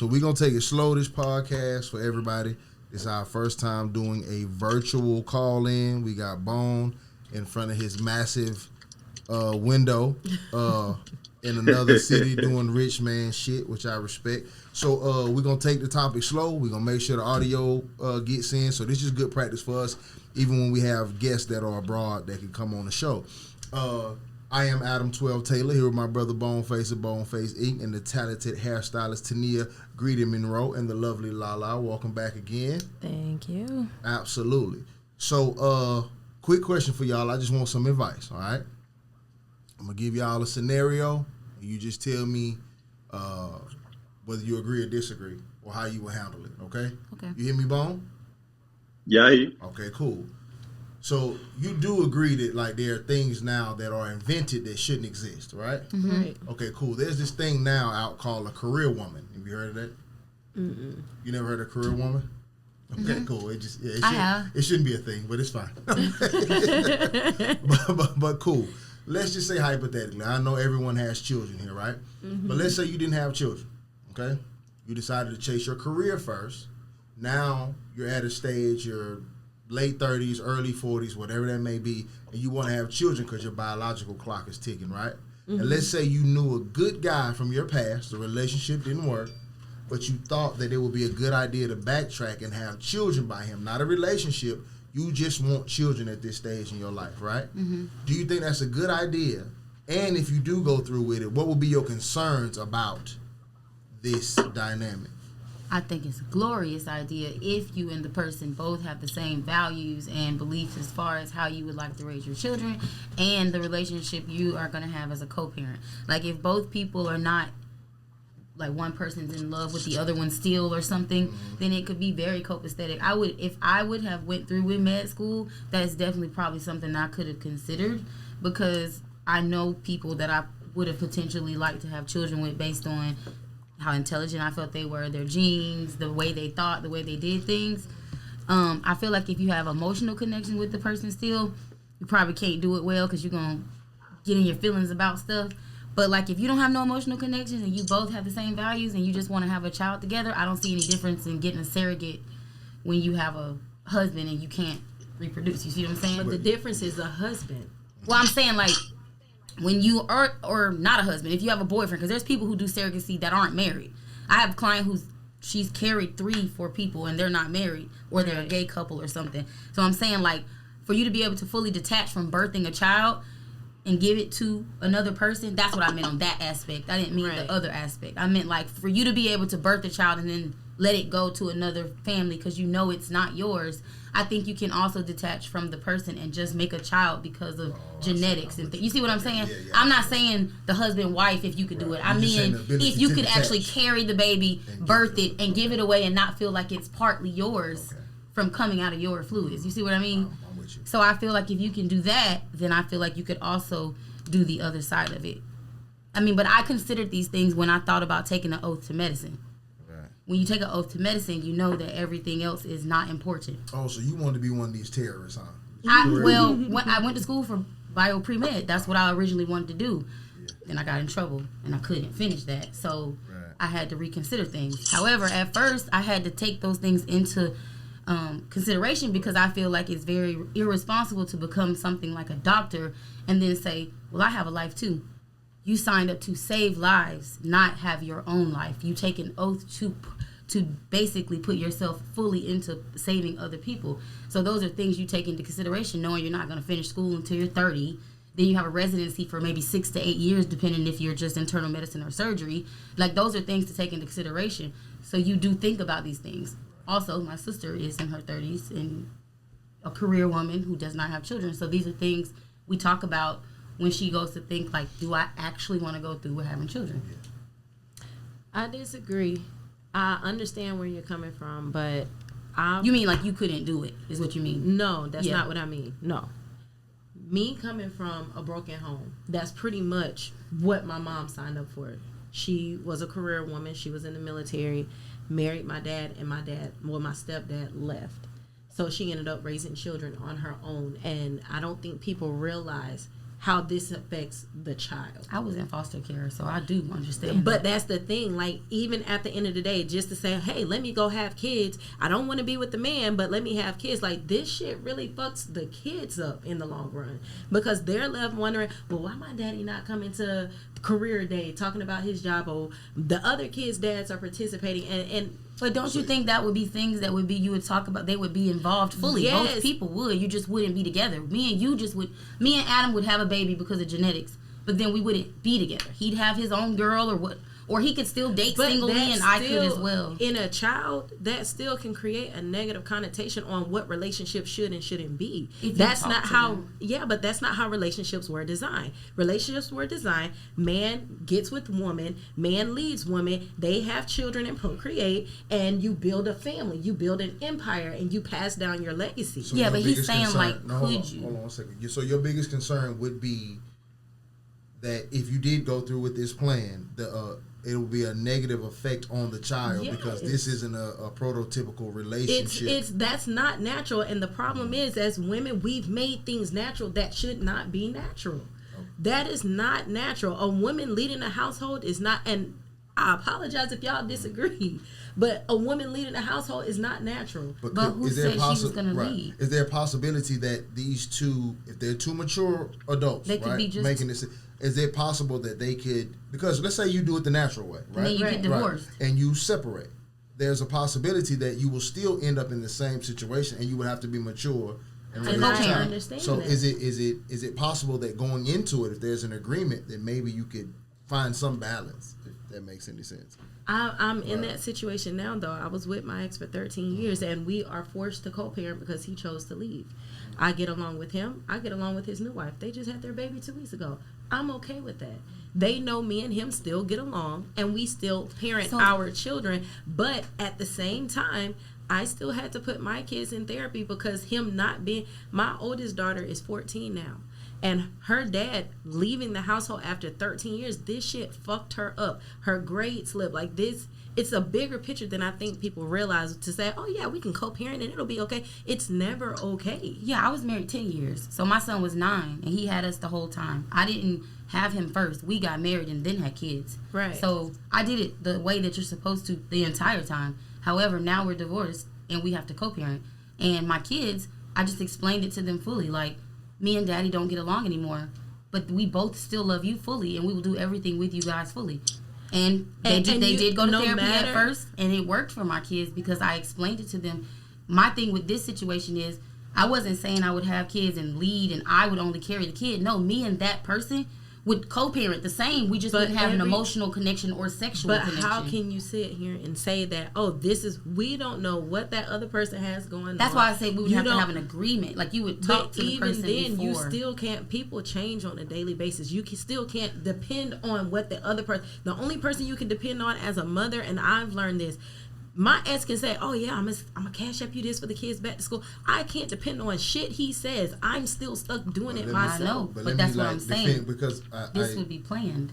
So we're going to take it slow, this podcast, for everybody. It's our first time doing a virtual call-in. We got Bone in front of his massive window in another city doing rich man shit, which I respect. So we're going to take the topic slow. We're going to make sure the audio gets in. So this is good practice for us, even when we have guests that are abroad that can come on the show. I am Adam 12 Taylor, here with my brother Boneface of Boneface Inc. and the talented hairstylist Tania Greedy Monroe and the lovely Lala. Welcome back again. Thank you. Absolutely. So, quick question for y'all. I just want some advice, all right? I'm going to give y'all a scenario, and you just tell me whether you agree or disagree or how you will handle it, okay? Okay. You hear me, Bone? Yeah, I hear you. Okay, cool. So you do agree that like there are things now that are invented that shouldn't exist, right? Mm-hmm. Right. Okay, cool. There's this thing now out called a career woman. Have you heard of that? Mm-mm. You never heard of career woman? Okay, cool. It just it shouldn't be a thing, but it's fine. but cool. Let's just say hypothetically. I know everyone has children here, right? Mm-hmm. But let's say you didn't have children. Okay, you decided to chase your career first. Now you're at a stage. You're late 30s, early 40s, whatever that may be, and you want to have children because your biological clock is ticking, right? Mm-hmm. And let's say you knew a good guy from your past, the relationship didn't work, but you thought that it would be a good idea to backtrack and have children by him, not a relationship. You just want children at this stage in your life, right? Mm-hmm. Do you think that's a good idea? And if you do go through with it, what would be your concerns about this dynamic? I think it's a glorious idea if you and the person both have the same values and beliefs as far as how you would like to raise your children and the relationship you are going to have as a co-parent. Like if both people are not, like one person's in love with the other one still or something, then it could be very copacetic. If I would have went through with med school, that's definitely probably something I could have considered because I know people that I would have potentially liked to have children with based on how intelligent I felt they were, their genes, the way they thought, the way they did things. I feel like if you have emotional connection with the person still, you probably can't do it well because you're going to get in your feelings about stuff. But like if you don't have no emotional connection and you both have the same values and you just want to have a child together, I don't see any difference in getting a surrogate when you have a husband and you can't reproduce. You see what I'm saying? But the difference is a husband. Well, I'm saying like when you are, or not a husband, if you have a boyfriend, because there's people who do surrogacy that aren't married. I have a client she's carried 3-4 people and they're not married, or they're a gay couple or something. So I'm saying like for you to be able to fully detach from birthing a child and give it to another person, that's what I meant on that aspect. I didn't mean the other aspect. I meant like for you to be able to birth a child and then let it go to another family because you know it's not yours. I think you can also detach from the person and just make a child because of genetics and you see what I'm saying? Yeah. I'm not saying the husband, wife, if you could do it. I mean, if you could actually carry the baby, birth it, and give it away and not feel like it's partly yours from coming out of your fluids. You see what I mean? I'm with you. So I feel like if you can do that, then I feel like you could also do the other side of it. I mean, but I considered these things when I thought about taking an oath to medicine. When you take an oath to medicine, you know that everything else is not important. Oh, so you wanted to be one of these terrorists, huh? When I went to school for bio pre-med. That's what I originally wanted to do. Yeah. Then I got in trouble, and I couldn't finish that. So I had to reconsider things. However, at first, I had to take those things into consideration because I feel like it's very irresponsible to become something like a doctor and then say, well, I have a life too. You signed up to save lives, not have your own life. You take an oath to basically put yourself fully into saving other people. So those are things you take into consideration, knowing you're not going to finish school until you're 30. Then you have a residency for maybe 6 to 8 years, depending if you're just internal medicine or surgery. Like, those are things to take into consideration. So you do think about these things. Also, my sister is in her 30s and a career woman who does not have children. So these are things we talk about when she goes to think, like, do I actually want to go through with having children? I disagree. I understand where you're coming from, but you mean like you couldn't do it, is what you mean? No, that's not what I mean. No. Me coming from a broken home, that's pretty much what my mom signed up for. She was a career woman. She was in the military, married my dad, and my stepdad left. So she ended up raising children on her own. And I don't think people realize how this affects the child. I was in foster care, so I do understand. But that's the thing. Like, even at the end of the day, just to say, hey, let me go have kids. I don't want to be with the man, but let me have kids. Like, this shit really fucks the kids up in the long run. Because they're left wondering, well, why my daddy not coming to career day talking about his job? Or the other kids' dads are participating. And but don't you think that would be things that would be, you would talk about, they would be involved fully? Yes. Both people would. You just wouldn't be together. Me and Adam would have a baby because of genetics, but then we wouldn't be together. He'd have his own girl or he could still date singly, and I could as well. In a child, that still can create a negative connotation on what relationships should and shouldn't be. That's not how, but that's not how relationships were designed. Relationships were designed, man gets with woman, man leads woman, they have children and procreate, and you build a family, you build an empire, and you pass down your legacy. So but he's saying, concern, could you? Hold on a second. So your biggest concern would be that if you did go through with this plan, it will be a negative effect on the child because this isn't a prototypical relationship. That's not natural, and the problem is, as women, we've made things natural that should not be natural. That is not natural. A woman leading a household is not, and I apologize if y'all disagree, but a woman leading a household is not natural. But who said she was going to lead? Is there a possibility that these two, if they're two mature adults, they could be just making this? Is it possible that they could, because let's say you do it the natural way, right? And then you get divorced. Right, and you separate. There's a possibility that you will still end up in the same situation, and you would have to be mature and raise a I child. understand So that. is it possible that going into it, if there's an agreement, that maybe you could find some balance, if that makes any sense? I'm in that situation now, though. I was with my ex for 13 years, and we are forced to co-parent because he chose to leave. I get along with him. I get along with his new wife. They just had their baby 2 weeks ago. I'm okay with that. They know me and him still get along, and we still parent our children. But at the same time, I still had to put my kids in therapy because him not being... My oldest daughter is 14 now. And her dad leaving the household after 13 years, this shit fucked her up. Her grade slipped. Like, this... It's a bigger picture than I think people realize to say, oh, yeah, we can co-parent and it'll be okay. It's never okay. Yeah, I was married 10 years. So my son was 9, and he had us the whole time. I didn't have him first. We got married and then had kids. Right. So I did it the way that you're supposed to the entire time. However, now we're divorced, and we have to co-parent. And my kids, I just explained it to them fully. Like, me and daddy don't get along anymore, but we both still love you fully, and we will do everything with you guys fully. And they did go to therapy at first, and it worked for my kids because I explained it to them. My thing with this situation is, I wasn't saying I would have kids and lead and I would only carry the kid. No, me and that person would co-parent the same. We just wouldn't have an emotional connection or sexual connection. But how can you sit here and say that, oh, we don't know what that other person has going on. That's why I say we would have to have an agreement. Like, you would talk to the person before. Even then, you still can't. People change on a daily basis. You still can't depend on what the other person... The only person you can depend on as a mother, and I've learned this, my ex can say, oh yeah, I'm gonna cash up you this for the kids back to school. I can't depend on shit he says. I'm still stuck doing it myself. I know, but that's what I'm saying. Because this would be planned.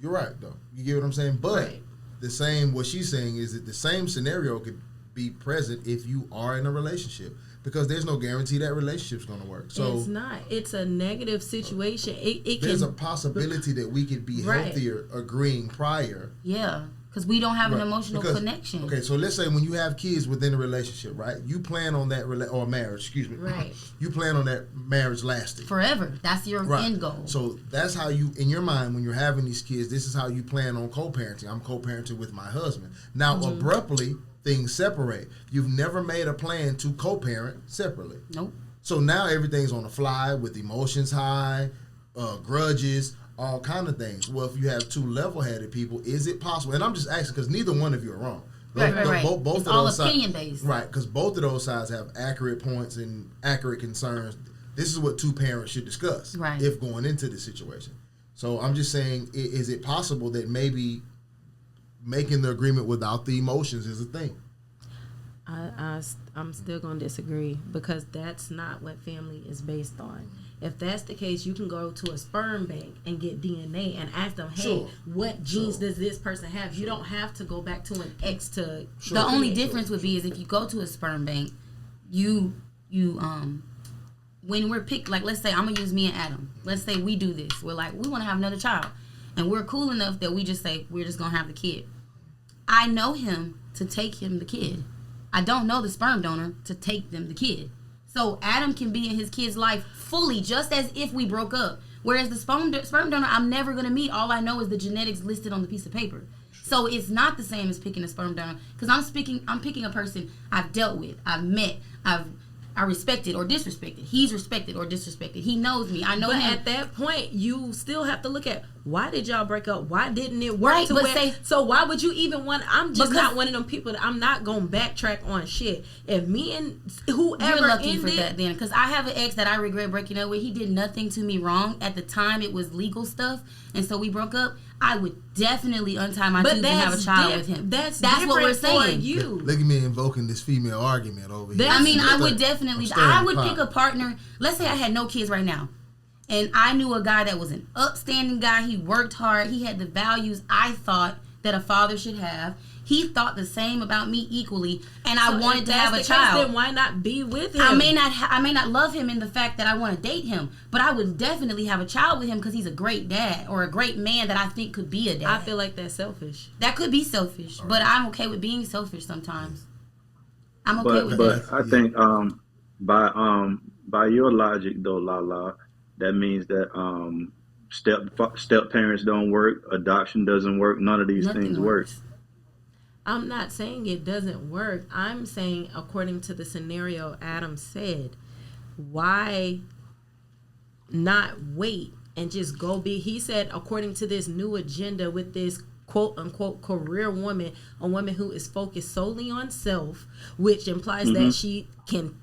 You're right, though. You get what I'm saying? But what she's saying is that the same scenario could be present if you are in a relationship, because there's no guarantee that relationship's going to work. So it's not. It's a negative situation. There's a possibility that we could be healthier agreeing prior. Yeah. Because we don't have an emotional connection. Okay, so let's say when you have kids within a relationship, right? You plan on that or marriage, excuse me. Right. You plan on that marriage lasting forever. That's your end goal. So that's how you, in your mind, when you're having these kids, this is how you plan on co-parenting. I'm co-parenting with my husband. Now, abruptly, things separate. You've never made a plan to co-parent separately. Nope. So now everything's on the fly with emotions high, grudges, all kind of things. Well, if you have two level-headed people, is it possible? And I'm just asking because neither one of you are wrong. Right. Both it's of all those opinion-based. Right, because both of those sides have accurate points and accurate concerns. This is what two parents should discuss if going into this situation. So I'm just saying, is it possible that maybe making the agreement without the emotions is a thing? I'm still going to disagree because that's not what family is based on. If that's the case, you can go to a sperm bank and get DNA and ask them, hey, what genes does this person have? You don't have to go back to an ex to... The only difference would be is if you go to a sperm bank, you when we're picked, like let's say I'm gonna use me and Adam. Let's say we do this. We're like, we want to have another child, and we're cool enough that we just say we're just gonna have the kid. I know him to take him the kid. I don't know the sperm donor to take them the kid. So Adam can be in his kid's life fully, just as if we broke up. Whereas the sperm donor, I'm never gonna meet. All I know is the genetics listed on the piece of paper. So it's not the same as picking a sperm donor, because I'm picking a person I've dealt with, I've met, I respected or disrespected. He's respected or disrespected. He knows me. I know him. But at that point, you still have to look at, why did y'all break up? Why didn't it work? Right, so why would you even want? I'm just not one of them people that I'm not gonna backtrack on shit. If me and whoever you're lucky ended, for that then, because I have an ex that I regret breaking up with. He did nothing to me wrong at the time. It was legal stuff, and so we broke up. I would definitely untie my tubes and have a child with him. That's what we're saying. You look at me invoking this female argument over here. I mean, I would definitely. I would pick a partner. Let's say I had no kids right now, and I knew a guy that was an upstanding guy. He worked hard. He had the values I thought that a father should have. He thought the same about me equally, and I wanted to have a child. Then why not be with him? I may not love him in the fact that I want to date him, but I would definitely have a child with him because he's a great dad or a great man that I think could be a dad. I feel like that's selfish. That could be selfish, but I'm okay with being selfish sometimes. I'm okay with that. But I think by your logic though, Lala, that means that step parents don't work, adoption doesn't work, none of these things work. I'm not saying it doesn't work. I'm saying, according to the scenario Adam said, why not wait and just go be? He said, according to this new agenda with this quote unquote career woman, a woman who is focused solely on self, which implies that she can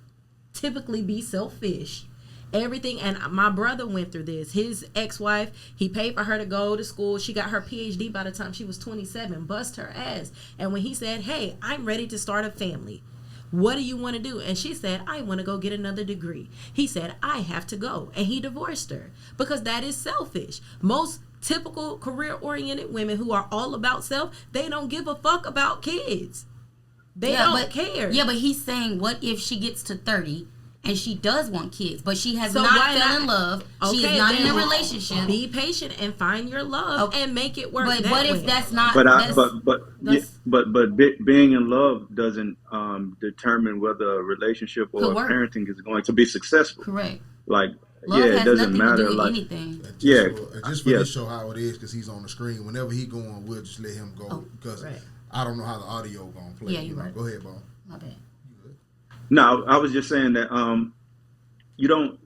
typically be selfish. Everything, and my brother went through this. His ex-wife, he paid for her to go to school. She got her PhD by the time she was 27, bust her ass. And when he said, hey, I'm ready to start a family, what do you want to do? And she said, I want to go get another degree. He said, I have to go. And he divorced her because that is selfish. Most typical career-oriented women who are all about self, they don't give a fuck about kids. They don't care. Yeah, but he's saying, what if she gets to 30 and she does want kids, but she has not fell in love. Okay, she is not in a relationship. Be patient and find your love and make it work. But what if that's not? But being in love doesn't determine whether a relationship or parenting is going to be successful. Correct. Like love it doesn't matter. Like anything. Just for this show how it is, because he's on the screen. Whenever he going, we'll just let him go because I don't know how the audio gonna play. Yeah, you're right. Go ahead, Bo. My bad. No, I was just saying that you don't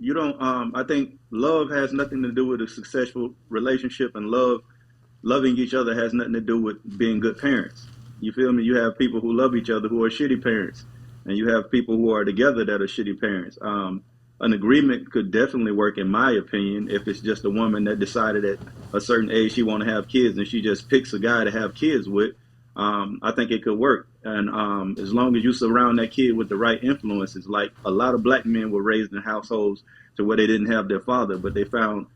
I think love has nothing to do with a successful relationship, and loving each other has nothing to do with being good parents. You feel me? You have people who love each other who are shitty parents, and you have people who are together that are shitty parents. An agreement could definitely work, in my opinion, if it's just a woman that decided at a certain age she want to have kids and she just picks a guy to have kids with. I think it could work. And as long as you surround that kid with the right influences, like a lot of black men were raised in households to where they didn't have their father, but they found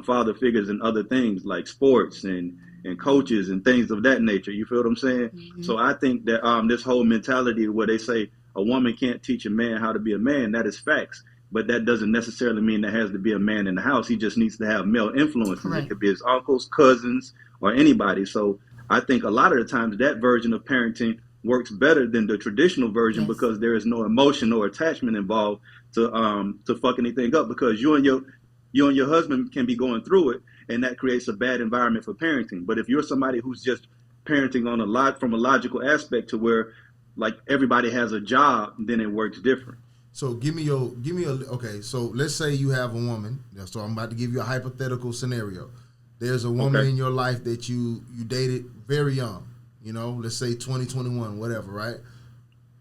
father figures in other things like sports and coaches and things of that nature. You feel what I'm saying? Mm-hmm. So I think that this whole mentality where they say a woman can't teach a man how to be a man, that is facts. But that doesn't necessarily mean there has to be a man in the house. He just needs to have male influences. Right. It could be his uncles, cousins, or anybody. So I think a lot of the times that version of parenting works better than the traditional version because there is no emotion or attachment involved to fuck anything up, because you and your husband can be going through it, and that creates a bad environment for parenting. But if you're somebody who's just parenting on from a logical aspect to where like everybody has a job, then it works different. So okay, so let's say you have a woman. So I'm about to give you a hypothetical scenario. There's a woman in your life that you dated very young, let's say 20, 21, whatever, right?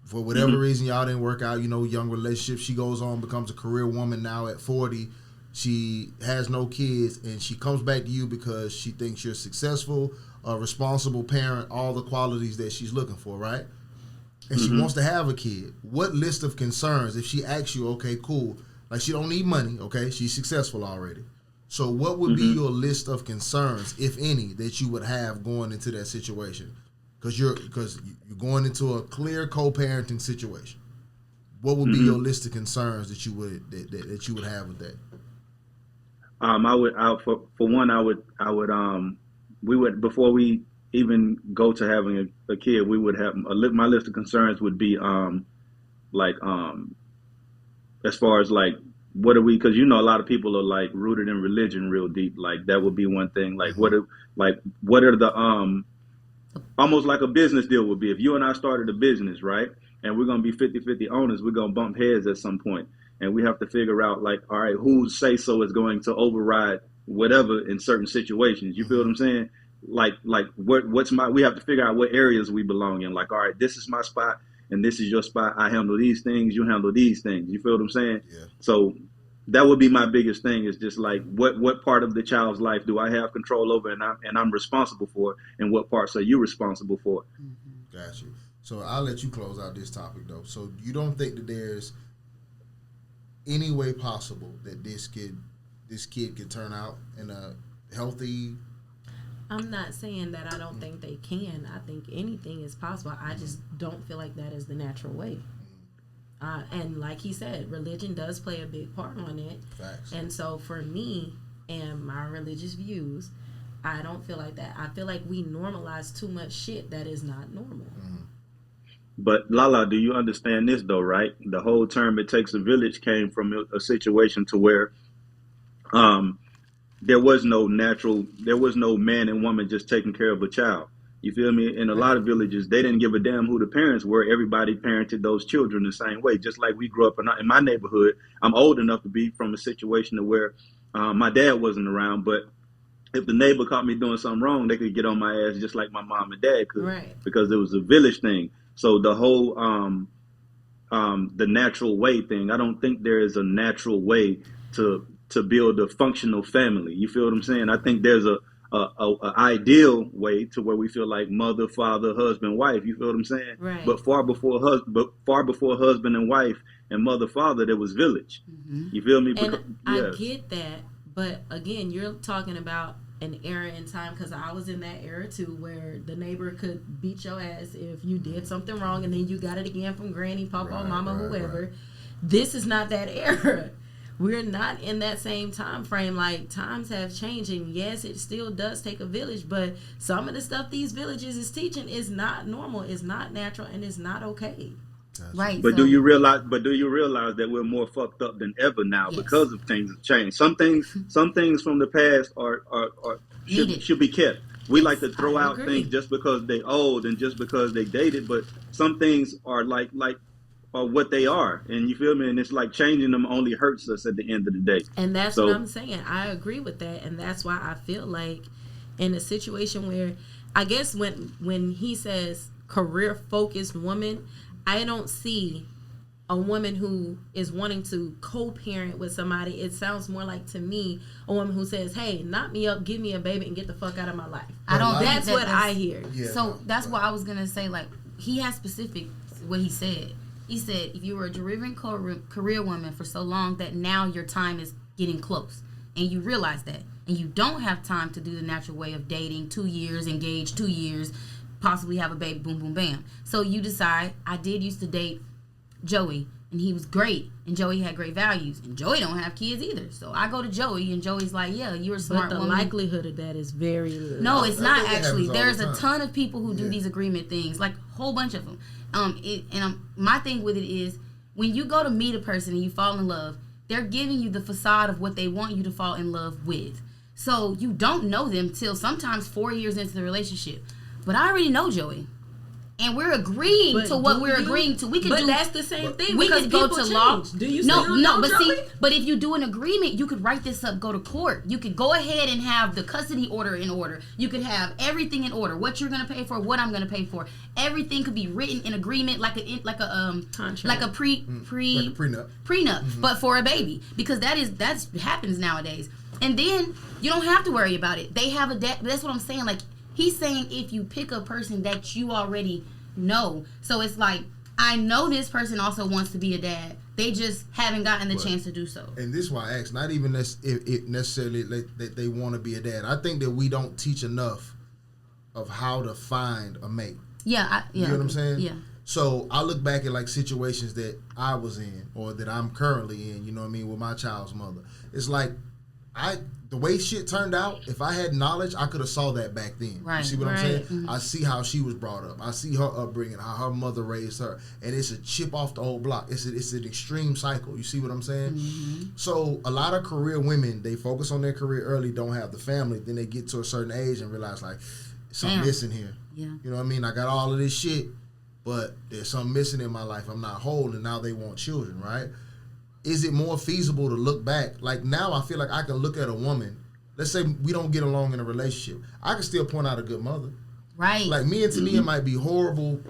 For whatever reason, y'all didn't work out, young relationship. She goes on, becomes a career woman now at 40. She has no kids, and she comes back to you because she thinks you're successful, a responsible parent, all the qualities that she's looking for, right? And she wants to have a kid. What list of concerns, if she asks you, okay, cool, like she don't need money, okay, she's successful already. So what would be your list of concerns, if any, that you would have going into that situation? Because you're going into a clear co-parenting situation. what would be your list of concerns that you would that you would have with that? We would, before we even go to having a kid, we would have my list of concerns would be as far as like, what are we, because a lot of people are like rooted in religion real deep. Like that would be one thing. Like what are the almost like a business deal would be, if you and I started a business, right, and we're going to be 50-50 owners, we're going to bump heads at some point, and we have to figure out like, all right, whose say so is going to override whatever in certain situations. You feel what I'm saying? Like we have to figure out what areas we belong in. Like, all right, this is my spot and this is your spot. I handle these things, you handle these things. You feel what I'm saying? Yeah. So that would be my biggest thing, is just like, what part of the child's life do I have control over and I'm responsible for, and what parts are you responsible for? Got you. So I'll let you close out this topic though. So you don't think that there's any way possible that this kid could turn out in a healthy? I'm not saying that I don't think they can. I think anything is possible. I just don't feel like that is the natural way. And like he said, religion does play a big part on it. Facts. And so for me and my religious views, I don't feel like that. I feel like we normalize too much shit that is not normal. But Lala, do you understand this though, right? The whole term "it takes a village" came from a situation to where there was no man and woman just taking care of a child. You feel me? In a lot of villages, they didn't give a damn who the parents were. Everybody parented those children the same way, just like we grew up in my neighborhood. I'm old enough to be from a situation to where my dad wasn't around, but if the neighbor caught me doing something wrong, they could get on my ass just like my mom and dad could, right, because it was a village thing. So the whole the natural way thing, I don't think there is a natural way to build a functional family. You feel what I'm saying? I think there's a ideal way to where we feel like mother, father, husband, wife. You feel what I'm saying? Right. But far before husband and wife and mother, father, there was village. You feel me? And I get that, but again, you're talking about an era in time, because I was in that era too, where the neighbor could beat your ass if you did something wrong, and then you got it again from granny, papa, mama, whoever. Right. This is not that era. We're not in that same time frame. Like, times have changed, and yes, it still does take a village, but some of the stuff these villages is teaching is not normal, is not natural, and is not okay. Right. But do you realize that we're more fucked up than ever now, because of things have changed? Some things from the past should be kept. We like to throw out things just because they old and just because they dated, but some things are like what they are, and you feel me? And it's like changing them only hurts us at the end of the day. And that's what I'm saying. I agree with that, and that's why I feel like in a situation where, I guess when he says career focused woman, I don't see a woman who is wanting to co-parent with somebody. It sounds more like, to me, a woman who says, hey, knock me up, give me a baby, and get the fuck out of my life. That's what I hear. Yeah, so that's what I was going to say. Like, he has specific what he said. He said, if you were a driven career woman for so long that now your time is getting close, and you realize that, and you don't have time to do the natural way of dating, 2 years, engaged 2 years, possibly have a baby, boom, boom, bam. So you decide, I did used to date Joey, and he was great, and Joey had great values, and Joey don't have kids either. So I go to Joey, and Joey's like, yeah, you're a smart woman. But the likelihood of that is very low. No, it's not actually. There's a ton of people who do these agreement things, like a whole bunch of them. My thing with it is, when you go to meet a person and you fall in love, they're giving you the facade of what they want you to fall in love with. So you don't know them till sometimes 4 years into the relationship. But I already know Joey, and we're agreeing to what we're agreeing to. But that's the same thing. We could go to law. Do you know but Joey? But if you do an agreement, you could write this up, go to court. You could go ahead and have the custody order in order. You could have everything in order. What you're gonna pay for, what I'm gonna pay for. Everything could be written in agreement, like a contract, like a prenup, Mm-hmm. but for a baby, because that happens nowadays. And then you don't have to worry about it. They have a that's what I'm saying. Like, he's saying, if you pick a person that you already know. So it's like, I know this person also wants to be a dad. They just haven't gotten the chance to do so. And this is why I ask, not even necessarily that they want to be a dad. I think that we don't teach enough of how to find a mate. Yeah. You know what I'm saying? Yeah. So I look back at like situations that I was in or that I'm currently in, you know what I mean, with my child's mother. It's like the way shit turned out, if I had knowledge, I could have saw that back then. Right. You see what I'm Right. saying? Mm-hmm. I see how she was brought up. I see her upbringing, how her mother raised her, and it's a chip off the old block. It's an extreme cycle. You see what I'm saying? Mm-hmm. So a lot of career women, they focus on their career early, don't have the family, then they get to a certain age and realize like something Damn. missing here. Yeah. You know what I mean? I got all of this shit, but there's something missing in my life. I'm not whole, and now they want children, right? Is it more feasible to look back? Like now I feel like I can look at a woman, let's say we don't get along in a relationship. I can still point out a good mother. Right. Like me and Tania might be horrible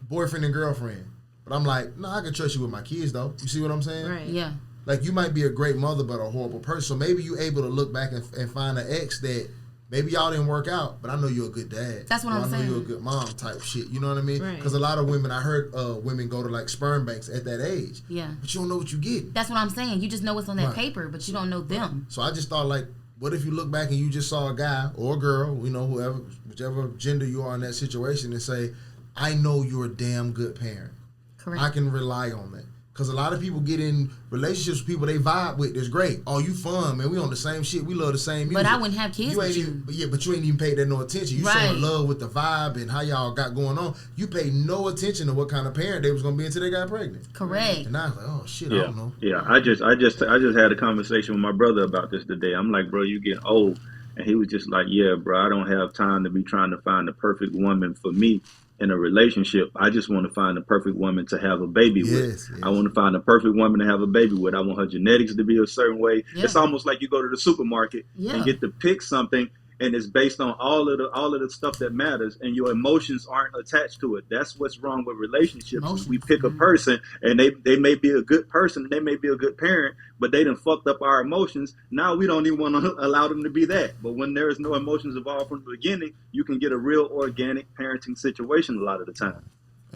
boyfriend and girlfriend, but I'm like, no, I can trust you with my kids though. You see what I'm saying? Right. Yeah. Like you might be a great mother, but a horrible person. So maybe you able to look back and find an ex that maybe y'all didn't work out, but I know you're a good dad. That's what Or I'm I know saying. you're a good mom type shit. You know what I mean? Right. Because a lot of women, I heard women go to like sperm banks at that age. Yeah. But you don't know what you get. That's what I'm saying. You just know what's on that Right. paper, but you don't know them. So I just thought like, what if you look back and you just saw a guy or a girl, you know, whoever, whichever gender you are in that situation, and say, I know you're a damn good parent. Correct. I can rely on that. Because a lot of people get in relationships with people they vibe with. That's great. Oh, you fun, man. We on the same shit. We love the same music. But I wouldn't have kids You ain't with even, you. but you ain't even paid that no attention. You Right. showing love with the vibe and how y'all got going on. You paid no attention to what kind of parent they was gonna be until they got pregnant. Correct. And I was like, oh shit, I Yeah, don't know. yeah. I just had a conversation with my brother about this today. I'm like, bro, you getting old, and he was just like, yeah, bro, I don't have time to be trying to find the perfect woman for me in a relationship. I just want to find the perfect woman to have a baby with. Yes. I want to find the perfect woman to have a baby with. I want her genetics to be a certain way. Yeah. It's almost like you go to the supermarket Yeah. and get to pick something, and it's based on all of the stuff that matters, and your emotions aren't attached to it. That's what's wrong with relationships. Emotions. We pick a person, and they may be a good person, and they may be a good parent, but they done fucked up our emotions. Now we don't even want to allow them to be that. But when there is no emotions involved from the beginning, you can get a real organic parenting situation a lot of the time.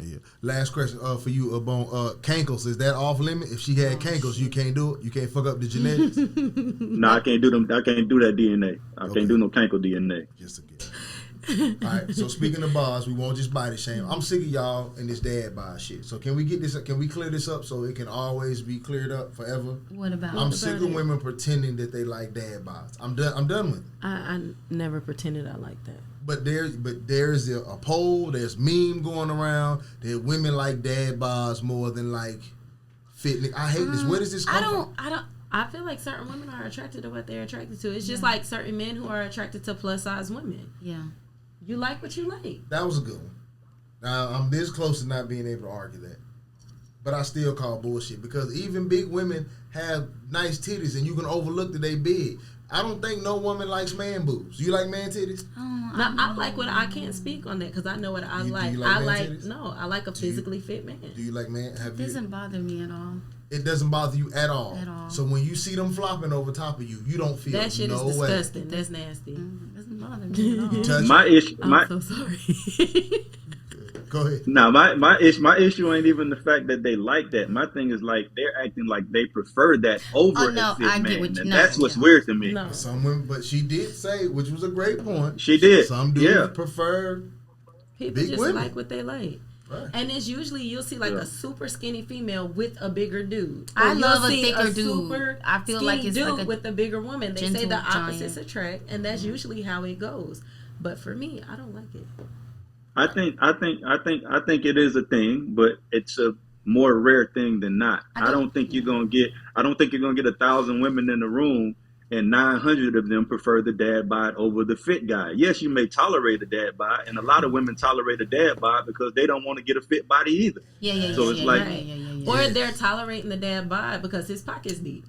Yeah. Last question for you, Abon. Cankles, is that off limit? If she had cankles, you can't do it. You can't fuck up the genetics. No, I can't do them. I can't do that DNA. I Okay. can't do no cankle DNA. Just again. All right. So speaking of bars, we won't just body shame. I'm sick of y'all and this dad bod shit. So can we get this? Can we clear this up so it can always be cleared up forever? What about I'm about sick of it? women pretending that they like dad bods. I'm done with it. I never pretended I liked that. But there's a poll, there's meme going around that women like dad bods more than like fit. I hate this. Where does this come from? I feel like certain women are attracted to what they're attracted to. It's just like certain men who are attracted to plus size women. Yeah. You like what you like. That was a good one. Now I'm this close to not being able to argue that, but I still call bullshit because even big women have nice titties and you can overlook that they big. I don't think no woman likes man boobs. You like man titties? No, I like what I can't speak on that because I know what I Do like. you like I man like titties? I like a physically fit man. Do you like man? Have It you? doesn't bother me at all. It doesn't bother you at all. At all. So when you see them flopping over top of you, you don't feel That shit no is way. disgusting. That's nasty. It doesn't bother me at all. Touch My issue, I'm so sorry. Go ahead. No, my issue ain't even the fact that they like that. My thing is like they're acting like they prefer that over Oh, no, a fit I get man. what you- And no, that's what's yeah. weird to me. No. Some women, but she did say, which was a great point. She did. Some dudes Yeah. prefer. People Big just women. like what they like. Right. And it's usually you'll see like Yeah. a super skinny female with a bigger dude. I Or you'll love a see thicker dude. super I feel like skinny it's dude like a with a bigger woman. They say gentle the opposites giant. attract, and that's usually how it goes. But for me, I don't like it. I think it is a thing, but it's a more rare thing than not. I don't think you're gonna get 1,000 women in the room and 900 of them prefer the dad bod over the fit guy. Yes, you may tolerate a dad bod, and a lot of women tolerate a dad bod because they don't want to get a fit body either. Yeah. So it's like- Or they're tolerating the dad bod because his pocket's deep.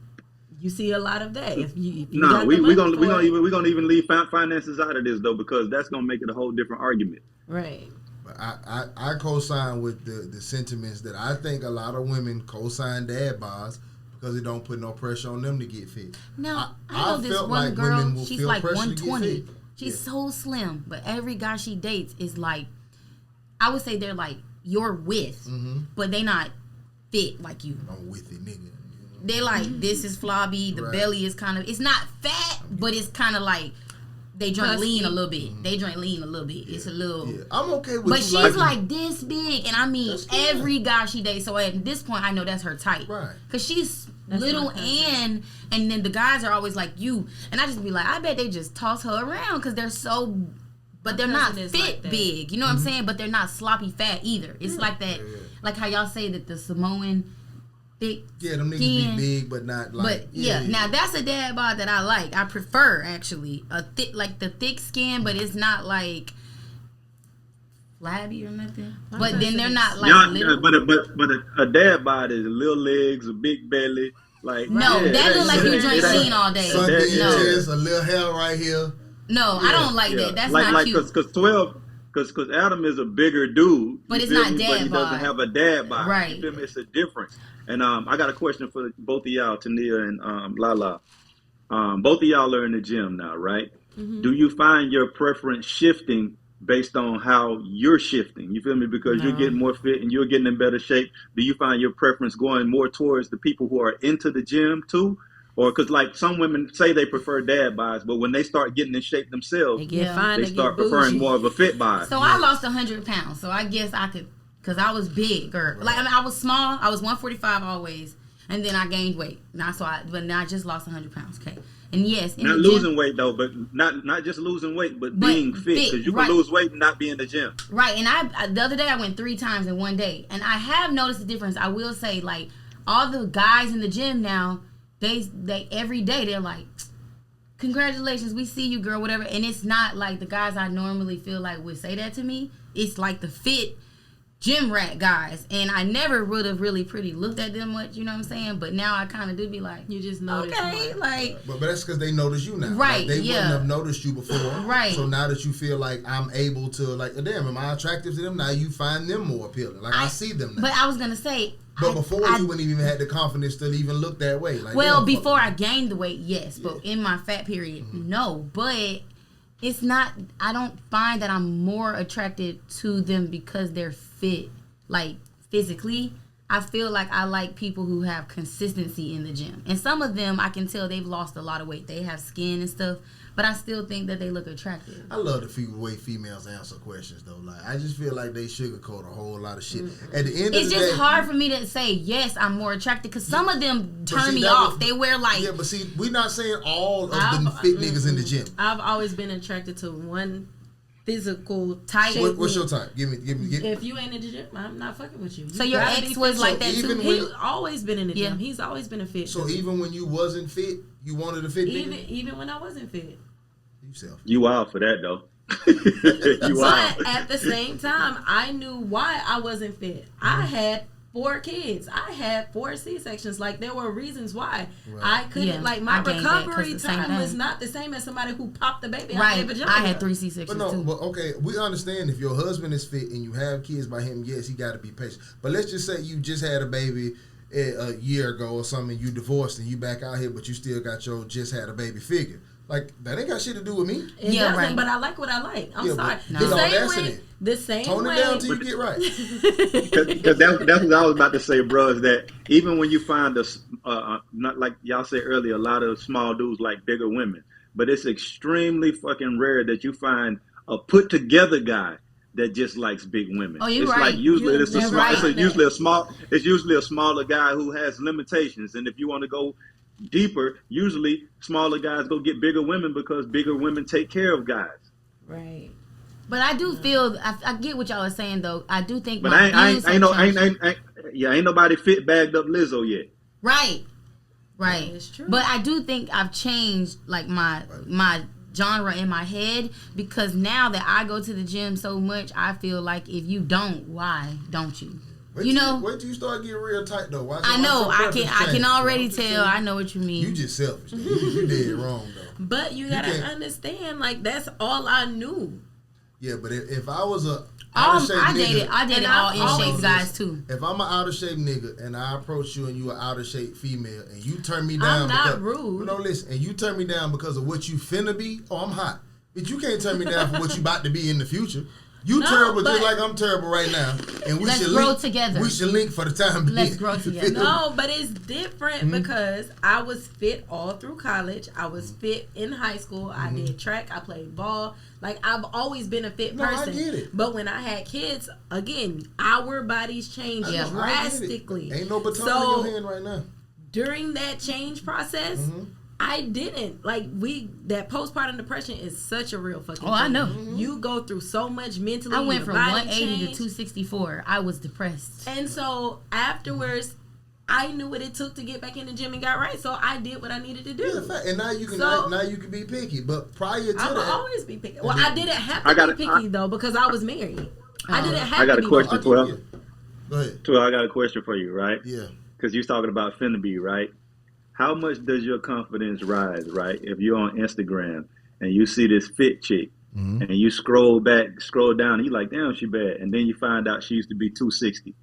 You see a lot that. If you No, got the we're money gonna for it- even leave finances out of this though, because that's gonna make it a whole different argument. right. But I co-sign with the sentiments that I think a lot of women co-sign dad bods because it don't put no pressure on them to get fit. Now, I I know this felt one like women girl, will she's feel like pressure to get 120. fit. She's Yeah. so slim, but every guy she dates is like, I would say they're like your width, but they not fit like you. I'm with it, nigga. They're like, this is flabby, the Right. belly is kind of, it's not fat, but it's kind of like they drink Husky. lean a little bit. They drink lean a little bit. It's a little. Yeah, I'm okay with But you she's liking- like this big, and I mean That's good. every guy she dates. So at this point, I know that's her type, Right. Cause she's That's little my cousin. and then the guys are always like you, and I just be like, I bet they just toss her around because they're so, but they're not cousin is fit like that. big. You know what I'm saying? But they're not sloppy fat either. It's like that, Yeah. like how y'all say that the Samoan thick. Yeah, them niggas skin. be big, but not like. But yeah, now that's a dad bod that I like. I prefer actually a thick, like the thick skin, but it's not like flabby or nothing. My But then cousin they're is- not like Yeah, little. but a dad bod is little legs, a big belly, like No, yeah, that look like you it drink ain't- lean all day. Sunday in No, chest, a little hair right here. no, I don't like that. That's like, not cute. Because Adam is a bigger dude, But you it's feel not me? dad But he doesn't bod. have a dad bod. Right. You feel me? It's a difference. And I got a question for both of y'all, Tania and Lala. Both of y'all are in the gym now, right? Mm-hmm. Do you find your preference shifting based on how you're shifting? You feel me? Because you're No. getting more fit and you're getting in better shape. Do you find your preference going more towards the people who are into the gym too? Or because like some women say they prefer dad bods, but when they start getting in shape themselves, They get Yeah. fine. they They start get preferring bougie. more of a fit bod. So I lost 100 pounds. So I guess I could, cause I was big or like I mean I was small. I was 145 always, and then I gained weight. But now I just lost 100 pounds. Okay, and yes, in Not the gym- losing weight though, but not just losing weight, but But being fit. fit, Because you right. can lose weight and not be in the gym. Right, and I the other day I went 3 times in one day, and I have noticed a difference. I will say, like all the guys in the gym now, they every day they're like, "Congratulations, we see you, girl," whatever. And it's not like the guys I normally feel like would say that to me. It's like the fit gym rat guys, and I never would have really pretty looked at them much. You know what I'm saying? But now I kind of do be like, You just notice okay, more. like. But that's because they notice you now. Right, Like, they yeah. wouldn't have noticed you before. Right. So now that you feel like I'm able to, like, damn, am I attractive to them? Now you find them more appealing. Like, I see them now. But I was gonna say, But before you wouldn't even had the confidence to even look that way. Like, well, damn, fuck before I me. gained the weight, yes, but in my fat period, no. But it's not. I don't find that I'm more attracted to them because they're fit, like physically. I feel like I like people who have consistency in the gym, and some of them I can tell they've lost a lot of weight. They have skin and stuff, but I still think that they look attractive. I love the way females answer questions though. Like, I just feel like they sugarcoat a whole lot of shit. At the end It's of the just day, hard for me to say yes, I'm more attracted because some of them But turn see, me that off. was- they wear like Yeah, but see, we're not saying all of the I've- fit niggas in the gym. I've always been attracted to one physical Type. shape. What's your type? Give me. If you ain't in the gym, I'm not fucking with you. So your gotta ex be was fit. like that even too. when- He's always been in the Yeah. gym. He's always been a fit. So dude. even when you wasn't fit, you wanted a fit nigga? even when I wasn't fit. You selfish. You wild for that though. You wild. But at the same time, I knew why I wasn't fit. I had 4 kids. I had 4 C-sections. Like, there were reasons why Right. I couldn't. Yeah, like, I my gained that 'cause recovery the same time was thing. not the same as somebody who popped the baby out right. their vagina. I had 3 C-sections But no, too. but okay, we understand if your husband is fit and you have kids by him, yes, he got to be patient. But let's just say you just had a baby a year ago or something, you divorced and you back out here, but you still got your just had a baby figure. Like, that ain't got shit to do with me. It Yeah, doesn't, right. but I like what I like. I'm Yeah, sorry. but The no, same that's way. it. The same Tone way. it down till you get right. Because that's what I was about to say, bro. Is that even when you find not like y'all said earlier, a lot of small dudes like bigger women, but it's extremely fucking rare that you find a put together guy that just likes big women. Oh, you're it's right. like usually You're it's a small, right. it's usually a smaller guy who has limitations, and if you want to go deeper, usually smaller guys go get bigger women because bigger women take care of guys. Right. But I do feel I get what y'all are saying though. I do think But my ain't views have changed. ain't nobody fit bagged up Lizzo yet. Right. That is true. But I do think I've changed like my genre in my head because now that I go to the gym so much, I feel like if you don't, why don't you? Wait You till know? wait till you start getting real tight though. Watch I know. watch your I can preference change. already I'm just tell. saying, I know what you mean. You just selfish. Though. You dead wrong though. But you gotta can't- understand, like, that's all I knew. Yeah, but if I was a out of shape I nigga, dated And all I've in shape always- guys too. if I'm an out of shape nigga and I approach you and you an out of shape female and you turn me down, I'm not because, rude. No, listen, and you turn me down because of what you finna be. Oh, I'm hot, but you can't turn me down for what you about to be in the future. You No, terrible just but- like I'm terrible right now. And we Let's should grow link together. We should link for the time being. Let's grow together. No, but it's different because I was fit all through college. I was fit in high school. I did track. I played ball. Like, I've always been a fit No, I person. get it. But when I had kids, again, our bodies changed I get it. drastically. Ain't no baton So, in your hand right now. during that change process, I didn't that postpartum depression is such a real fucking Oh, I thing. know. You go through so much mentally. I went your from body 180 to changed. 264. I was depressed. And so afterwards, I knew what it took to get back in the gym and got right. So I did what I needed to do. Yeah, fact. And now you can So- now you can be picky. But prior to I will that, always be picky. Well, I didn't have I to got be it. picky though because I was married. I didn't have I got to a be question. I'll picky. give Well- you- Go ahead. So I got a question for you, right? Yeah. Because you're talking about finna be, right? How much does your confidence rise, right? If you're on Instagram and you see this fit chick and you scroll down, and you're like, damn, she bad. And then you find out she used to be 260.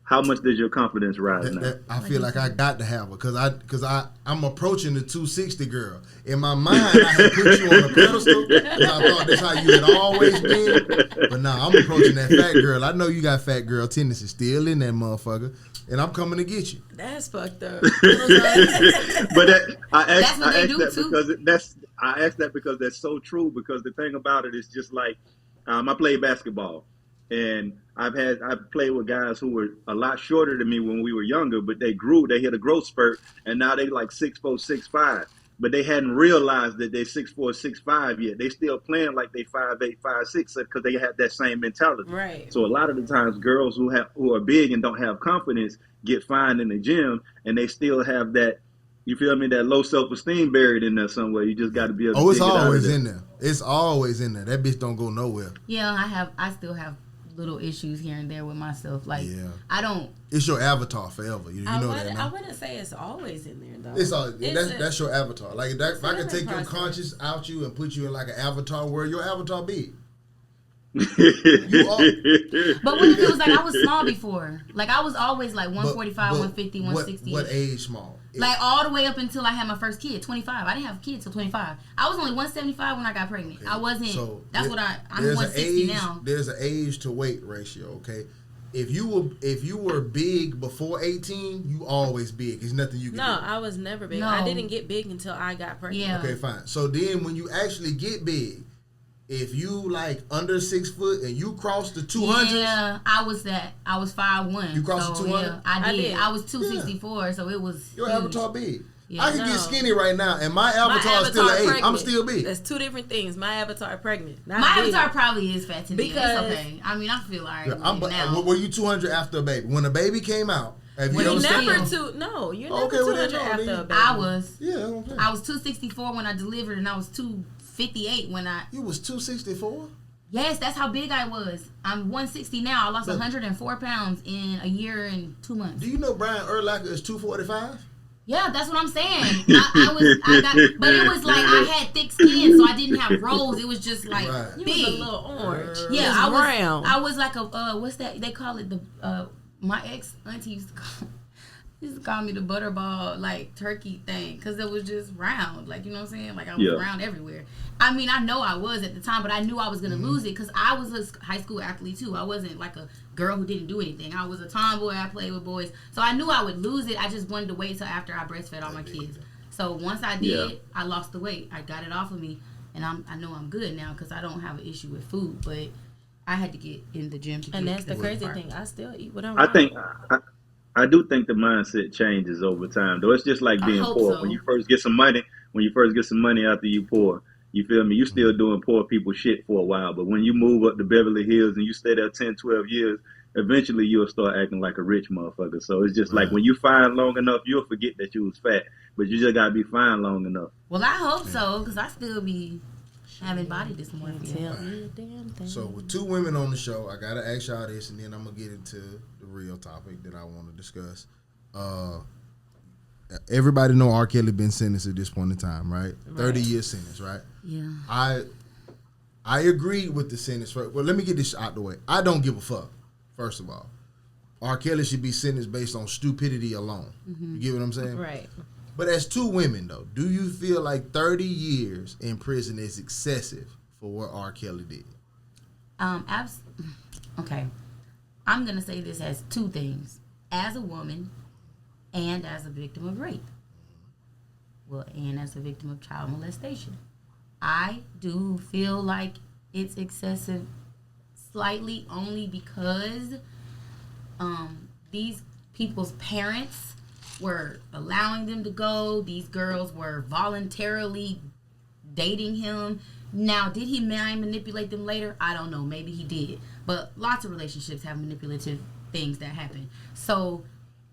How much does your confidence rise now? I feel like I got to have her because I'm approaching the 260 girl. In my mind, I had put you on a pedestal because I thought that's how you had always been. But now I'm approaching that fat girl. I know you got fat girl tendencies still in that motherfucker, and I'm coming to get you. That's fucked up. But I That's what they do, too. I asked that because that's so true. Because the thing about it is just like I play basketball, and I've played with guys who were a lot shorter than me when we were younger, but they grew. They hit a growth spurt, and now they like 6'4", 6'5". But they hadn't realized that they're 6'4", 6'5" yet. They still playing like they 5'8", 5'6" because they have that same mentality. Right. So a lot of the times, girls who are big and don't have confidence get fined in the gym, and they still have that. You feel me? That low self-esteem buried in there somewhere. You just got to be able to Oh, it's dig it out of always there. in there. It's always in there. That bitch don't go nowhere. Yeah, I still have little issues here and there with myself. Like, Yeah. I don't. It's your avatar forever. You know that I now. wouldn't say it's always in there though. It's all It's that's your avatar. Like if I could living take your process. conscious out you and put you in like an avatar where your avatar big. you But what if it was like I was small before? Like, I was always like 145, But 150, 160. What age small? Like, all the way up until I had my first kid, 25. I didn't have kids till 25. I was only 175 when I got pregnant. I wasn't. That's what I'm there's 160 an age, now. There's an age to weight ratio. Okay, if you were big before 18, you always big. There's nothing you can No, do. I was never big. No. I didn't get big until I got pregnant. Yeah. Okay, fine. So then when you actually get big, if you like under 6 foot and you cross the 200s, Yeah, I was that. I was 5'1". You crossed so, the 200? Yeah, I did. did. I was 264, so it was your huge. avatar big. Yeah. I can No. get skinny right now, and my My avatar is still an 8. pregnant. I'm still big. That's two different things. My avatar pregnant. Not My big. avatar probably is fat today. Because- It's okay. I mean, I feel alright Yeah, now. were you 200 after a baby? When a baby came out, have you When ever he seen? never- Never no, you're never Okay, well, 200 then no, after then- a baby. I was. Yeah, that's what I'm saying. I was 264 when I delivered, and I was 258 when I. You was 264. Yes, that's how big I was. I'm 160 now. I lost But- 104 pounds in a year and 2 months. Do you know Brian Urlacher is 245? Yeah, that's what I'm saying. But it was like I had thick skin, so I didn't have rolls. It was just like Right. You big. was a little orange. Yeah, Just I was. round. I was like a what's that? They call it the my ex auntie used to call me the butterball like turkey thing because it was just round, like, you know what I'm saying? Like I was Yeah. round everywhere. I mean, I know I was at the time, but I knew I was gonna lose it because I was a high school athlete too. I wasn't like a girl who didn't do anything. I was a tomboy. I played with boys, so I knew I would lose it. I just wanted to wait till after I breastfed all my kids. So once I did, Yeah. I lost the weight. I got it off of me, and I know I'm good now because I don't have an issue with food, but I had to get in the gym to And get that's the food crazy part. thing. I still eat what I'm I think I do think the mindset changes over time. Though it's just like I being hope poor. so. When you first get some money, after you poor, you feel me? You still doing poor people shit for a while. But when you move up to Beverly Hills and you stay there 10, 12 years, eventually you'll start acting like a rich motherfucker. So it's just like Right. when you fine long enough, you'll forget that you was fat. But you just gotta be fine long enough. Well, I hope so because I still be having body dysmorphia. Tell me a damn thing. So with 2 women on the show, I gotta ask y'all this, and then I'm gonna get into the real topic that I want to discuss. Everybody know R. Kelly been sentenced at this point in time, right? 30-year sentence, right? Yeah. I agree with the sentence. Well, let me get this out the way. I don't give a fuck. First of all, R. Kelly should be sentenced based on stupidity alone. You get what I'm saying? Right. But as 2 women, though, do you feel like 30 years in prison is excessive for what R. Kelly did? Okay. I'm going to say this as two things. As a woman and as a victim of rape. Well, and as a victim of child molestation. I do feel like it's excessive slightly only because these people's parents were allowing them to go. These girls were voluntarily dating him. Now, did he manipulate them later? I don't know. Maybe he did. But lots of relationships have manipulative things that happen. So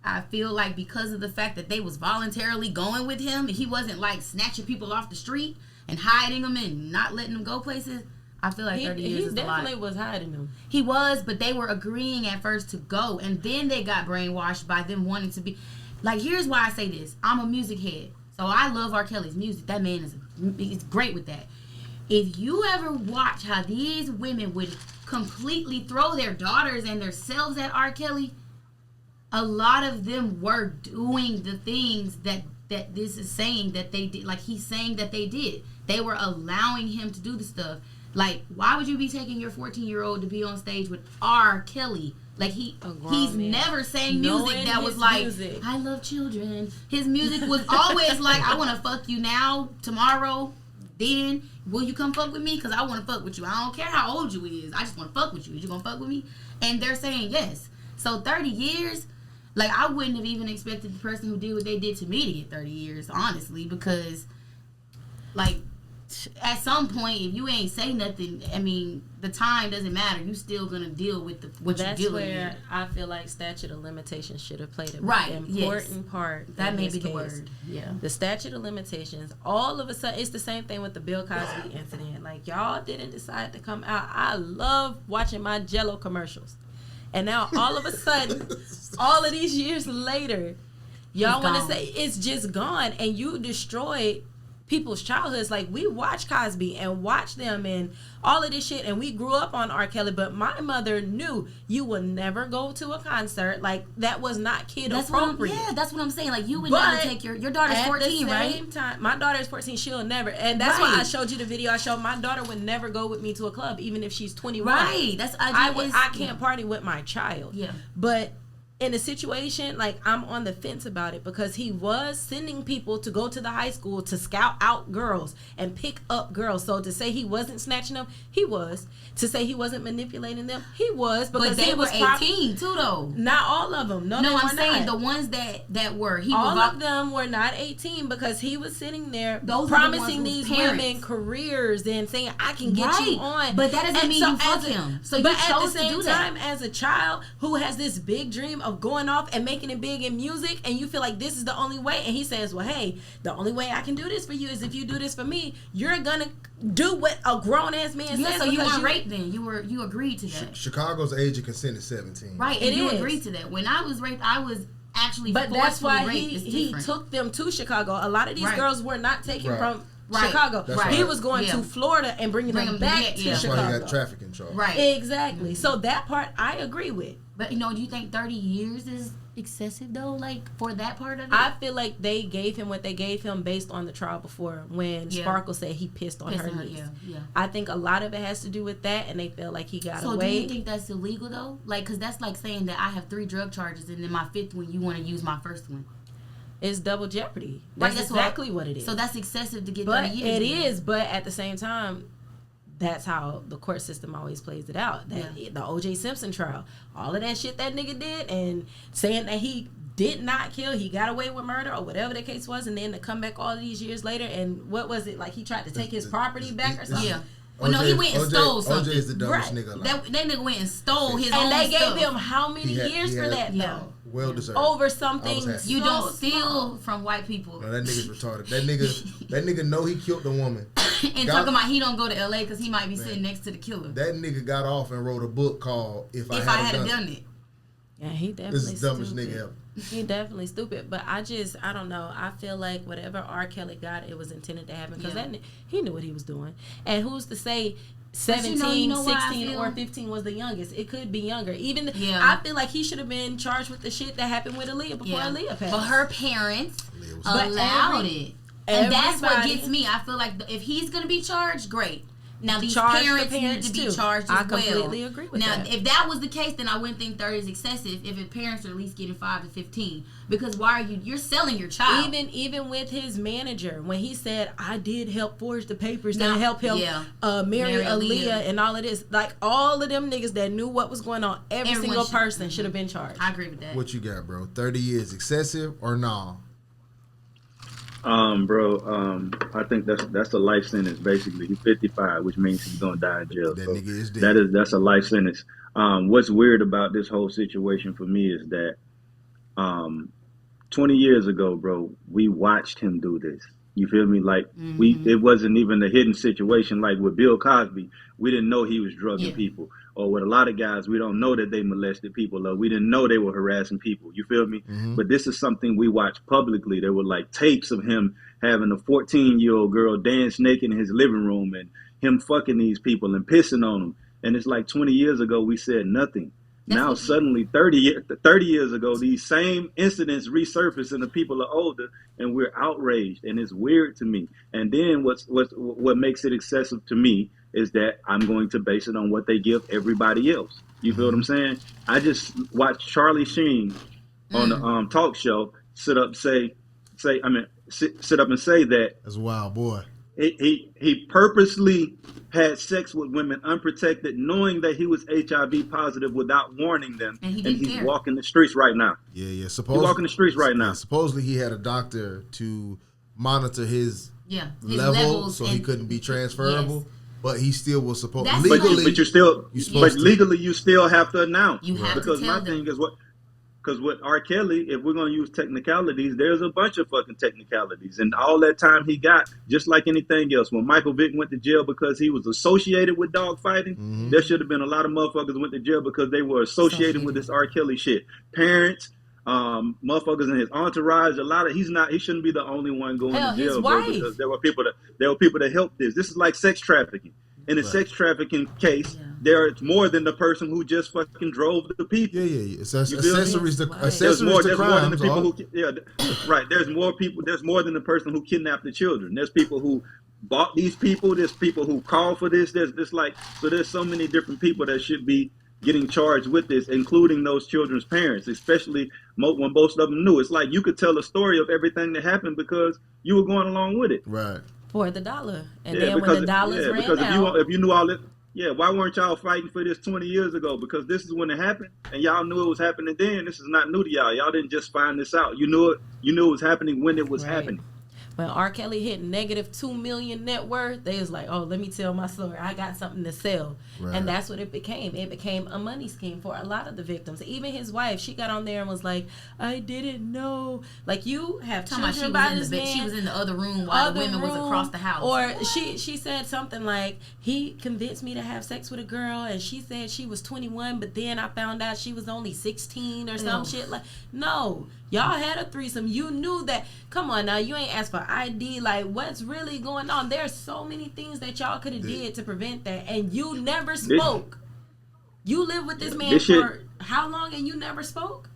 I feel like because of the fact that they was voluntarily going with him, he wasn't like snatching people off the street and hiding them and not letting them go places. I feel like 30 years is a lot. He definitely was hiding them. He was, but they were agreeing at first to go, and then they got brainwashed by them wanting to be. Like, here's why I say this. I'm a music head, so I love R. Kelly's music. That man he's great with that. If you ever watch how these women would completely throw their daughters and themselves at R. Kelly, a lot of them were doing the things that this is saying that they did. Like, he's saying that they did. They were allowing him to do the stuff. Like, why would you be taking your 14-year-old to be on stage with R. Kelly? Like, he's never sang music that was like, I love children. His music was always like, I want to fuck you now, tomorrow, then. Will you come fuck with me? Because I want to fuck with you. I don't care how old you is. I just want to fuck with you. Is you going to fuck with me? And they're saying yes. So 30 years, like, I wouldn't have even expected the person who did what they did to me to get 30 years, honestly, because, like, at some point, if you ain't say nothing, I mean, the time doesn't matter. You still gonna deal with what you're dealing with. That's where I feel like statute of limitations should have played an important part. That may be the word. Yeah, the statute of limitations. All of a sudden, it's the same thing with the Bill Cosby incident. Like, y'all didn't decide to come out. I love watching my Jell-O commercials, and now all of a sudden, all of these years later, y'all want to say it's just gone, and you destroyed people's childhoods. Like, we watch Cosby and watch them and all of this shit, and we grew up on R. Kelly, but my mother knew you would never go to a concert. Like, that was not kid appropriate. That's what I'm saying. Like, you would never take your daughter's 14, right? At the same time, my daughter's 14, she'll never, and that's why I showed you the video. I showed my daughter would never go with me to a club, even if she's 21. Right. I can't party with my child. Yeah. But in a situation, like, I'm on the fence about it because he was sending people to go to the high school to scout out girls and pick up girls. So to say he wasn't snatching them, he was. To say he wasn't manipulating them, he was. Because they were 18 too, though. Not all of them. No, I'm saying the ones that were. All of them were not 18 because he was sitting there promising these women careers and saying, I can get you on. But that doesn't mean you fuck him. So you chose to do that. But at the same time, as a child who has this big dream of going off and making it big in music, and you feel like this is the only way, and he says, well, hey, the only way I can do this for you is if you do this for me. You're gonna do what a grown-ass man says. So you weren't raped then. You agreed to that. Chicago's age of consent is 17. Right, and you agreed to that. When I was raped, I was actually but that's why raped. he took them to Chicago. A lot of these girls were not taken from Chicago. Right. He was going to Florida and bringing them back to That's Chicago. why he got trafficking charge. Right. Exactly. Mm-hmm. So that part I agree with. But, do you think 30 years is excessive, though, like, for that part of it? I feel like they gave him what they gave him based on the trial before when Sparkle said he pissed on her niece. Yeah. I think a lot of it has to do with that, and they feel like he got away. So do you think that's illegal, though? Like, because that's like saying that I have 3 drug charges, and then my 5th one, you want to use my 1st one. It's double jeopardy. That's exactly what it is. So that's excessive to get 30 years. It is, but at the same time, that's how the court system always plays it out. The O.J. Simpson trial, all of that shit that nigga did, and saying that he did not kill, he got away with murder or whatever the case was, and then to come back all of these years later, and what was it, like he tried to take his property back or something? Yeah. Well, no, he went and stole something. OJ is the dumbest nigga alive. That nigga went and stole his own stuff. And they gave him how many years for that, though? Well deserved. Over something you don't steal from white people. No, that nigga's retarded. That nigga know he killed the woman. And talking about he don't go to LA because he might be sitting next to the killer. That nigga got off and wrote a book called If I Had Done It. Yeah, he definitely This is the dumbest nigga ever. He definitely stupid, but I don't know. I feel like whatever R. Kelly got, it was intended to happen because he knew what he was doing. And who's to say 17, 16, or 15 was the youngest? It could be younger. Even I feel like he should have been charged with the shit that happened with Aaliyah before Aaliyah passed. But her parents allowed it. And that's what gets me. I feel like if he's going to be charged, great. Now these charge the parents need parents to be too. charged I as well. completely agree with now, that. if that was the case, then I wouldn't think 30 is excessive. If the parents are at least getting 5 to 15, because why are you're selling your child? Even with his manager, when he said, "I did help forge the papers Now, that help him marry Marry Aaliyah and all of this," like all of them niggas that knew what was going on, every single should- person should have been charged. I agree with that. What you got, bro? 30 years excessive or no? Bro, I think that's a life sentence. Basically, he's 55, which means he's gonna die in jail. That So nigga is dead. that's a life sentence. What's weird about this whole situation for me is that 20 years ago, bro, we watched him do this. You feel me? Like it wasn't even a hidden situation. Like with Bill Cosby, we didn't know he was drugging people. Or with a lot of guys, we don't know that they molested people, or we didn't know they were harassing people. You feel me? But this is something we watched publicly. There were like tapes of him having a 14-year-old girl dance naked in his living room and him fucking these people and pissing on them. And it's like 20 years ago, we said nothing. Now suddenly 30 years ago, these same incidents resurface and the people are older and we're outraged, and it's weird to me. And then what makes it excessive to me is that I'm going to base it on what they give everybody else. You feel what I'm saying? I just watched Charlie Sheen on the talk show sit up and say that That's wild, boy. he purposely had sex with women unprotected, knowing that he was HIV positive without warning them, And he's care. walking the streets right now. Yeah. He's walking the streets right now. Supposedly he had a doctor to monitor his his level, levels so he and- couldn't be transferable. Yes. But he still was supposed That's legally. But you're still, you're supposed but to. legally you still have to announce. You have to because tell my them. thing is because with R. Kelly, if we're gonna use technicalities, there's a bunch of fucking technicalities, and all that time he got, just like anything else. When Michael Vick went to jail because he was associated with dog fighting, there should have been a lot of motherfuckers went to jail because they were associated with this R. Kelly shit. Parents, motherfuckers in his entourage, he shouldn't be the only one going Hell, to jail, his bro, wife. because there were people that helped this. This is like sex trafficking. In a sex trafficking case, there's more than the person who just fucking drove the people. Yeah. It's You feel me? accessories to Right. accessories to There's more than the crimes. people dog. who, right. There's more people. There's more than the person who kidnapped the children. There's people who bought these people. There's people who called for this. There's so many different people that should be getting charged with this, including those children's parents, especially when most of them knew. It's like you could tell a story of everything that happened because you were going along with it. Right. For the dollar, and then when the dollars ran because out, if you knew all this, why weren't y'all fighting for this 20 years ago? Because this is when it happened, and y'all knew it was happening then. This is not new to y'all. Y'all didn't just find this out. You knew it. You knew it was happening when it was Right. happening. when R. Kelly hit negative $2 million net worth, they was like, "Oh, let me tell my story. I got something to sell," Right. and that's what it became. It became a money scheme for a lot of the victims. Even his wife, she got on there and was like, "I didn't know." Like, you have Talking about children she by was in this the bed. man. She was in the other room while the other women was room, across the house. Or she said something like, "He convinced me to have sex with a girl, and she said she was 21, but then I found out she was only 16 or some No. shit." Like, no, y'all had a threesome. You knew that. Come on now, you ain't asked for ID. Like, what's really going on? There's so many things that y'all could have did to prevent that, and you never spoke. You lived with this man This shit- for how long, and you never spoke?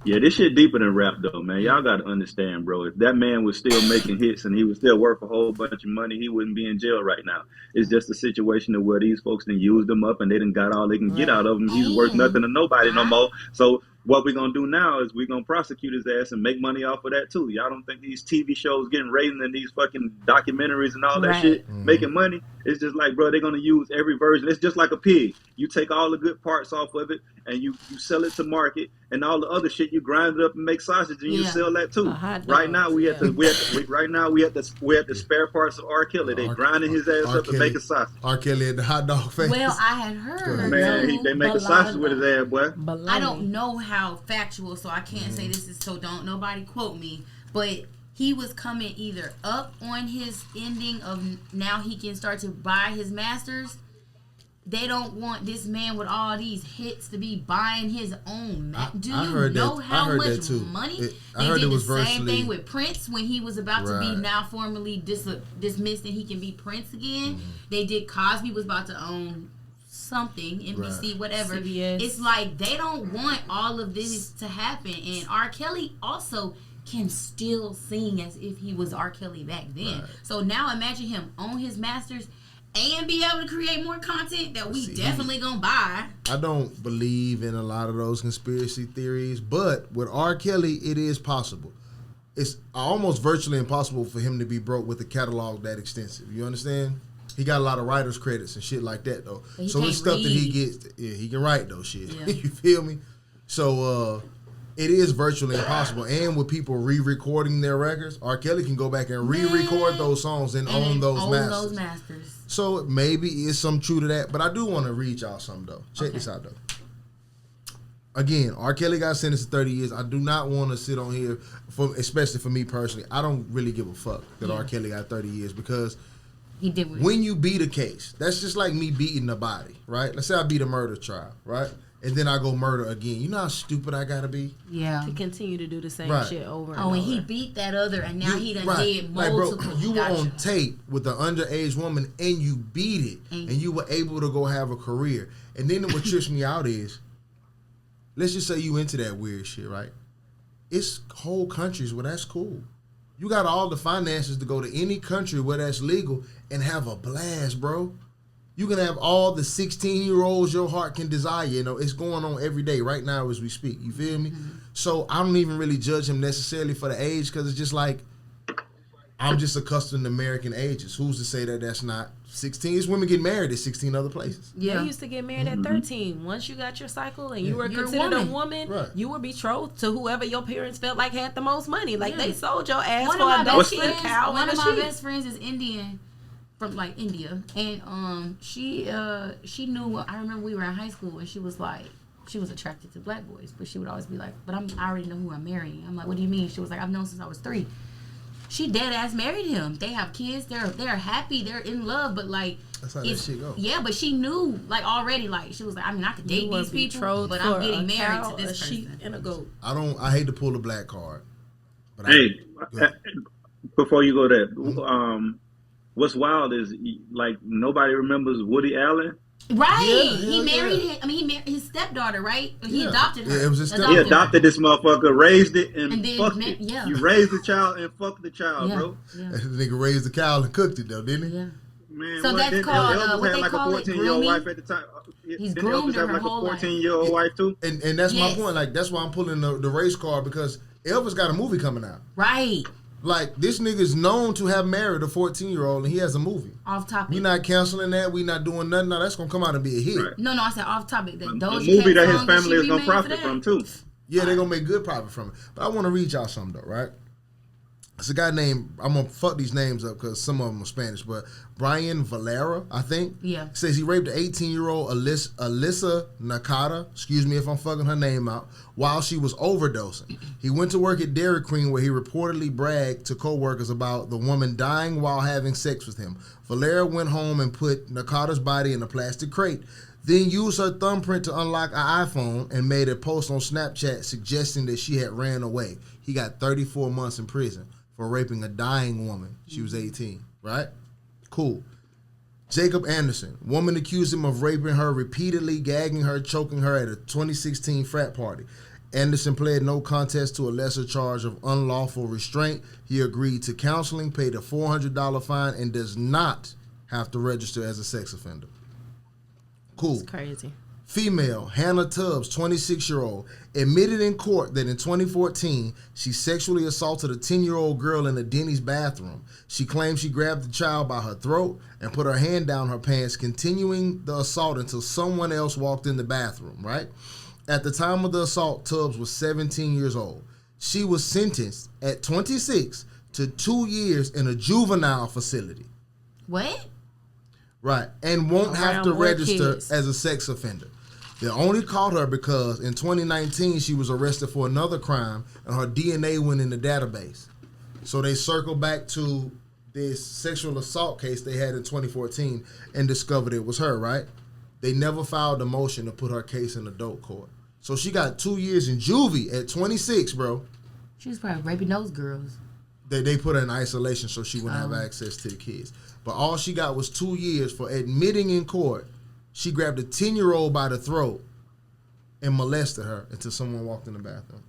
Yeah, this shit deeper than rap though, man. Y'all got to understand, bro. If that man was still making hits and he was still worth a whole bunch of money, he wouldn't be in jail right now. It's just a situation of where these folks done used him up and they done got all they can get out of him. He's worth nothing to nobody no more. So what we're gonna do now is we're gonna prosecute his ass and make money off of that too. Y'all don't think these TV shows getting ratings and these fucking documentaries and all that Right. shit making money? It's just like, bro, they're gonna use every version. It's just like a pig. You take all the good parts off of it and you sell it to market, and all the other shit you grind it up and make sausage and you Yeah. sell that too. A hot dog, Right now we at yeah. we at the spare parts of R. Kelly. They grinding his ass R. up and making sausage. R. Kelly at the hot dog face. Well, I had heard. Man, they making sausage with his ass, boy. I don't know how factual, so I can't say this is, so don't nobody quote me. But he was coming either up on his ending of now he can start to buy his masters. They don't want this man with all these hits to be buying his own. Do I you heard know that- I how heard much that too. money? I They heard did it was the same virtually- thing with Prince when he was about to be Right. now formally dismissed and he can be Prince again. They did Cosby was about to own something, NBC, Right. whatever. CBS. It's like they don't want all of this to happen. And R. Kelly also can still sing as if he was R. Kelly back then. Right. So now imagine him on his masters and be able to create more content that we definitely gonna buy. I don't believe in a lot of those conspiracy theories, but with R. Kelly, it is possible. It's almost virtually impossible for him to be broke with a catalog that extensive. You understand? He got a lot of writer's credits and shit like that, though. So it's stuff that he gets. Yeah, he can write, though, shit. Yeah. You feel me? So, it is virtually impossible. And with people re-recording their records, R. Kelly can go back and re-record those songs and own those masters. So maybe it's some true to that. But I do want to read y'all something, though. Check this out, though. Again, R. Kelly got sentenced to 30 years. I do not want to sit on here, especially for me personally. I don't really give a fuck that R. Kelly got 30 years because he did when you beat a case, that's just like me beating a body, right? Let's say I beat a murder trial, right? And then I go murder again. You know how stupid I gotta be? Yeah. To continue to do the same shit over and over. Oh, and he beat that other, and now he done did multiple. Like, bro, you were on tape with an underage woman, and you beat it, and you were able to go have a career. And then what trips me out is, let's just say you into that weird shit, right? It's whole countries where that's cool. You got all the finances to go to any country where that's legal and have a blast, bro. You can have all the 16-year-olds your heart can desire. You know, it's going on every day right now as we speak. You feel me? Mm-hmm. So I don't even really judge him necessarily for the age because it's just like, I'm just accustomed to American ages. Who's to say that that's not 16? It's women get married at 16 other places. Yeah. They used to get married at 13. Once you got your cycle and you were considered a woman, you were betrothed to whoever your parents felt like had the most money. Like they sold your ass for a donkey, a cow, one of my best friends is Indian. From like India, and she knew. I remember we were in high school, and she was attracted to black boys, but she would always be like, "But I already know who I'm marrying." I'm like, "What do you mean?" She was like, "I've known since I was 3." She dead ass married him. They have kids. They're happy. They're in love. But like, that's how that shit go. Yeah, but she knew like already. Like she was like, I mean, I could date these people, but I'm getting married to this person. And a goat. I hate to pull the black card. But before you go there, what's wild is like nobody remembers Woody Allen. Right, he married him. I mean, he married his stepdaughter, right? He adopted her. Yeah, it was his stepdaughter. He adopted this motherfucker, raised it, and then fucked it. Yeah. You raised the child and fucked the child, bro. Yeah. The nigga raised the cow and cooked it though, didn't he? Yeah. Man, so that's called what they like call a 14-year-old wife at the time. He's groomed her like whole a 14-year-old wife too. And that's my point. Like that's why I'm pulling the race card because Elvis got a movie coming out. Right. Like, this nigga's known to have married a 14-year-old, and he has a movie. Off topic. We not canceling that. We not doing nothing. No, that's going to come out and be a hit. Right. No, I said off topic. The movie that his family is going to profit from, too. Yeah, they're going to make good profit from it. But I want to read y'all something, though, right? It's a guy named, I'm going to fuck these names up because some of them are Spanish, but Brian Valera, I think. Yeah. Says he raped an 18-year-old Alyssa Nakata, excuse me if I'm fucking her name out, while she was overdosing. He went to work at Dairy Queen where he reportedly bragged to coworkers about the woman dying while having sex with him. Valera went home and put Nakata's body in a plastic crate, then used her thumbprint to unlock an iPhone and made a post on Snapchat suggesting that she had ran away. He got 34 months in prison for raping a dying woman. She was 18, right? Cool. Jacob Anderson, woman accused him of raping her repeatedly, gagging her, choking her at a 2016 frat party. Anderson pled no contest to a lesser charge of unlawful restraint. He agreed to counseling, paid a $400 fine, and does not have to register as a sex offender. Cool. That's crazy. Female, Hannah Tubbs, 26-year-old, admitted in court that in 2014, she sexually assaulted a 10-year-old girl in a Denny's bathroom. She claimed she grabbed the child by her throat and put her hand down her pants, continuing the assault until someone else walked in the bathroom, right? At the time of the assault, Tubbs was 17 years old. She was sentenced at 26 to 2 years in a juvenile facility. What? Right, and won't have to register as a sex offender. They only caught her because in 2019 she was arrested for another crime and her DNA went in the database. So they circled back to this sexual assault case they had in 2014 and discovered it was her, right? They never filed a motion to put her case in adult court. So she got 2 years in juvie at 26, bro. She was probably raping those girls. They put her in isolation so she wouldn't have access to the kids. But all she got was 2 years for admitting in court she grabbed a 10-year-old by the throat and molested her until someone walked in the bathroom.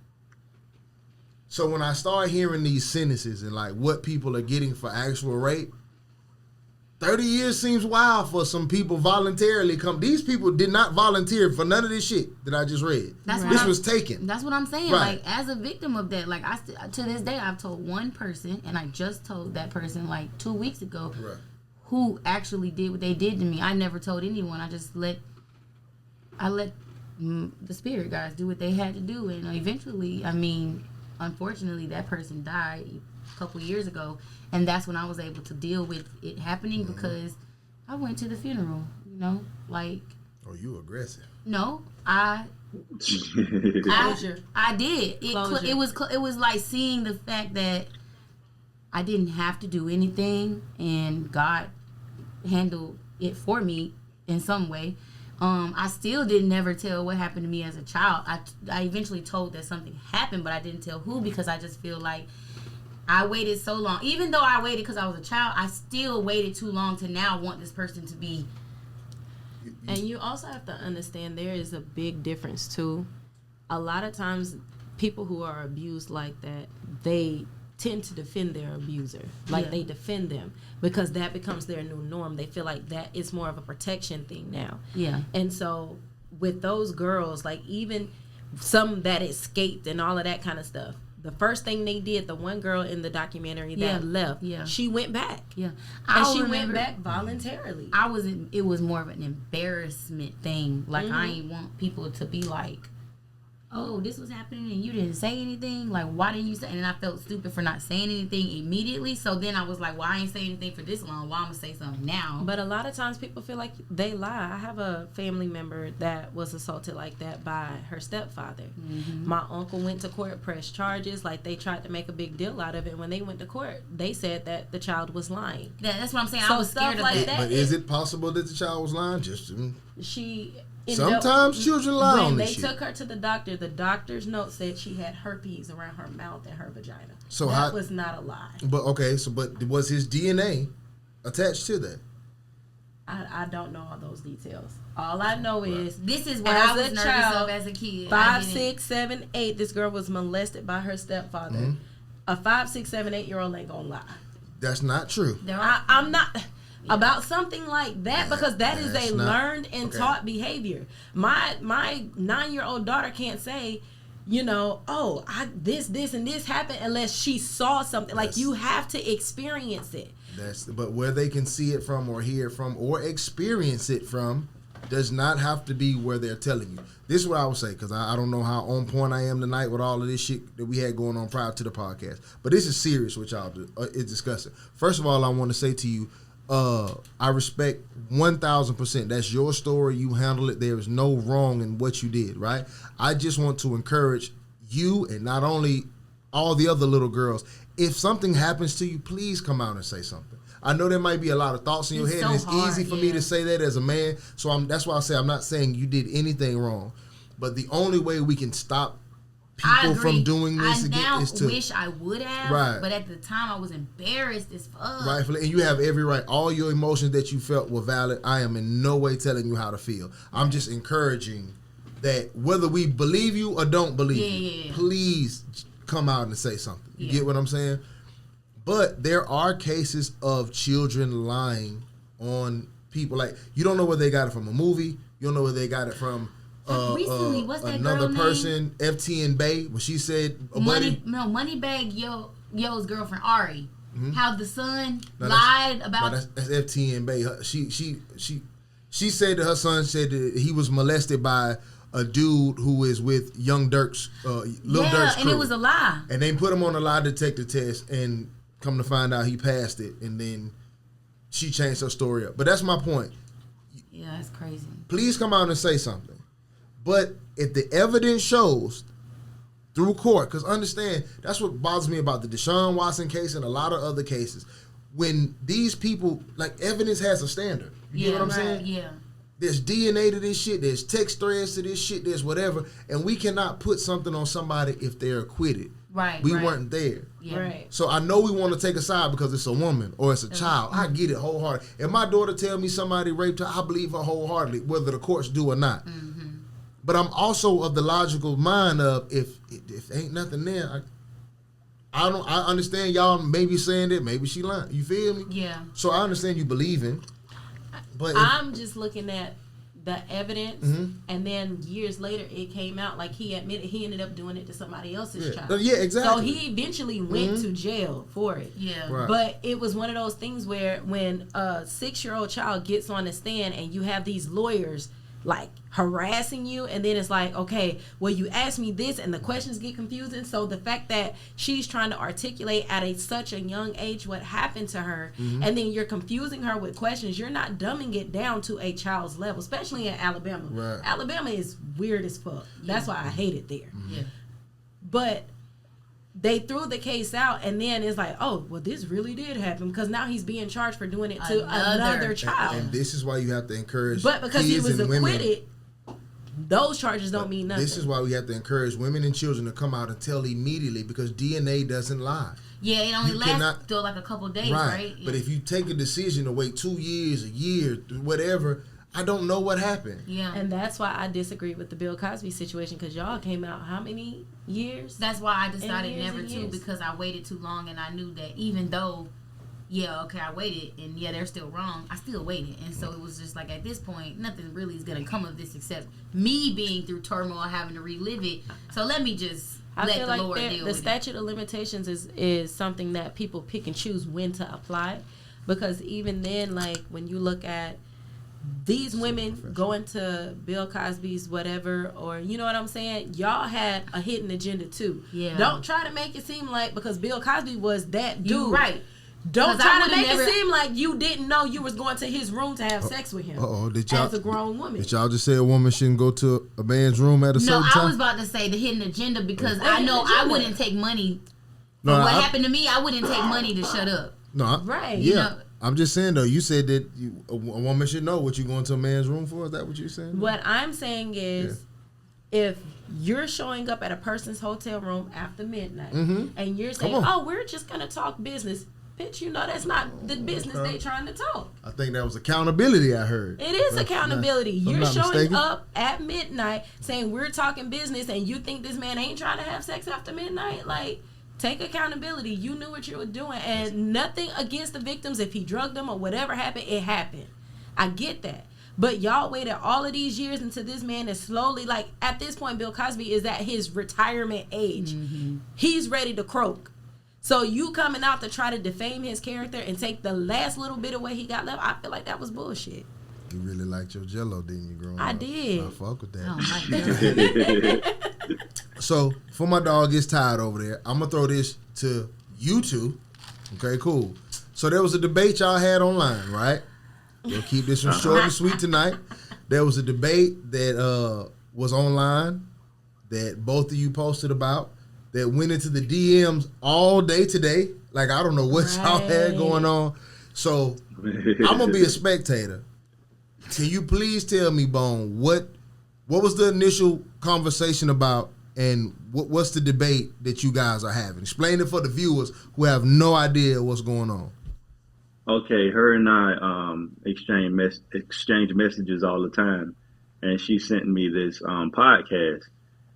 So when I start hearing these sentences and like what people are getting for actual rape, 30 years seems wild for some people voluntarily come. These people did not volunteer for none of this shit that I just read. This was taken. That's what I'm saying. Right. Like, as a victim of that, like, to this day, I've told one person, and I just told that person, like, 2 weeks ago, who actually did what they did to me. I never told anyone. I just let the spirit guys do what they had to do. And eventually, I mean, unfortunately, that person died a couple years ago. And that's when I was able to deal with it happening because I went to the funeral, you know, like. Oh, you aggressive. No, I did. It was like seeing the fact that I didn't have to do anything and God handled it for me in some way. I still didn't never tell what happened to me as a child. I eventually told that something happened, but I didn't tell who because I just feel like I waited so long. Even though I waited because I was a child, I still waited too long to now want this person to be. And you also have to understand there is a big difference too. A lot of times people who are abused like that, they tend to defend their abuser. Like they defend them because that becomes their new norm. They feel like that is more of a protection thing now. Yeah. And so with those girls, like even some that escaped and all of that kind of stuff, the first thing they did, the one girl in the documentary that left, she went back. Yeah. And she went back voluntarily. It was more of an embarrassment thing. Like, I ain't want people to be like, oh, this was happening and you didn't say anything. Like, why didn't you say? And I felt stupid for not saying anything immediately. So then I was like, well, I ain't saying anything for this long. Why I'm going to say something now? But a lot of times people feel like they lie. I have a family member that was assaulted like that by her stepfather. My uncle went to court, pressed charges. Like, they tried to make a big deal out of it. When they went to court, they said that the child was lying. That's what I'm saying. So I was scared of like that. But is it possible that the child was lying? Sometimes children lie on this shit. When they took her to the doctor's note said she had herpes around her mouth and her vagina. So that was not a lie. But but was his DNA attached to that? I don't know all those details. All I know is this is what I was nervous of as a kid. 5, 6, 7, 8. This girl was molested by her stepfather. A 5, 6, 7, 8-year-old ain't gonna lie. That's not true. I'm not. About something like that because that is a learned and taught behavior. My 9-year-old daughter can't say, you know, oh, this and this happened unless she saw something. Like, you have to experience it. But where they can see it from or hear it from or experience it from does not have to be where they're telling you. This is what I would say because I don't know how on point I am tonight with all of this shit that we had going on prior to the podcast. But this is serious what y'all is discussing. First of all, I want to say to you, I respect 1,000%. That's your story. You handle it. There is no wrong in what you did, right? I just want to encourage you and not only all the other little girls. If something happens to you, please come out and say something. I know there might be a lot of thoughts in your head, and it's easy for me to say that as a man. So that's why I say I'm not saying you did anything wrong. But the only way we can stop people from doing this again is to. I wish I would have, but at the time I was embarrassed as fuck. Rightfully, and you have every right. All your emotions that you felt were valid. I am in no way telling you how to feel. I'm just encouraging that whether we believe you or don't believe you, please come out and say something. You get what I'm saying? But there are cases of children lying on people. Like, you don't know where they got it from a movie. You don't know where they got it from. Recently, what's that another girl person, name? FT and Bay, when she said Moneybag Yo's girlfriend Ari. How the son lied about. That's FT and Bay. She said that her son said that he was molested by a dude who is with Young Durk's Lil Durk's crew. And it was a lie. And they put him on a lie detector test, and come to find out he passed it, and then she changed her story up. But that's my point. Yeah, that's crazy. Please come out and say something. But if the evidence shows through court, because understand, that's what bothers me about the Deshaun Watson case and a lot of other cases. When these people, like, evidence has a standard. You get what I'm saying? Yeah. There's DNA to this shit. There's text threads to this shit. There's whatever. And we cannot put something on somebody if they're acquitted. Right. We weren't there. Yeah. Right. So I know we want to take a side because it's a woman or it's a child. I get it wholeheartedly. If my daughter tell me somebody raped her, I believe her wholeheartedly, whether the courts do or not. But I'm also of the logical mind of if ain't nothing there, I understand y'all maybe saying that, maybe she lying. You feel me? Yeah. So I understand you believing, but I'm just looking at the evidence, and then years later it came out like he admitted he ended up doing it to somebody else's child. Yeah, exactly. So he eventually went to jail for it. Yeah. Right. But it was one of those things where when a 6-year-old child gets on the stand and you have these lawyers like harassing you, and then it's like, okay, well, you asked me this and the questions get confusing. So the fact that she's trying to articulate at such a young age what happened to her, and then you're confusing her with questions, you're not dumbing it down to a child's level, especially in Alabama. Right. Alabama is weird as fuck. That's why I hate it there. Yeah. But they threw the case out, and then it's like, oh, well, this really did happen, because now he's being charged for doing it to another child. And this is why you have to encourage But because he kids was and women. acquitted, those charges don't mean nothing. This is why we have to encourage women and children to come out and tell immediately, because DNA doesn't lie. Yeah, it only You lasts cannot- still like a couple of days, right? But Yeah. if you take a decision to wait 2 years, a year, whatever, I don't know what happened. Yeah. And that's why I disagree with the Bill Cosby situation, because y'all came out how many years? That's why I decided years never and to, years. because I waited too long, and I knew that even though, yeah, okay, I waited, and yeah, they're still wrong, I still waited. And so it was just like, at this point, nothing really is going to come of this except me being through turmoil, having to relive it. So let me just I let feel the like Lord deal the with statute of limitations is something that people pick and choose when to apply, because even then, like when you look at these women going to Bill Cosby's whatever, or you know what I'm saying, y'all had a hidden agenda too. Yeah. Don't try to make it seem like because Bill Cosby was that dude. You right. Don't 'Cause I try to would've make never- it seem like you didn't know you was going to his room to have sex with him. Did y'all, as a grown woman. did y'all just say a woman shouldn't go to a man's room at a No, certain I time? was about to say the hidden agenda, because The I hidden know I agenda. wouldn't take money. No, For what I- happened to me, I wouldn't take money to shut up. Right. Yeah. You know- I'm just saying though. You said that a woman should know what you going to a man's room for. Is that what you're saying? What I'm saying is, if you're showing up at a person's hotel room after midnight and you're saying, on. "Oh, we're just gonna talk business," bitch, you know that's not the business they trying to talk. I think that was accountability. I heard It is If accountability. I'm You're not showing mistaken. up at midnight saying we're talking business, and you think this man ain't trying to have sex after midnight? Like, take accountability. You knew what you were doing, and nothing against the victims. If he drugged them or whatever happened, it happened. I get that. But y'all waited all of these years until this man is slowly, like, at this point, Bill Cosby is at his retirement age. He's ready to croak. So you coming out to try to defame his character and take the last little bit of what he got left, I feel like that was bullshit. You really liked your Jello, didn't you, growing I up? did. I fuck with that. Oh my God. So, for my dog gets tired over there, I'm going to throw this to you two. Okay, cool. So, there was a debate y'all had online, right? We'll keep this one short and sweet tonight. There was a debate that was online that both of you posted about that went into the DMs all day today. Like, I don't know what y'all had going on. So, I'm going to be a spectator. Can you please tell me, Bone, what was the initial conversation about, and what's the debate that you guys are having? Explain it for the viewers who have no idea what's going on. Okay, her and I exchange messages all the time, and she sent me this podcast,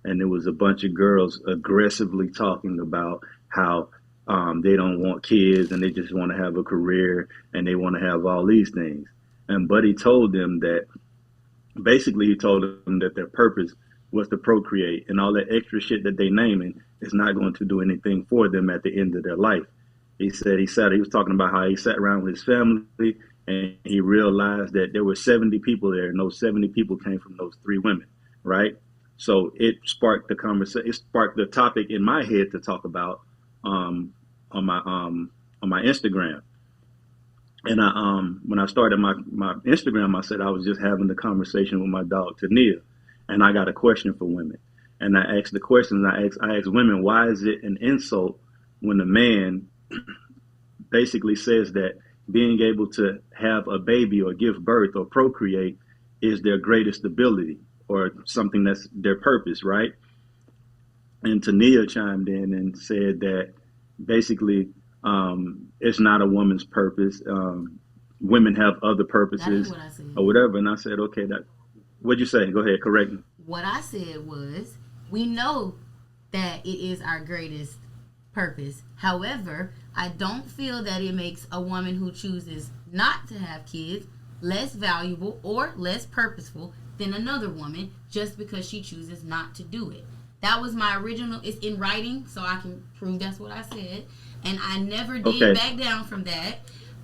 and it was a bunch of girls aggressively talking about how they don't want kids and they just want to have a career and they want to have all these things. And Buddy told them that, basically he told them that their purpose was to procreate, and all that extra shit that they naming is not going to do anything for them at the end of their life. He said he was talking about how he sat around with his family and he realized that there were 70 people there, and those 70 people came from those 3 women, right? So it sparked the conversation. It sparked the topic in my head to talk about on my Instagram. And when I started my Instagram, I said I was just having the conversation with my dog Tania, and I got a question for women. And I asked the question. I asked women, why is it an insult when a man basically says that being able to have a baby or give birth or procreate is their greatest ability or something that's their purpose, right? And Tania chimed in and said that basically it's not a woman's purpose. Women have other purposes That ain't what I said. or whatever. And I said, okay, what'd you say? Go ahead, correct me. What I said was, we know that it is our greatest purpose. However, I don't feel that it makes a woman who chooses not to have kids less valuable or less purposeful than another woman just because she chooses not to do it. That was my original. It's in writing, so I can prove that's what I said. And I never did back down from that.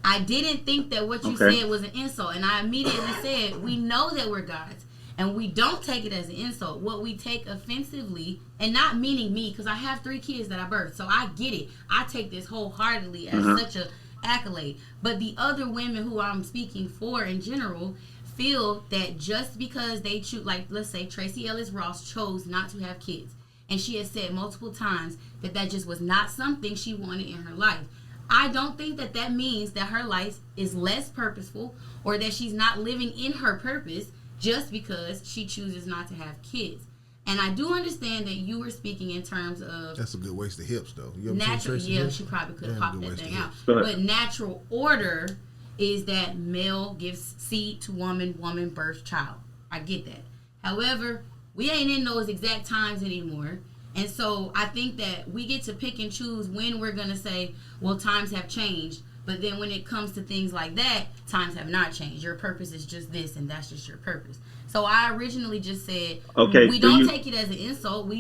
I didn't think that what you said was an insult. And I immediately said, we know that we're gods. And we don't take it as an insult. What we take offensively, and not meaning me, because I have 3 kids that I birthed. So I get it. I take this wholeheartedly as such a accolade. But the other women who I'm speaking for in general feel that just because they choose, like let's say Tracy Ellis Ross chose not to have kids, and she has said multiple times that that just was not something she wanted in her life. I don't think that that means that her life is less purposeful or that she's not living in her purpose just because she chooses not to have kids. And I do understand that you were speaking in terms of that's a good waist of hips, though. You natural. Yeah, she probably could have popped that thing out. But natural order is that male gives seed to woman, woman births child. I get that. However, we ain't in those exact times anymore. And so I think that we get to pick and choose when we're going to say, well, times have changed. But then when it comes to things like that, times have not changed. Your purpose is just this, and that's just your purpose. So I originally just said, we don't take it as an insult.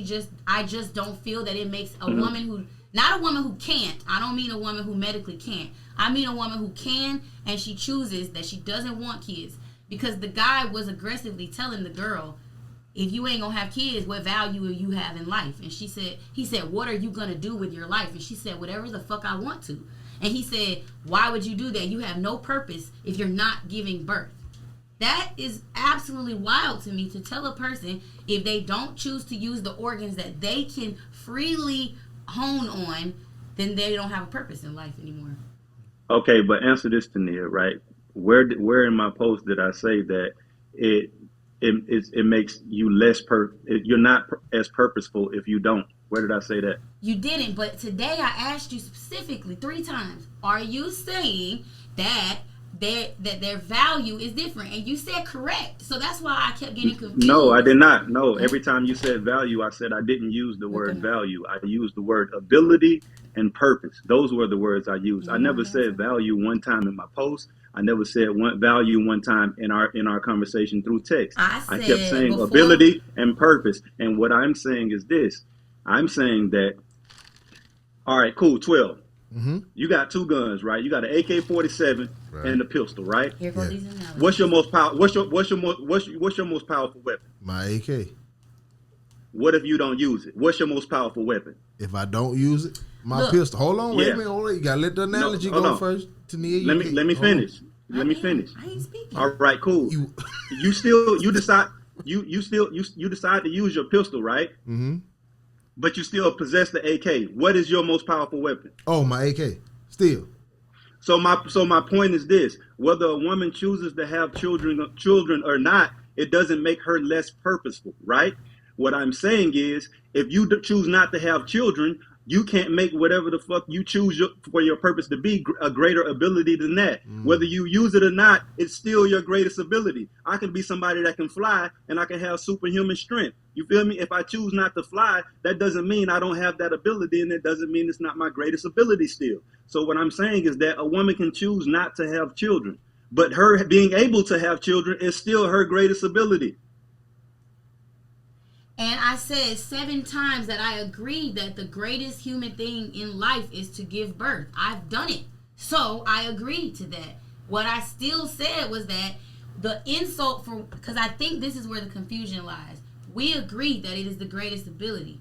I just don't feel that it makes a woman who, not a woman who can't. I don't mean a woman who medically can't. I mean a woman who can, and she chooses that she doesn't want kids. Because the guy was aggressively telling the girl, if you ain't gonna have kids, what value will you have in life? And he said, what are you gonna do with your life? And she said, whatever the fuck I want to. And he said, why would you do that? You have no purpose if you're not giving birth. That is absolutely wild to me, to tell a person if they don't choose to use the organs that they can freely hone on, then they don't have a purpose in life anymore. Okay, but answer this, Tania, right? Where in my post did I say that it makes you less you're not as purposeful if you don't? Where did I say that? You didn't, but today I asked you specifically 3 times. Are you saying that their value is different? And you said correct. So that's why I kept getting confused. No, I did not. No, every time you said value, I said I didn't use the word value. I used the word ability and purpose. Those were the words I used. I never said value one time in my post. I never said value one time in our conversation through text. I kept saying ability and purpose. And what I'm saying is this. I'm saying that, all right, cool, 12. You got 2 guns, right? You got an AK-47 and a pistol, right? Here goes these analogies. What's your most most powerful weapon? My AK. What if you don't use it? What's your most powerful weapon? If I don't use it, my pistol. Hold on, wait a minute. Hold on. You gotta let the analogy go first. Tania, let me finish. Let me finish. I ain't speaking. All right, cool. You decide to use your pistol, right? But you still possess the AK. What is your most powerful weapon? Oh, my AK. Still. So my point is this: whether a woman chooses to have children or not, it doesn't make her less purposeful, right? What I'm saying is, if you choose not to have children, you can't make whatever the fuck you choose for your purpose to be a greater ability than that. Whether you use it or not, it's still your greatest ability. I can be somebody that can fly, and I can have superhuman strength. You feel me? If I choose not to fly, that doesn't mean I don't have that ability, and it doesn't mean it's not my greatest ability still. So what I'm saying is that a woman can choose not to have children, but her being able to have children is still her greatest ability. And I said 7 times that I agree that the greatest human thing in life is to give birth. I've done it. So I agreed to that. What I still said was that the insult because I think this is where the confusion lies. We agreed that it is the greatest ability.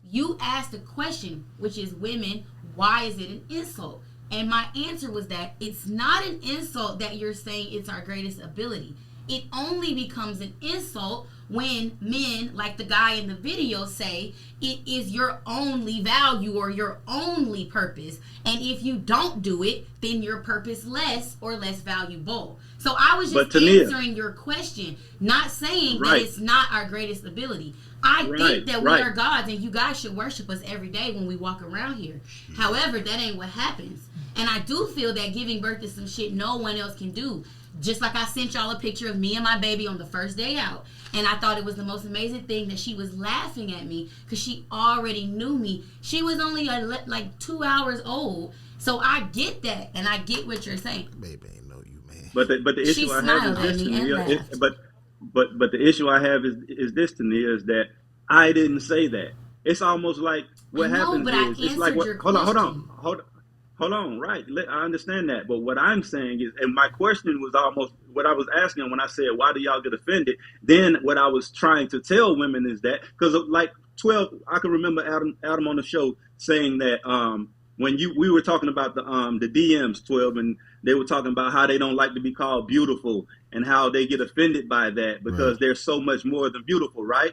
You asked a question, which is women, why is it an insult? And my answer was that it's not an insult that you're saying it's our greatest ability. It only becomes an insult when men, like the guy in the video, say it is your only value or your only purpose. And if you don't do it, then your purpose less or less valuable. So I was just answering your question, not saying that it's not our greatest ability. I think that we are gods and you guys should worship us every day when we walk around here. However, that ain't what happens. And I do feel that giving birth is some shit no one else can do. Just like I sent y'all a picture of me and my baby on the first day out. And I thought it was the most amazing thing that she was laughing at me because she already knew me. She was only like 2 hours old. So I get that, and I get what you're saying. Baby ain't know you, man. But the issue I have is this, Tania. But the issue I have is this, Tania, is that I didn't say that. It's almost like what happens is it's like what. Hold on. Right, I understand that. But what I'm saying is, and my question was almost what I was asking when I said, "Why do y'all get offended?" Then what I was trying to tell women is that because like 12, I can remember Adam on the show saying that when we were talking about the DMs 12, and they were talking about how they don't like to be called beautiful and how they get offended by that because they're so much more than beautiful, right?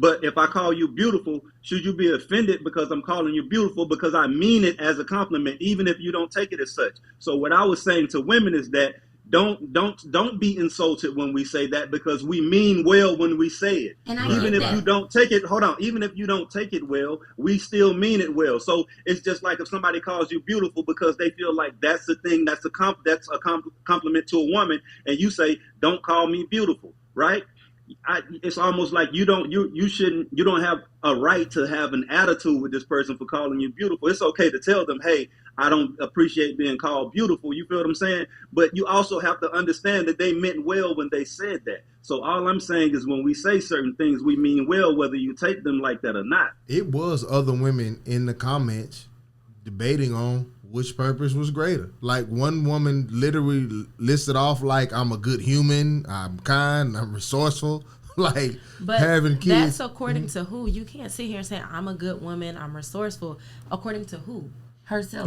But if I call you beautiful, should you be offended because I'm calling you beautiful because I mean it as a compliment, even if you don't take it as such? So what I was saying to women is that don't be insulted when we say that because we mean well when we say it. And even if you don't take it, even if you don't take it well, we still mean it well. So it's just like if somebody calls you beautiful because they feel like that's the thing, that's a compliment to a woman, and you say, "Don't call me beautiful," right? It's almost like you don't have a right to have an attitude with this person for calling you beautiful. It's okay to tell them, "Hey, I don't appreciate being called beautiful." You feel what I'm saying? But you also have to understand that they meant well when they said that. So all I'm saying is when we say certain things, we mean well, whether you take them like that or not. It was other women in the comments debating on which purpose was greater. Like one woman literally listed off like, "I'm a good human, I'm kind, I'm resourceful." Like having kids. That's according to who? You can't sit here and say, "I'm a good woman, I'm resourceful." According to who? Herself.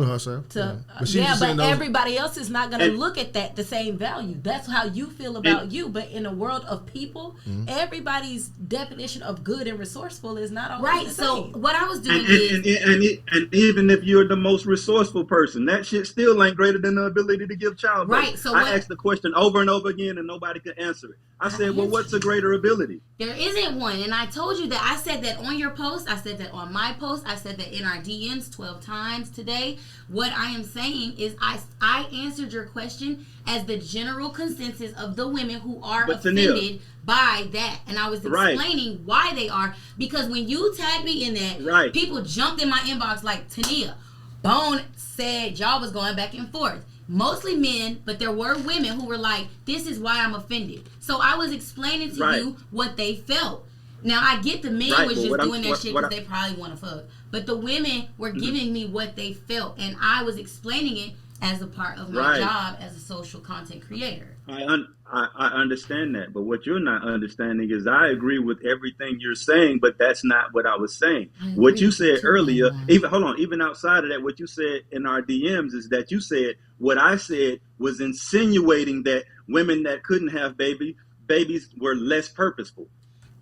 But everybody else is not going to look at that the same value. That's how you feel about you. But in a world of people, everybody's definition of good and resourceful is not always right. the So same. what I was doing and even if you're the most resourceful person, that shit still ain't greater than the ability to give childbirth. Right. So I asked the question over and over again, and nobody could answer it. I said, "Well, what's a greater ability?" There isn't one. And I told you that. I said that on your post. I said that on my post. I said that in our DMs 12 times today. What I am saying is I answered your question as the general consensus of the women who are offended by that. And I was explaining why they are. Because when you tagged me in that, people jumped in my inbox like, "Tania, Bone said y'all was going back and forth." Mostly men, but there were women who were like, "This is why I'm offended." So I was explaining to you what they felt. Now, I get the men was just doing that shit because they probably want to fuck. But the women were giving me what they felt, and I was explaining it as a part of my job as a social content creator. I understand that, but what you're not understanding is I agree with everything you're saying, but that's not what I was saying. What you said earlier, even outside of that, what you said in our DMs is that you said what I said was insinuating that women that couldn't have babies were less purposeful.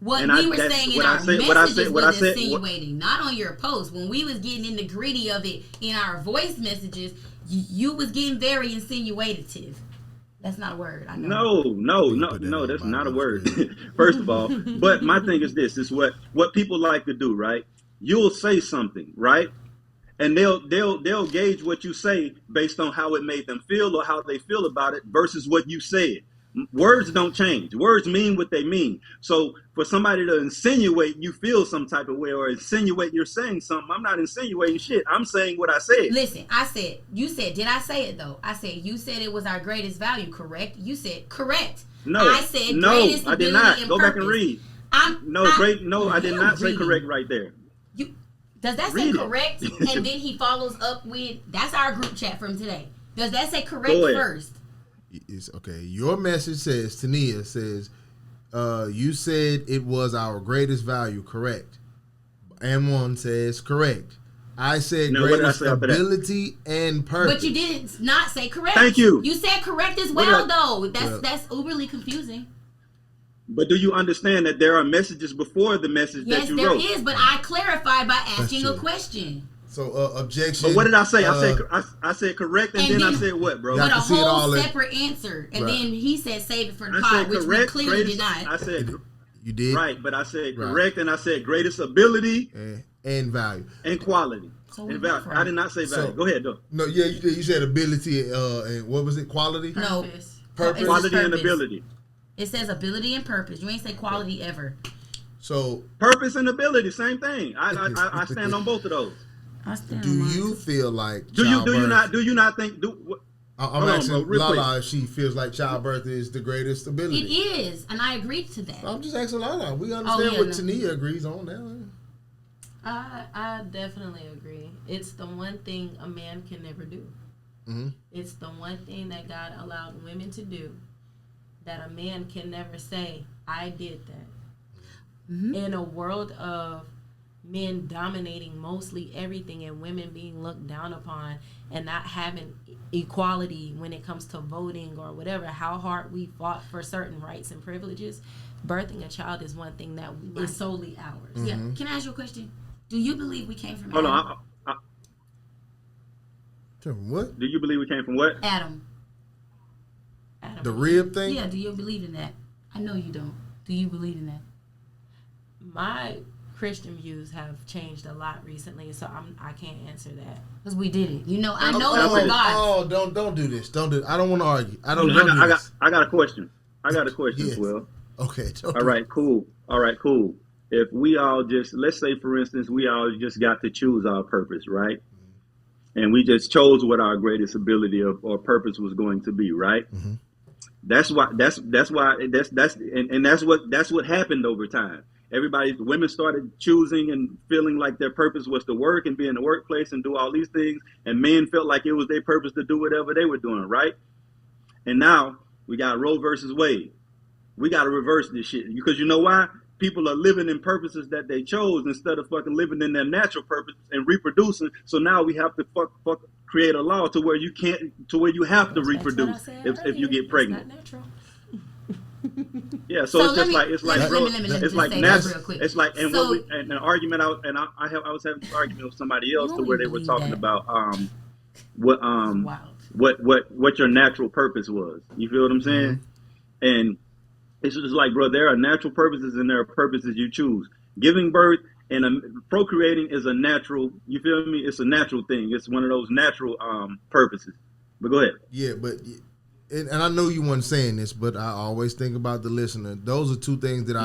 What we were saying in our messages was insinuating, not on your post. When we was getting in the gritty of it in our voice messages, you was getting very insinuative. That's not a word. I know. No, that's not a word. First of all, but my thing is this: is what people like to do, right? You'll say something, right? And they'll gauge what you say based on how it made them feel or how they feel about it versus what you said. Words don't change. Words mean what they mean. So for somebody to insinuate you feel some type of way or insinuate you're saying something, I'm not insinuating shit. I'm saying what I said. Listen, you said, did I say it though? I said, you said it was our greatest value, correct? You said, correct. No, I said, no, greatest I did not. Go back and purpose. read. I did not say correct right there. Does that say correct? And then he follows up with, that's our group chat from today. Does that say correct first? It's okay. Your message says, Tania says, you said it was our greatest value, correct? And one says correct. I said greatest ability and purpose. But you did not say correct. Thank you. You said correct as well, though. That's uberly confusing. But do you understand that there are messages before the message that you wrote? Yes, there is, but I clarified by asking a question. So objection. But what did I say? I said correct, and then I said what, bro? But a whole separate answer, and then he said save it for the pod, which we clearly did not. I said you did right, but I said correct, and I said greatest ability and value and quality. So and value. I did not say value. Go ahead, though. No, yeah, you did. You said ability and what was it? Quality. No, Purpose. Quality and Purpose. ability. It says ability and purpose. You ain't say quality ever. So Purpose and ability, same thing. I stand on both of those. I stand do on mine, you too. feel like Do you childbirth- do you not think I'm Hold on, asking bro, real Lala quick. if she feels like childbirth is the greatest ability. It is, and I agree to that. I'm just asking Lala. We understand yeah, what no. Tania agrees on now. I definitely agree. It's the one thing a man can never do. Mm-hmm. It's the one thing that God allowed women to do that a man can never say, I did that. Mm-hmm. In a world of men dominating mostly everything and women being looked down upon and not having equality when it comes to voting or whatever, how hard we fought for certain rights and privileges, birthing a child is one thing that is solely ours. Mm-hmm. Yeah. Can I ask you a question? Do you believe we came from hold Adam? on? What? Do you believe we came from what? Adam. Adam, The rib thing? Yeah, do you believe in that? I know you don't. Do you believe in that? my Christian views have changed a lot recently, so I can't answer that. Because we did it. You know, I know that we're God. Don't do this. Don't do. I don't want to argue. I don't. Hold on, Don't do this. I got a question. I got a question Yes. as well. Okay. Don't All do right, cool. All right, cool. If we all just, let's say, for instance, we all just got to choose our purpose, right? And we just chose what our greatest ability or purpose was going to be, right? Mm-hmm. That's what happened over time. Women started choosing and feeling like their purpose was to work and be in the workplace and do all these things, and men felt like it was their purpose to do whatever they were doing, right? And now we got Roe versus Wade. We got to reverse this shit, because you know why? People are living in purposes that they chose instead of fucking living in their natural purpose and reproducing. So now we have to create a law to where you have to reproduce if you get pregnant. It's not natural. Yeah, so it's just like real quick. And So- an argument out, and I was having an argument with somebody else to where they were talking about Wow. what your natural purpose was. You feel what I'm saying? And it's just like, bro, there are natural purposes and there are purposes you choose. Giving birth and procreating is a natural. You feel me? It's a natural thing. It's one of those natural purposes. But go ahead. Yeah, but and I know you weren't saying this, but I always think about the listener. Those are two things that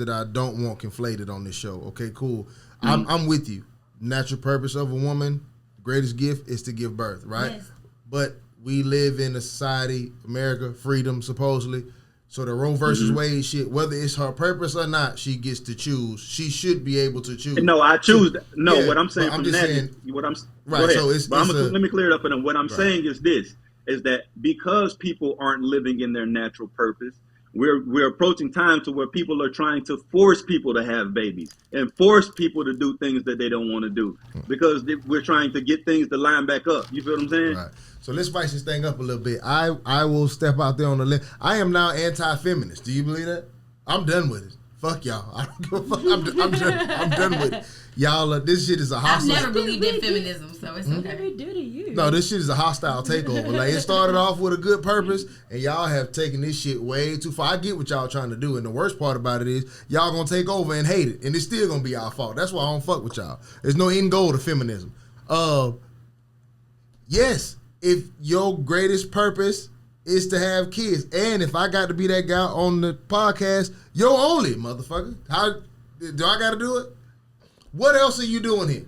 I don't want conflated on this show. Okay, cool. I'm with you. Natural purpose of a woman, greatest gift is to give birth, right? Yes. But we live in a society, America, freedom supposedly. So the Roe versus Wade shit, whether it's her purpose or not, she gets to choose. She should be able to choose. No, I choose. No, Yeah, what I'm saying but I'm from just that saying- is what I'm. Right, Go ahead. so it's let me clear it up. And what I'm Right. saying is this: is that because people aren't living in their natural purpose, we're approaching time to where people are trying to force people to have babies and force people to do things that they don't want to do because we're trying to get things to line back up. You feel what I'm saying? Right. So let's spice this thing up a little bit. I will step out there on the limb. I am now anti-feminist. Do you believe that? I'm done with it. Fuck y'all. I don't give a fuck. I'm done with it. Y'all, this shit is a I've hostile. never believed in feminism, so it's What okay. they do to you? No, this shit is a hostile takeover. Like, it started off with a good purpose, and y'all have taken this shit way too far. I get what y'all trying to do, and the worst part about it is y'all gonna take over and hate it, and it's still gonna be our fault. That's why I don't fuck with y'all. There's no end goal to feminism. Yes, if your greatest purpose is to have kids, and if I got to be that guy on the podcast, you're only, motherfucker. How do I got to do it? What else are you doing here?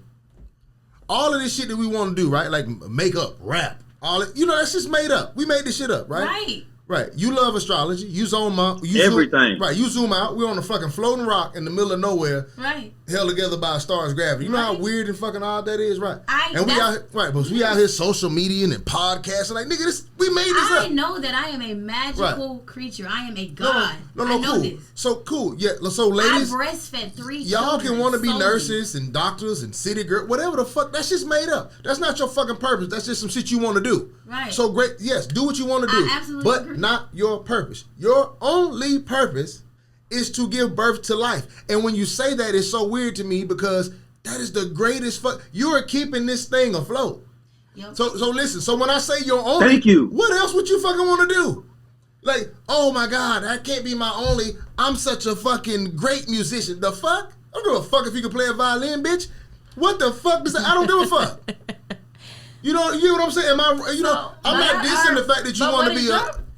All of this shit that we want to do, right? Like makeup, rap, all it, that's just made up. We made this shit up, right? Right. Right. You love astrology. You zoom out. Everything. Right. You zoom out. We're on a fucking floating rock in the middle of nowhere, Right. held together by a star's gravity. You know how Right. weird and fucking odd that is, right? But we out here social media and podcasting. Like, nigga, we made this I up. know that I am a magical creature. I am a god. No, I know cool. this. So cool. Yeah. So ladies, I breastfed 3 y'all children can want to be solely. nurses and doctors and city girl, whatever the fuck. That's just made up. That's not your fucking purpose. That's just some shit you want to do. Right. So great. Yes, do what you want to do. I absolutely but agree. not your purpose. Your only purpose is to give birth to life. And when you say that, it's so weird to me because that is the greatest fuck. You are keeping this thing afloat. Yep. So listen. So when I say your only, Thank you. What else would you fucking want to do? Like, oh my God, that can't be my only. I'm such a fucking great musician. The fuck? I don't give a fuck if you can play a violin, bitch. What the fuck does that? I don't give a fuck. You know what I'm saying? I'm not dissing the fact that you want to be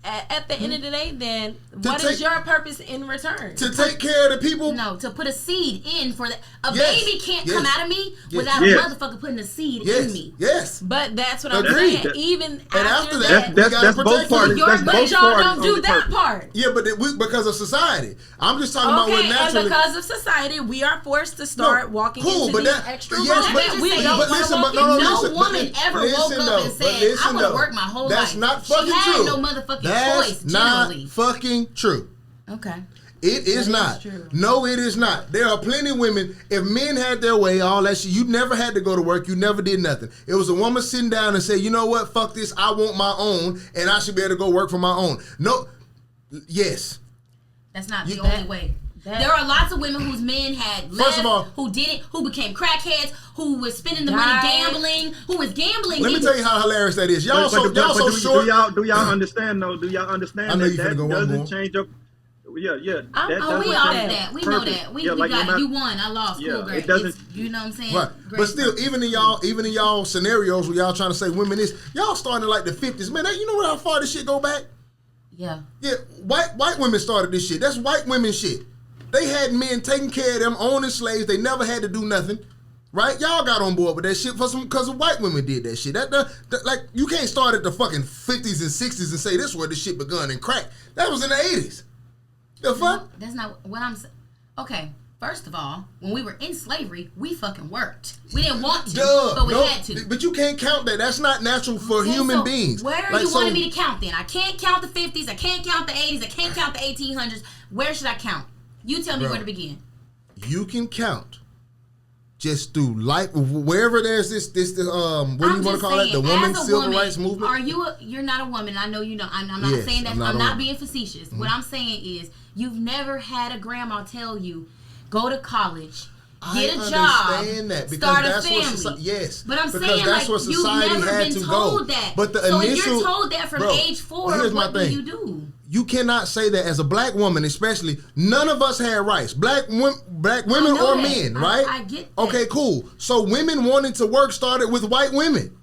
at the end of the day, then what is your purpose in return? To take care of the people? No, to put a seed in for the Yes. baby can't Yes. come out of me Yes. without Yes. a motherfucker putting a seed Yes. in me. Yes. But that's what I'm Agreed. saying. Even And after after that, that, That's both parties. your That's but both y'all parties don't do only that purpose. part. Yeah, but because of society. I'm just talking about what Okay, and naturally. because of society, we are forced to start walking into these extra yes, roles but, that we but don't but want to listen, walk but no, into. No listen, woman but ever listen woke up though, and but said, listen "I want to though. work my whole That's life." not She fucking had true. no motherfucking That's choice, not generally. fucking true. Okay. It is That not. is true. No, it is not. There are plenty of women. If men had their way, all that shit, you never had to go to work. You never did nothing. It was a woman sitting down and say, you know what? Fuck this. I want my own, and I should be able to go work for my own. No. Yes. That's not the You- only way. There are lots of women whose men had left, First of all- who didn't, who became crackheads, who was spending the money Died. gambling, who was gambling. Let me tell you how hilarious that is. Y'all so do short. Do y'all understand though? Do y'all understand I know that you finna that go one doesn't more. change up? Yeah. I'm- That oh, doesn't We off change that. We purpose. know that. We Yeah, like no got matter- you won. I lost. Yeah, Cool, it great. doesn't- It's- you know what I'm saying? Right. Great. But still, even in y'all scenarios where y'all trying to say women is, y'all starting in like the 50s. Man, you know how far this shit go back? Yeah. Yeah, white women started this shit. That's white women shit. They had men taking care of them, owning slaves. They never had to do nothing, right? Y'all got on board with that shit because of white women did that shit. That like you can't start at the fucking 50s and 60s and say this where the shit begun and crack. That was in the 80s. The fuck? No, that's not what I'm saying. Okay. First of all, when we were in slavery, we fucking worked. We didn't want to, but we had to. But you can't count that. That's not natural for Okay, human so beings. Where are you wanting me to count then? I can't count the 50s. I can't count the 80s. I can't count the 1800s. Where should I count? You tell me Bro. where to begin. You can count just through life wherever there's this what do you want to call it? The women's civil rights movement. Are you? You're not a woman. I know you know. I'm not Yes, saying that. I'm not I'm a not woman. being facetious. What I'm saying is, you've never had a grandma tell you, go to college, get a I job, understand that because start a that's family. what yes. But I'm because saying, that's like, what you've society never had been to told go. that. But the so initial, if you're told that from bro, age 4, here's my what do thing. you do? You cannot say that as a black woman, especially. None of us had rights. Black women know or that. men, right? I get that. Okay, cool. So women wanting to work started with white women.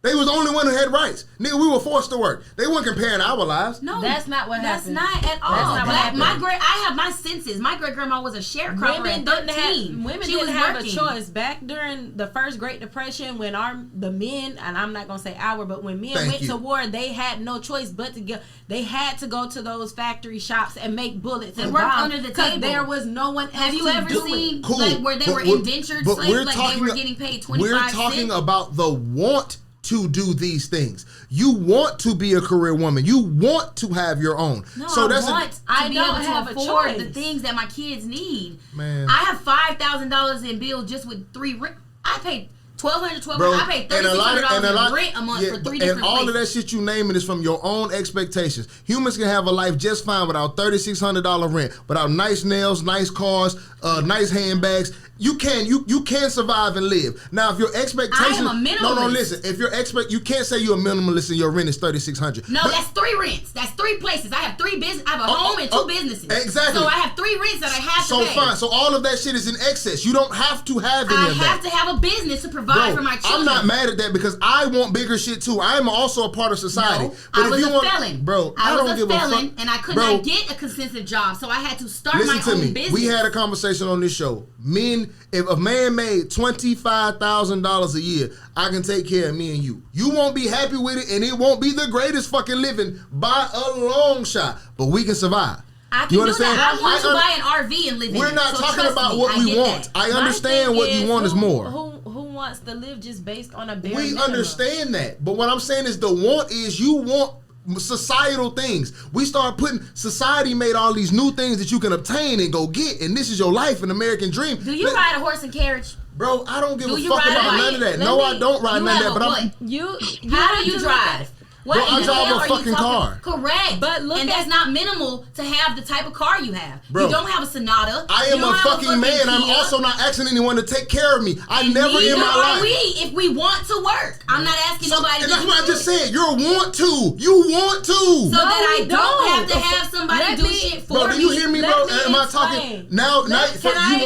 They was the only one who had rights. Nigga, we were forced to work. They weren't comparing our lives. No, That's not what That's happened. not at all. That's not what happened. I have my senses. My great grandma was a sharecropper Women at didn't 13. have women She didn't was have working. a choice back during the first Great Depression when the men, and I'm not gonna say our, but when men Thank went you. to war, they had no choice but to go. They had to go to those factory shops and make bullets and work bombs under the because table. there was no one else. Have you to ever do seen it. Cool. like where they But were we're- indentured but slaves, we're like talking- they were getting paid 25 We're talking cents? about the want to do these things. You want to be a career woman. You want to have your own. No, So I that's want to I be don't able have to a afford choice. the things that my kids need. Man. I have $5,000 in bills just with 3 rent. I paid $1,200. Bro, I paid and a lot $3,600 in rent a month yeah, for 3 and different all places. of that shit you naming is from your own expectations. Humans can have a life just fine without $3,600 rent, without nice nails, nice cars, nice handbags. You can survive and live. Now, if your expectations, I am a no, minimalist. listen. If your you can't say you're a minimalist and your rent is $3,600. No, But- that's 3 rents. That's 3 places. I have 3 business. I have a home and 2 businesses. Exactly. So I have 3 rents that I have so to pay. fine. So all of that shit is in excess. You don't have to have any I of that. have to have a business to provide for my children. I'm not mad at that because I want bigger shit too. I'm also a part of society. No, but I if was you a want, felon. bro, I don't was give a a felon, fuck. and I could Bro, not get a consistent job, so I had to start listen my to own me. business. We had a conversation on this show. Men, if a man made $25,000 a year, I can take care of me and you. You won't be happy with it, and it won't be the greatest fucking living by a long shot. But we can survive. I can You do understand? that. I want to un- buy an RV and live in We're it. not So talking trust about me, what I we get want. that. I My understand thing what you want is more. Who wants to live just based on a bare We minimum? understand that. But what I'm saying is the want is you want societal things. We start putting, society made all these new things that you can obtain and go get, and this is your life, an American dream. Do you ride a horse and carriage? Bro, I don't give Do a you fuck ride a about bike? none of that. Let No, me- I don't ride You none of have that, a but what? I'm... How have do you to drive? What Bro, in I the drive hell a are you fucking talking- car. Correct. But look and at- that's not minimal to have the type of car you have. Bro, you don't have a Sonata. I You am don't a have fucking man. I'm Kia. also not asking anyone to take care of me. I And never neither in my are life. we if we want to work. I'm not asking nobody and to that's do what I just shit. said. You're want to. You want to. So that we I don't have to don't. have somebody Let do me- shit for Bro, me. do you hear me, Let bro? me Am I explain. talking now? Can You I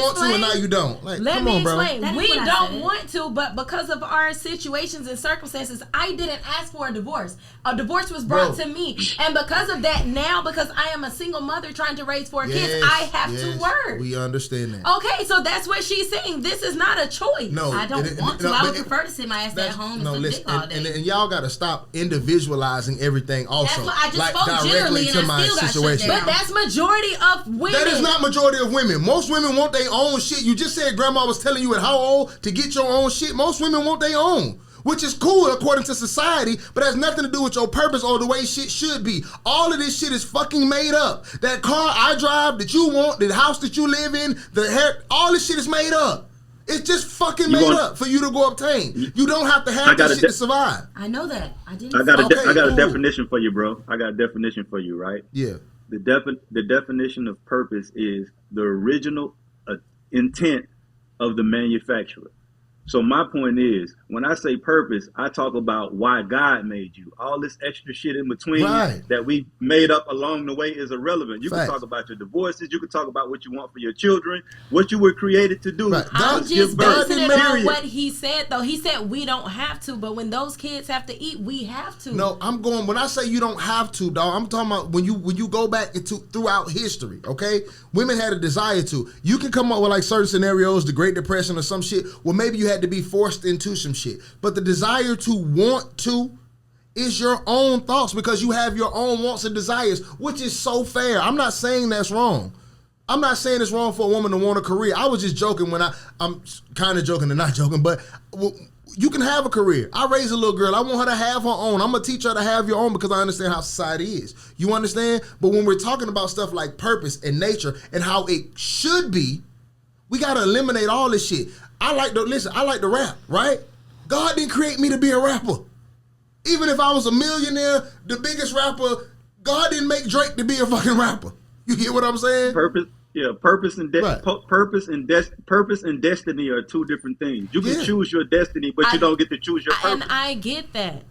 want to, and explain? now you don't. Like, Let come me on, bro. explain. That is We what I don't said. want to, but because of our situations and circumstances, I didn't ask for a divorce. A divorce was brought to me. And because of that, now, because I am a single mother trying to raise 4 kids, I have to work. We understand that. Okay, so that's what she's saying. This is not a choice. No, I don't want to. I would prefer to sit my ass at home and suck dick all day. And y'all got to stop individualizing everything also. That's what I just like spoke generally, and I still got shut down. But that's majority of women. That is not majority of women. Most women want their own shit. You just said grandma was telling you at how old to get your own shit. Most women want their own, which is cool according to society, but has nothing to do with your purpose or the way shit should be. All of this shit is fucking made up. That car I drive that you want, the house that you live in, the hair, all this shit is made up. It's just fucking made up for you to go obtain. You don't have to have this shit to survive. I know that. I got a definition for you, bro. I got a definition for you, right? Yeah. The definition of purpose is the original intent of the manufacturer. So my point is, when I say purpose, I talk about why God made you. All this extra shit in between that we made up along the way is irrelevant. You can talk about your divorces. You can talk about what you want for your children, what you were created to do. Right. I'm just basing it on what he said, though. He said we don't have to, but when those kids have to eat, we have to. No, when I say you don't have to, dog, I'm talking about when you go back into throughout history, okay? Women had a desire to. You can come up with like certain scenarios, the Great Depression or some shit. Well, maybe you had to be forced into some shit. But the desire to want to is your own thoughts because you have your own wants and desires, which is so fair. I'm not saying that's wrong. I'm not saying it's wrong for a woman to want a career. I was just joking when I'm kind of joking and not joking, but you can have a career. I raise a little girl. I want her to have her own. I'm going to teach her to have your own because I understand how society is. You understand? But when we're talking about stuff like purpose and nature and how it should be, we got to eliminate all this shit. I like to rap, right? God didn't create me to be a rapper. Even if I was a millionaire, the biggest rapper, God didn't make Drake to be a fucking rapper. You get what I'm saying? Purpose and destiny are two different things. You can choose your destiny, but you don't get to choose your purpose. And I get that.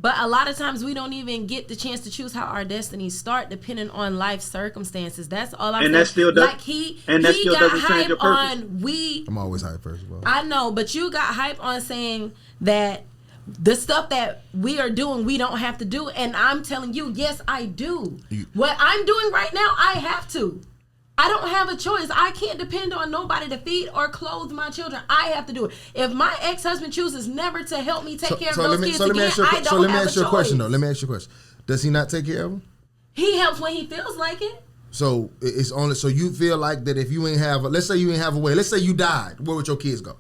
But a lot of times we don't even get the chance to choose how our destinies start, depending on life circumstances. That's all I'm saying. That still does, like he got hype on I'm always hype first of all. I know, but you got hype on saying that the stuff that we are doing, we don't have to do. And I'm telling you, yes, I do. What I'm doing right now, I have to. I don't have a choice. I can't depend on nobody to feed or clothe my children. I have to do it. If my ex-husband chooses never to help me take care of those kids again, I don't have a choice. So let me ask you a question, though. Let me ask you a question. Does he not take care of them? He helps when he feels like it. So it's only so you feel like that if you ain't have let's say you ain't have a way. Let's say you died. Where would your kids go?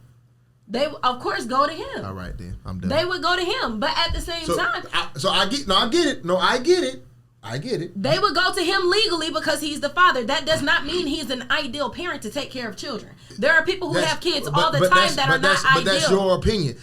They of course go to him. All right, then I'm done. They would go to him, but at the same time, I get it. No, I get it. I get it. They would go to him legally because he's the father. That does not mean he's an ideal parent to take care of children. There are people who have kids all the time that are not ideal. But that's your opinion.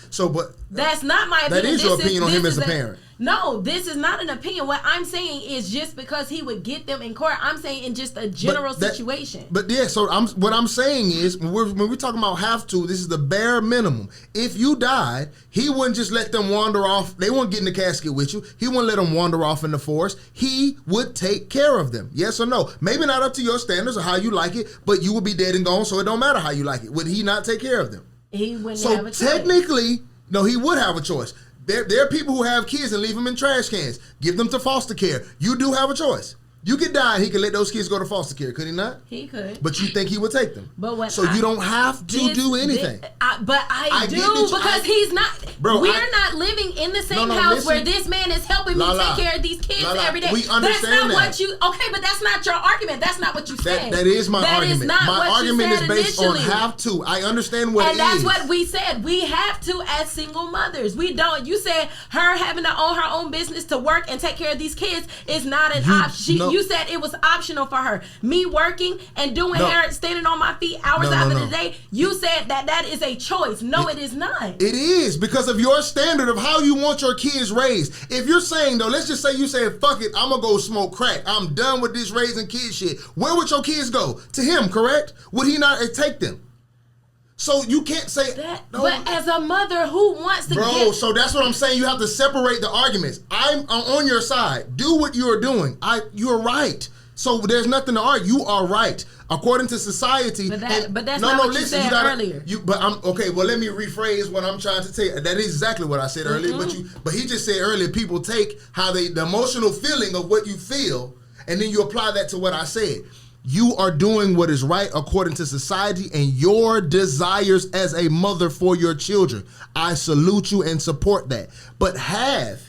That's not my opinion. That is your opinion on him as a parent. No, this is not an opinion. What I'm saying is just because he would get them in court, I'm saying in just a general situation. But yeah, so what I'm saying is when we're talking about have to, this is the bare minimum. If you died, he wouldn't just let them wander off. They wouldn't get in the casket with you. He wouldn't let them wander off in the forest. He would take care of them. Yes or no? Maybe not up to your standards or how you like it, but you would be dead and gone, so it don't matter how you like it. Would he not take care of them? He wouldn't have a choice. So technically, no, he would have a choice. There are people who have kids and leave them in trash cans. Give them to foster care. You do have a choice. You could die and he could let those kids go to foster care, could he not? He could. But you think he would take them. But so you don't have to do anything. But I do because he's not. Bro, we're not living in the same house where this man is helping me take care of these kids every day. We understand what you. Okay, but that's not your argument. That's not what you said. That is my argument. Is not my argument is based initially. on have to. I understand what and that's what we said. We have to as single mothers. We don't. You said her having to own her own business to work and take care of these kids is not an option. You said it was optional for her. Me working and doing hair, standing on my feet hours out of the day. You said that is a choice. No, it is not. It is because of your standard of how you want your kids raised. If you're saying though, let's just say you said, fuck it, I'm gonna go smoke crack. I'm done with this raising kids shit. Where would your kids go? To him, correct? Would he not take them? So you can't say that. No. But as a mother who wants to so that's what I'm saying. You have to separate the arguments. I'm on your side. Do what you're doing. You're right. So there's nothing to argue. You are right. According to society. But that's not what you said earlier. Okay, well, let me rephrase what I'm trying to say. That is exactly what I said earlier. But he just said earlier, people take the emotional feeling of what you feel, and then you apply that to what I said. You are doing what is right according to society and your desires as a mother for your children. I salute you and support that. But have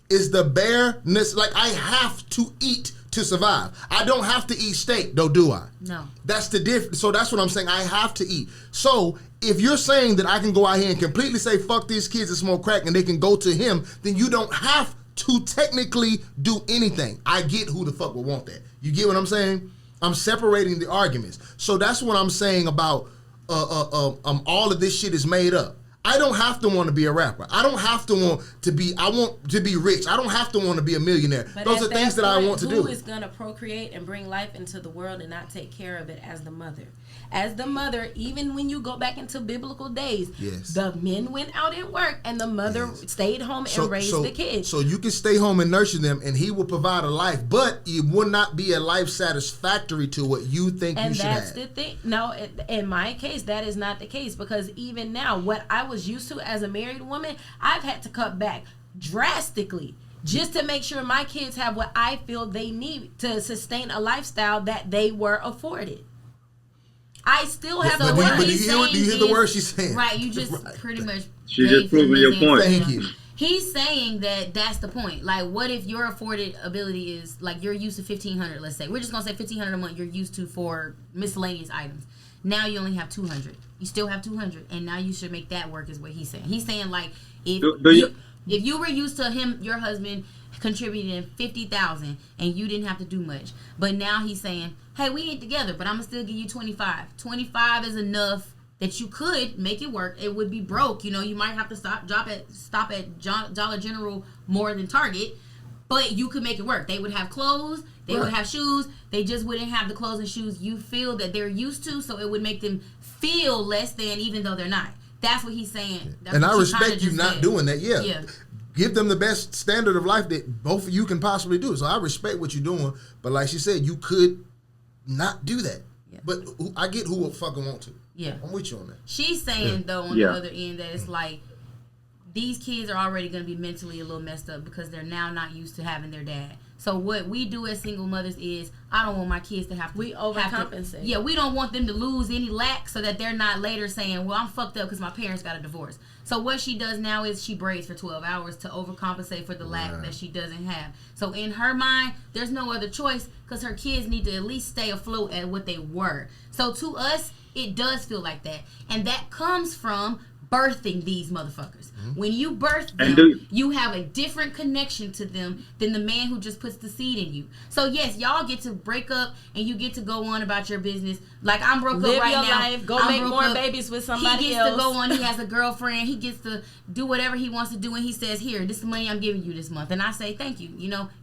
is the bareness. Like, I have to eat to survive. I don't have to eat steak, though, do I? No. That's the difference. So that's what I'm saying. I have to eat. So if you're saying that I can go out here and completely say, fuck these kids and smoke crack, and they can go to him, then you don't have to technically do anything. I get who the fuck would want that. You get what I'm saying? I'm separating the arguments. So that's what I'm saying about all of this shit is made up. I don't have to want to be a rapper. I don't have to want to be, I want to be rich. I don't have to want to be a millionaire. But those are things that I want to do. Who is going to procreate and bring life into the world and not take care of it as the mother? As the mother, even when you go back into biblical days, the men went out and worked and the mother stayed home and raised the kids. So you can stay home and nurture them and he will provide a life, but it will not be a life satisfactory to what you think you should have. And that's the thing. No, in my case, that is not the case, because even now, what I was used to as a married woman, I've had to cut back drastically just to make sure my kids have what I feel they need to sustain a lifestyle that they were afforded. I still have to work. Do you hear the words she's saying? Right, you just pretty much. She's just proving your point. Thank you. He's saying that that's the point. Like, what if your afforded ability is, like, you're used to $1,500, let's say. We're just going to say $1,500 a month you're used to for miscellaneous items. Now you only have $200. You still have $200, and now you should make that work, is what he's saying. He's saying, like, if you were used to your husband contributing $50,000 and you didn't have to do much, but now he's saying, hey, we ain't together, but I'm gonna still give you $25. $25 is enough that you could make it work. It would be broke, you might have to stop at Dollar General more than Target, but you could make it work. They would have clothes, they would have shoes, they just wouldn't have the clothes and shoes you feel that they're used to, so it would make them feel less than, even though they're not. That's what he's saying. And I respect you not doing that. Yeah. Give them the best standard of life that both of you can possibly do. So I respect what you're doing, but like she said, you could not do that. Yeah. But I get who would fucking want to. Yeah. I'm with you on that. She's saying, though, on the other end, that it's like, these kids are already going to be mentally a little messed up because they're now not used to having their dad. So what we do as single mothers is, I don't want my kids to have to... We overcompensate. Yeah, we don't want them to lose any lack so that they're not later saying, well, I'm fucked up because my parents got a divorce. So what she does now is she braids for 12 hours to overcompensate for the lack that she doesn't have. So in her mind, there's no other choice because her kids need to at least stay afloat at what they were. So to us, it does feel like that. And that comes from birthing these motherfuckers. When you birth them, you have a different connection to them than the man who just puts the seed in you. So yes, y'all get to break up and you get to go on about your business. Like, I'm broke up right now. Live your life. Go make more babies with somebody else. He gets to go on. He has a girlfriend. He gets to do whatever he wants to do, and he says, here, this is the money I'm giving you this month. And I say, thank you.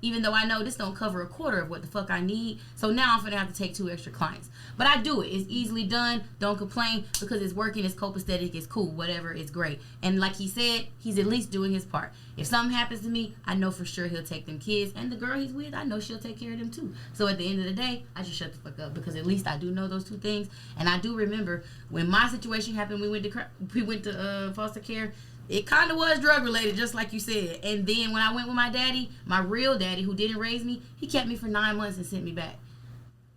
Even though I know this don't cover a quarter of what the fuck I need. So now I'm going to have to take 2 extra clients. But I do it. It's easily done. Don't complain because it's working. It's copacetic. It's cool. Whatever. It's great. And like he said, he's at least doing his part. If something happens to me, I know for sure he'll take them kids. And the girl he's with, I know she'll take care of them too. So at the end of the day, I just shut the fuck up because at least I do know those 2 things. And I do remember when my situation happened, we went to foster care. It kind of was drug related, just like you said. And then when I went with my daddy, my real daddy who didn't raise me, he kept me for 9 months and sent me back.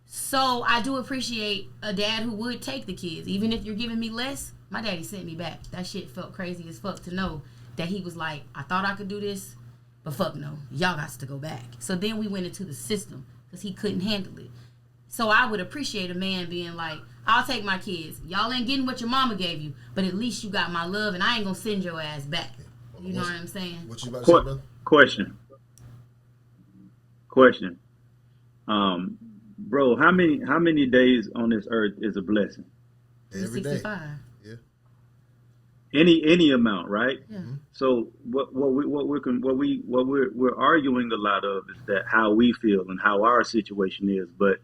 So I do appreciate a dad who would take the kids. Even if you're giving me less, my daddy sent me back. That shit felt crazy as fuck to know that he was like, I thought I could do this, but fuck no. Y'all got to go back. So then we went into the system because he couldn't handle it. So I would appreciate a man being like, I'll take my kids. Y'all ain't getting what your mama gave you, but at least you got my love and I ain't going to send your ass back. You know what I'm saying? What you about to say, brother? Question. Bro, how many days on this earth is a blessing? Every day. 65. Yeah. Any amount, right? Yeah. So what we're arguing a lot of is that how we feel and how our situation is, but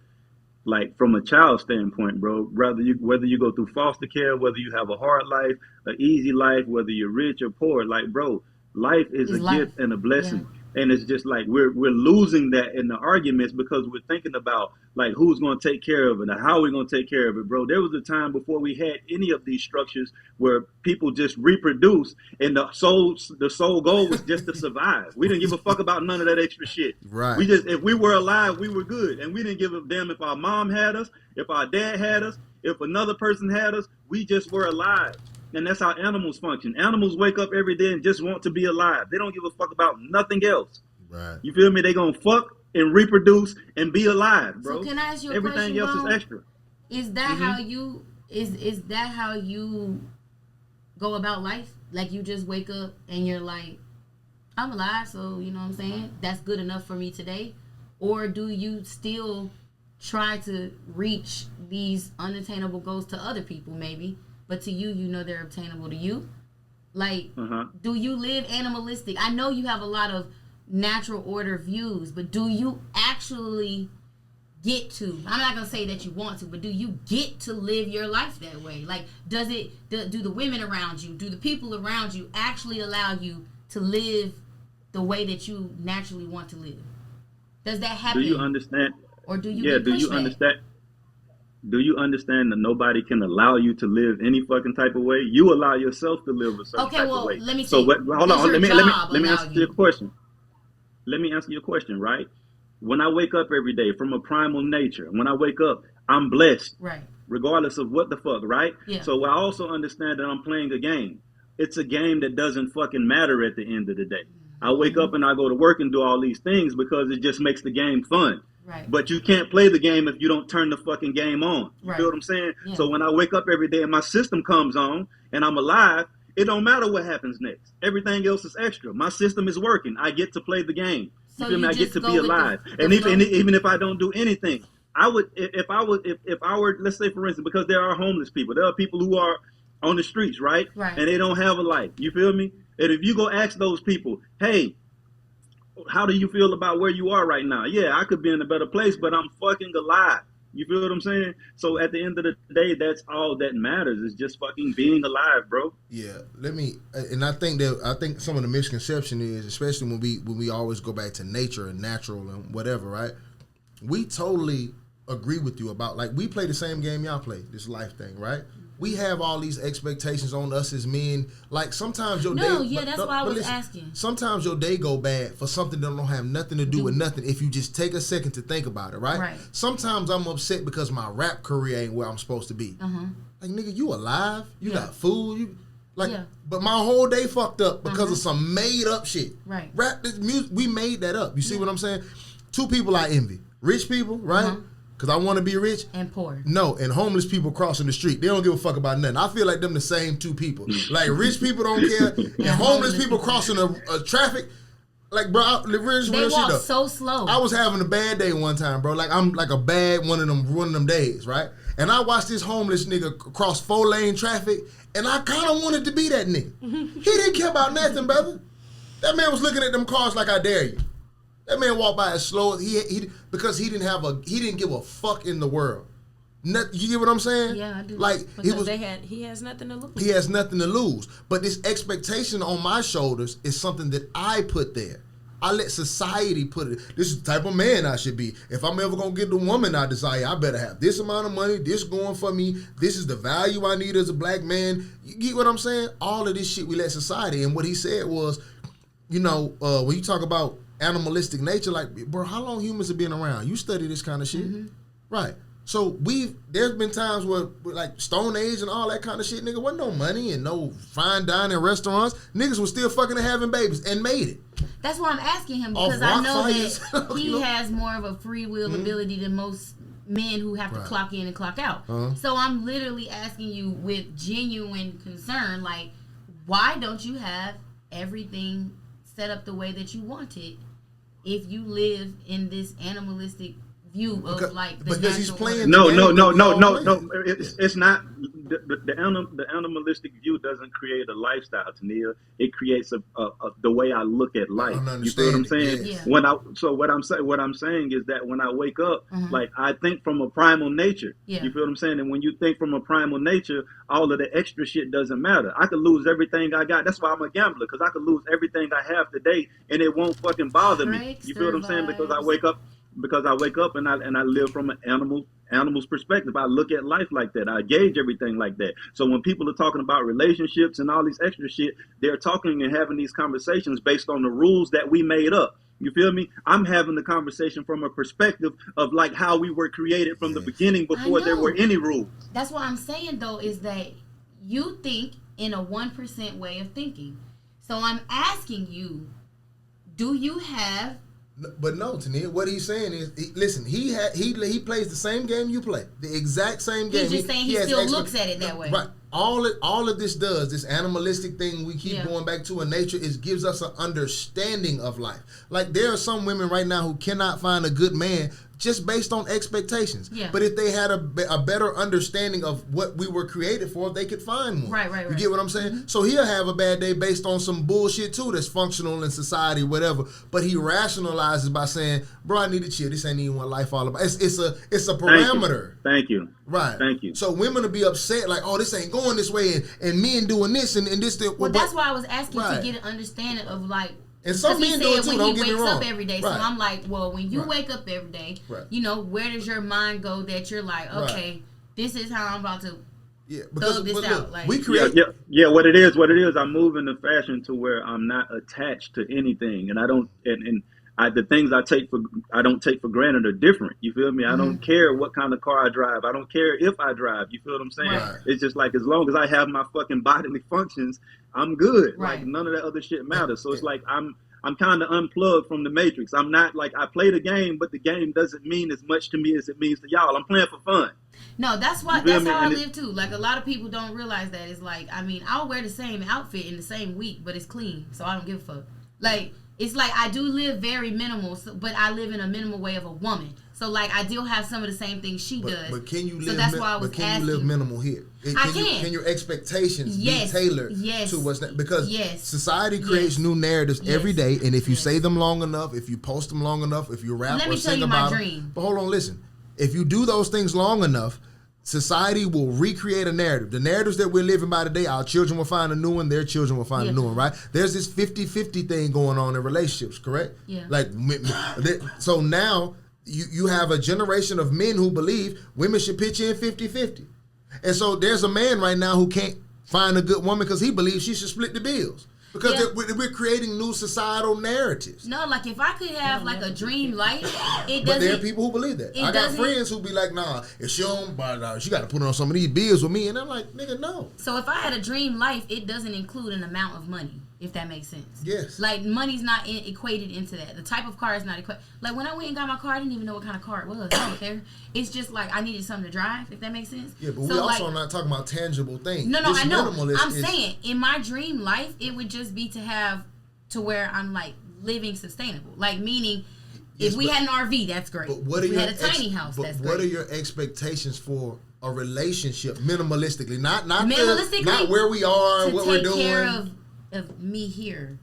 like from a child standpoint, bro, whether you go through foster care, whether you have a hard life, an easy life, whether you're rich or poor, like, bro, life is a gift and a blessing. And it's just like we're losing that in the arguments because we're thinking about like who's going to take care of it and how we're going to take care of it, bro. There was a time before we had any of these structures where people just reproduce, and the sole goal was just to survive. We didn't give a fuck about none of that extra shit. Right. We just, if we were alive, we were good, and we didn't give a damn if our mom had us, if our dad had us, if another person had us. We just were alive. And that's how animals function. Animals wake up every day and just want to be alive. They don't give a fuck about nothing else. Right. You feel me? They gonna fuck and reproduce and be alive, bro. So can I ask you a Everything question, else Ron? is extra. Is that how you is that how you go about life? Like you just wake up and you're like, I'm alive, so you know what I'm saying? That's good enough for me today? Or do you still try to reach these unattainable goals to other people maybe, but to you, you know they're obtainable to you? Like, do you live animalistic? I know you have a lot of natural order views, but do you actually get to, I'm not gonna say that you want to, but do you get to live your life that way? Like, do the women around you, do the people around you actually allow you to live the way that you naturally want to live? Does that happen? Do you understand? Or do you do you understand? Do you understand that nobody can allow you to live any fucking type of way? You allow yourself to live a certain type of way. Let me so see. Hold on, let me answer your question. Let me answer your question, right? When I wake up every day from a primal nature, when I wake up, I'm blessed. Right. Regardless of what the fuck, right? Yeah. So I also understand that I'm playing a game. It's a game that doesn't fucking matter at the end of the day. I wake up and I go to work and do all these things because it just makes the game fun. Right. But you can't play the game if you don't turn the fucking game on. You Right. feel what I'm saying? Yeah. So when I wake up every day and my system comes on and I'm alive, it don't matter what happens next. Everything else is extra. My system is working. I get to play the game. So you feel me? I get to be with alive. the And flow? even if I don't do anything, I would, if I were, let's say for instance, because there are homeless people, there are people who are on the streets, right? Right. And they don't have a life. You feel me? And if you go ask those people, hey, how do you feel about where you are right now? Yeah, I could be in a better place, but I'm fucking alive. You feel what I'm saying? So at the end of the day, that's all that matters is just fucking being alive, bro. Yeah, I think some of the misconception is, especially when we always go back to nature and natural and whatever, right? We totally agree with you about, like, we play the same game y'all play, this life thing, right? We have all these expectations on us as men. Like, sometimes your that's why I was asking. Sometimes your day go bad for something that don't have nothing to do with nothing if you just take a second to think about it, right? Right. Sometimes I'm upset because my rap career ain't where I'm supposed to be. Like, nigga, you alive? You got food? But my whole day fucked up because of some made up shit. Right. Rap, this music, we made that up. You see what I'm saying? Two people I envy. Rich people, right? Because I want to be rich. And poor. No, and homeless people crossing the street. They don't give a fuck about nothing. I feel like them the same two people. Like, rich people don't care, and homeless people crossing a traffic. Like, bro, They walk so slow. I was having a bad day one time, bro. Like, I'm like a bad one of them days, right? And I watched this homeless nigga cross 4-lane traffic, and I kind of wanted to be that nigga. He didn't care about nothing, brother. That man was looking at them cars like, I dare you. That man walked by as slow as he because he didn't give a fuck in the world. You get what I'm saying? Yeah, I do. Like, Because he has nothing to lose. He has nothing to lose. But this expectation on my shoulders is something that I put there. I let society put it. This is the type of man I should be. If I'm ever gonna get the woman I desire, I better have this amount of money, this going for me, this is the value I need as a black man. You get what I'm saying? All of this shit we let society. And what he said was, when you talk about animalistic nature, like, bro, how long humans have been around? You study this kind of shit. Right. So there's been times where, like, Stone Age and all that kind of shit, nigga, wasn't no money and no fine dining restaurants. Niggas was still fucking and having babies and made it. That's why I'm asking him, because I know that he has more of a free will ability than most men who have to clock in and clock out. So I'm literally asking you with genuine concern, like, why don't you have everything set up the way that you want it if you live in this animalistic view of, like, the because he's playing no. It's not. the animalistic view doesn't create a lifestyle, Tania. It creates the way I look at life. You feel what I'm saying? Yeah. What I'm saying is that when I wake up, like I think from a primal nature. Yeah. You feel what I'm saying? And when you think from a primal nature, all of the extra shit doesn't matter. I could lose everything I got. That's why I'm a gambler, because I could lose everything I have today and it won't fucking bother me. You feel what I'm saying? Because I wake up and I live from an animal's perspective. I look at life like that. I gauge everything like that. So when people are talking about relationships and all these extra shit, they're talking and having these conversations based on the rules that we made up. You feel me? I'm having the conversation from a perspective of like how we were created from the beginning before there were any rules. That's what I'm saying though, is that you think in a 1% way of thinking. So I'm asking you, do you have? But no, Tania, what he's saying is, listen, he plays the same game you play, the exact same game. He's just saying he still looks at it that way. Right. All of this does, this animalistic thing we keep going back to in nature, is gives us an understanding of life. Like there are some women right now who cannot find a good man just based on expectations. Yeah. But if they had a better understanding of what we were created for, they could find one. Right. You get what I'm saying? So he'll have a bad day based on some bullshit too that's functional in society, whatever. But he rationalizes by saying, "Bro, I need to chill. This ain't even what life all about." It's a parameter. Thank you. Right. Thank you. So women will be upset like, "Oh, this ain't going this way," and men doing this and this. Well, that's why I was asking to get an understanding of like. And some men do it too, don't get me wrong. When he wakes up every day, so Right. I'm like, well, when you wake up every day, you know, where does your mind go that you're like, okay, this is how I'm about to thug this out. Like, we create. Yeah. What it is, I move in the fashion to where I'm not attached to anything, and I don't, the things I don't take for granted are different. You feel me? I don't care what kind of car I drive. I don't care if I drive. You feel what I'm saying? Right. It's just like as long as I have my fucking bodily functions, I'm good. Right. Like none of that other shit matters. So it's like I'm kind of unplugged from the matrix. I'm not like I play the game, but the game doesn't mean as much to me as it means to y'all. I'm playing for fun. No, that's how I live too. Like a lot of people don't realize that. It's like, I mean, I'll wear the same outfit in the same week, but it's clean, so I don't give a fuck. Like it's like I do live very minimal, but I live in a minimal way of a woman. So like I do have some of the same things she does. But can you live? So that's why I was asking. You live minimal here? Can your expectations be tailored to what's next? Because society creates new narratives every day, and if you say them long enough, if you post them long enough, if you rap or sing about them. But hold on, listen. If you do those things long enough, society will recreate a narrative. The narratives that we're living by today, our children will find a new one, their children will find a new one, right? There's this 50-50 thing going on in relationships, correct? Yeah. Like, so now you have a generation of men who believe women should pitch in 50-50. And so there's a man right now who can't find a good woman because he believes she should split the bills. Because we're creating new societal narratives. No, like if I could have like a dream life, it doesn't. But there are people who believe that. I got friends who be like, nah, if she don't, she got to put on some of these bills with me. And I'm like, nigga, no. So if I had a dream life, it doesn't include an amount of money, if that makes sense. Yes. Like money's not equated into that. The type of car is not equated. Like when I went and got my car, I didn't even know what kind of car it was. I don't care. It's just like I needed something to drive, if that makes sense. Yeah, but we also not talking about tangible things. No, I know. I'm saying in my dream life, it would just be to have to where I'm like living sustainable. Like meaning, if we had an RV, that's great. But what if we had a tiny house, that's great. What are your expectations for a relationship minimalistically? Not minimalistically, not where we are, to what we're doing. Take care of me here.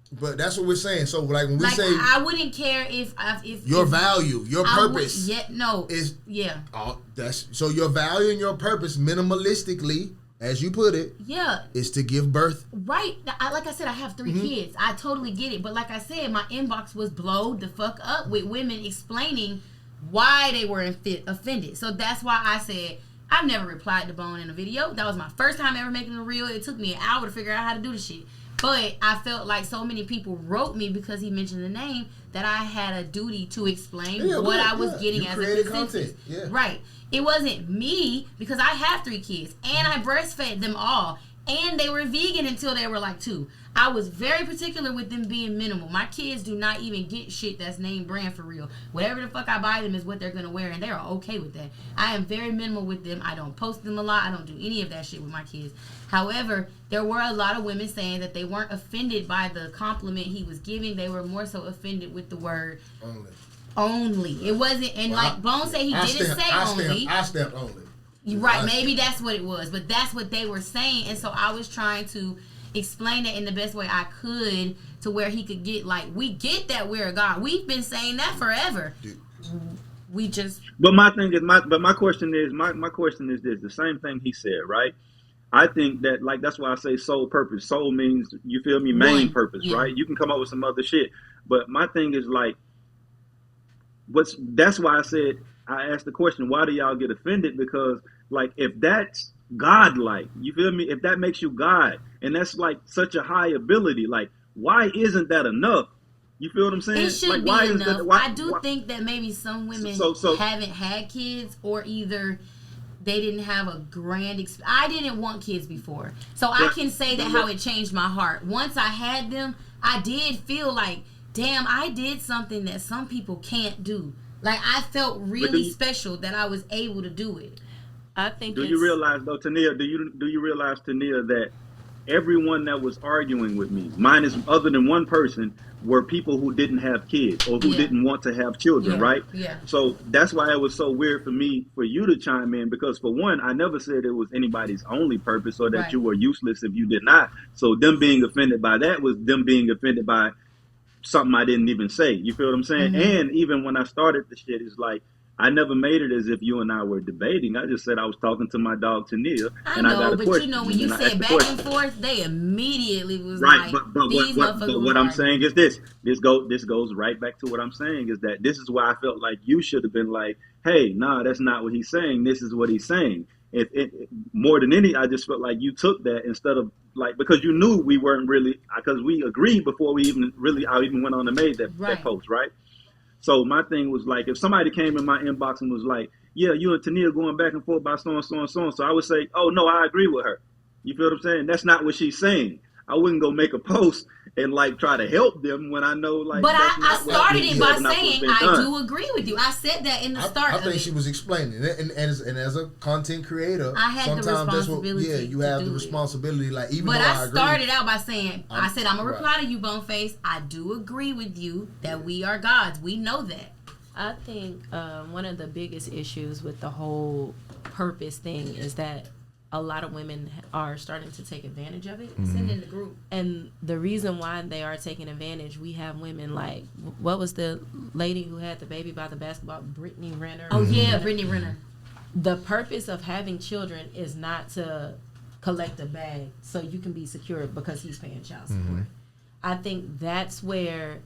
But that's what we're saying. So like when we say, I wouldn't care if your value, your purpose, so your value and your purpose minimalistically, as you put it, is to give birth. Right. Like I said, I have 3 kids. I totally get it. But like I said, my inbox was blowed the fuck up with women explaining why they were offended. So that's why I said I've never replied to Bone in a video. That was my first time ever making a reel. It took me an hour to figure out how to do the shit. But I felt like so many people wrote me because he mentioned the name that I had a duty to explain what I was getting as a consensus. Right. It wasn't me because I have 3 kids and I breastfed them all and they were vegan until they were like 2. I was very particular with them being minimal. My kids do not even get shit that's name brand for real. Whatever the fuck I buy them is what they're gonna wear and they're okay with that. I am very minimal with them. I don't post them a lot. I don't do any of that shit with my kids. However, there were a lot of women saying that they weren't offended by the compliment he was giving. They were more so offended with the word only. It wasn't, and Bone said he didn't say only. I stamped only. Right, maybe that's what it was, but that's what they were saying, and so I was trying to explain it in the best way I could to where he could get, like, we get that we're a God. We've been saying that forever. Dude. We just. But my thing is, my question is this: the same thing he said, right? I think that, like, that's why I say soul purpose. Soul means, you feel me, main purpose, right? You can come up with some other shit, but my thing is like, that's why I asked the question, why do y'all get offended? Because, like, if that's God-like, you feel me? If that makes you God, and that's like such a high ability, like, why isn't that enough? You feel what I'm saying? It should like, be why enough. Is that, why, I do think that maybe some women haven't had kids, or either they didn't have a grand experience. I didn't want kids before, so I can say that how it changed my heart. Once I had them, I did feel like, damn, I did something that some people can't do. Like, I felt really special that I was able to do it. I think. Do you realize, though, Tania? Do you realize, Tania, that everyone that was arguing with me, minus other than one person, were people who didn't have kids or who didn't want to have children, right? Yeah. So that's why it was so weird for me for you to chime in, because for one, I never said it was anybody's only purpose or that you were useless if you did not. So them being offended by that was them being offended by something I didn't even say. You feel what I'm saying? Mm-hmm. And even when I started the shit, it's like, I never made it as if you and I were debating. I just said I was talking to my dog Tania, and I got a question. But you know, when you said back and forth, they immediately was right. Like, but what I'm saying is this. This goes right back to what I'm saying, is that this is why I felt like you should have been like, hey, nah, that's not what he's saying. This is what he's saying. If more than any, I just felt like you took that instead of, like, because you knew we weren't really, because we agreed before we even I even went on and made that post, right? So my thing was like, if somebody came in my inbox and was like, yeah, you and Tania going back and forth about so and so and so and so, I would say, oh, no, I agree with her. You feel what I'm saying? That's not what she's saying. I wouldn't go make a post and, like, try to help them when I know, like, but I started it by saying I do agree with you. I said that in the start. I think she was explaining it, and as a content creator, I had the responsibility. You have the responsibility. Like, even but though I started out by saying, I said, I'm gonna reply to you, Boneface. I do agree with you that we are gods. We know that. I think one of the biggest issues with the whole purpose thing is that a lot of women are starting to take advantage of it. Send in the group. And the reason why they are taking advantage, we have women like, what was the lady who had the baby by the basketball, Brittany Renner? Oh, yeah, Brittany Renner. The purpose of having children is not to collect a bag so you can be secure because he's paying child support. I think that's where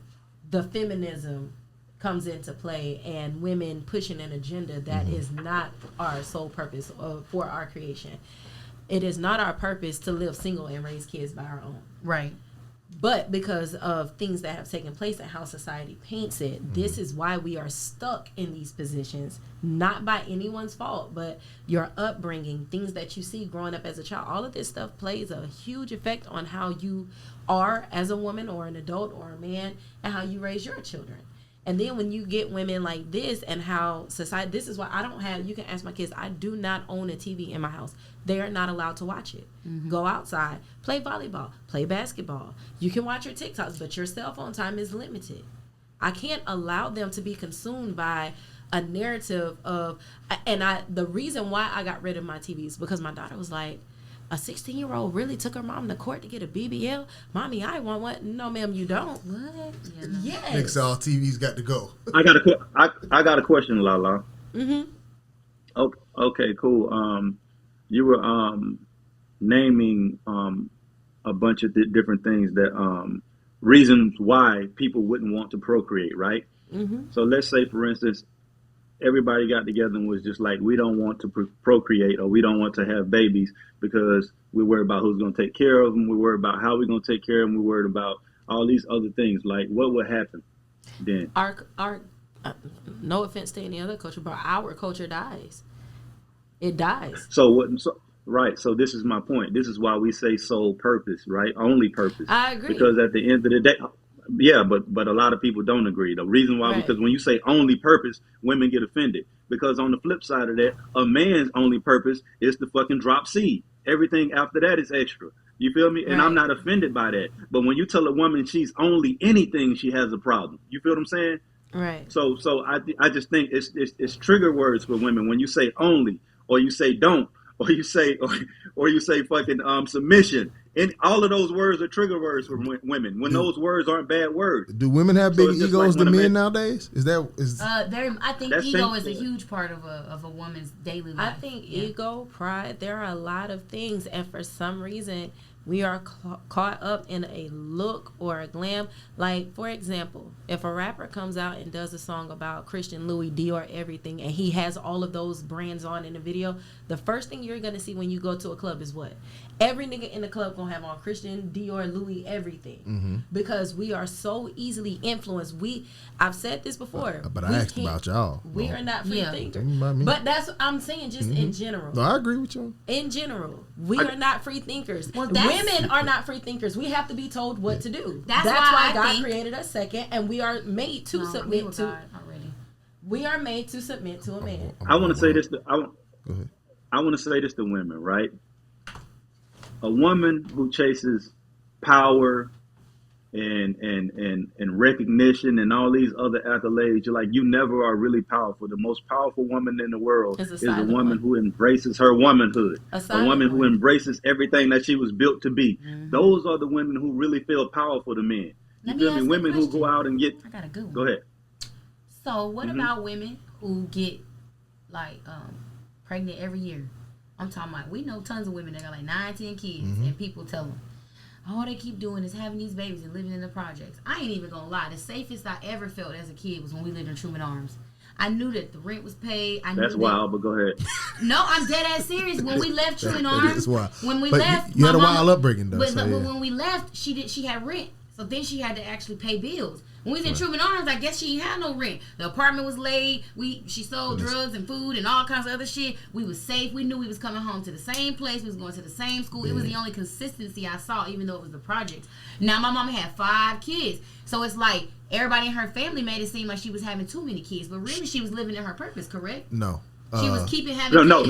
the feminism comes into play, and women pushing an agenda that is not our sole purpose for our creation. It is not our purpose to live single and raise kids by our own. Right. But because of things that have taken place and how society paints it, this is why we are stuck in these positions, not by anyone's fault, but your upbringing, things that you see growing up as a child. All of this stuff plays a huge effect on how you are as a woman or an adult or a man, and how you raise your children. And then when you get women like this and how society, this is why I don't have, you can ask my kids, I do not own a TV in my house. They are not allowed to watch it. Go outside, play volleyball, play basketball. You can watch your TikToks, but your cell phone time is limited. I can't allow them to be consumed by a narrative of, the reason why I got rid of my TV is because my daughter was like, a 16-year-old really took her mom to court to get a BBL? Mommy, I want one. No, ma'am, you don't. What? Yeah, no. Yes. Next, all TVs got to go. I got a question, Lala. Okay, cool. You were naming a bunch of different things that reasons why people wouldn't want to procreate, right? So let's say, for instance, everybody got together and was just like, we don't want to procreate, or we don't want to have babies because we're worried about who's going to take care of them. We're worried about how we're going to take care of them. We're worried about all these other things. Like, what would happen then? Our no offense to any other culture, but our culture dies. It dies. So this is my point. This is why we say sole purpose, right? Only purpose. I agree. Because at the end of the day, yeah, but a lot of people don't agree. The reason why, because when you say only purpose, women get offended. Because on the flip side of that, a man's only purpose is to fucking drop seed. Everything after that is extra. You feel me? And I'm not offended by that. But when you tell a woman she's only anything, she has a problem. You feel what I'm saying? Right. So I just think it's trigger words for women when you say only, or you say don't, or you say or you say fucking submission. And all of those words are trigger words for women. When those words aren't bad words. Do women have bigger egos than men nowadays? I think That's ego is a huge part of a woman's daily life. I think ego, pride, there are a lot of things, and for some reason we are caught up in a look or a glam. Like, for example, if a rapper comes out and does a song about Christian, Louis, Dior, everything, and he has all of those brands on in the video, the first thing you're going to see when you go to a club is what? Every nigga in the club going to have on Christian, Dior, Louis, everything. Mm-hmm. Because we are so easily influenced. I've said this before. But I asked about y'all. We are not free thinkers. Me. But that's what I'm saying, just in general. No, I agree with you. In general, we are not free thinkers. Well, women are not free thinkers. We have to be told what to do. That's why God created us second, and we are made to submit to. We are made to submit to a man. I want to say this. Go ahead. I want to say this to women, right? A woman who chases power and recognition and all these other accolades, you never are really powerful. The most powerful woman in the world is a woman who embraces her womanhood. A woman who embraces everything that she was built to be. Mm-hmm. Those are the women who really feel powerful to men. You feel me? Women who go out and get. I got a good one. Go ahead. So what about women who get pregnant every year? I'm talking about, we know tons of women that got 9, 10 kids, and people tell them, all they keep doing is having these babies and living in the projects. I ain't even gonna lie. The safest I ever felt as a kid was when we lived in Truman Arms. I knew that the rent was paid. That's wild, but go ahead. No, I'm dead ass serious. When we left Truman Arms, when we left, you had a wild upbringing though. But when we left, she had rent. So then she had to actually pay bills. When we was in Truman Arms, I guess she ain't had no rent. The apartment was laid. She sold drugs and food and all kinds of other shit. We was safe. We knew we was coming home to the same place. We was going to the same school. It was the only consistency I saw, even though it was the project. Now my mama had 5 kids. So it's like everybody in her family made it seem like she was having too many kids. But really, she was living in her purpose, correct? No. She was keeping having kids. No.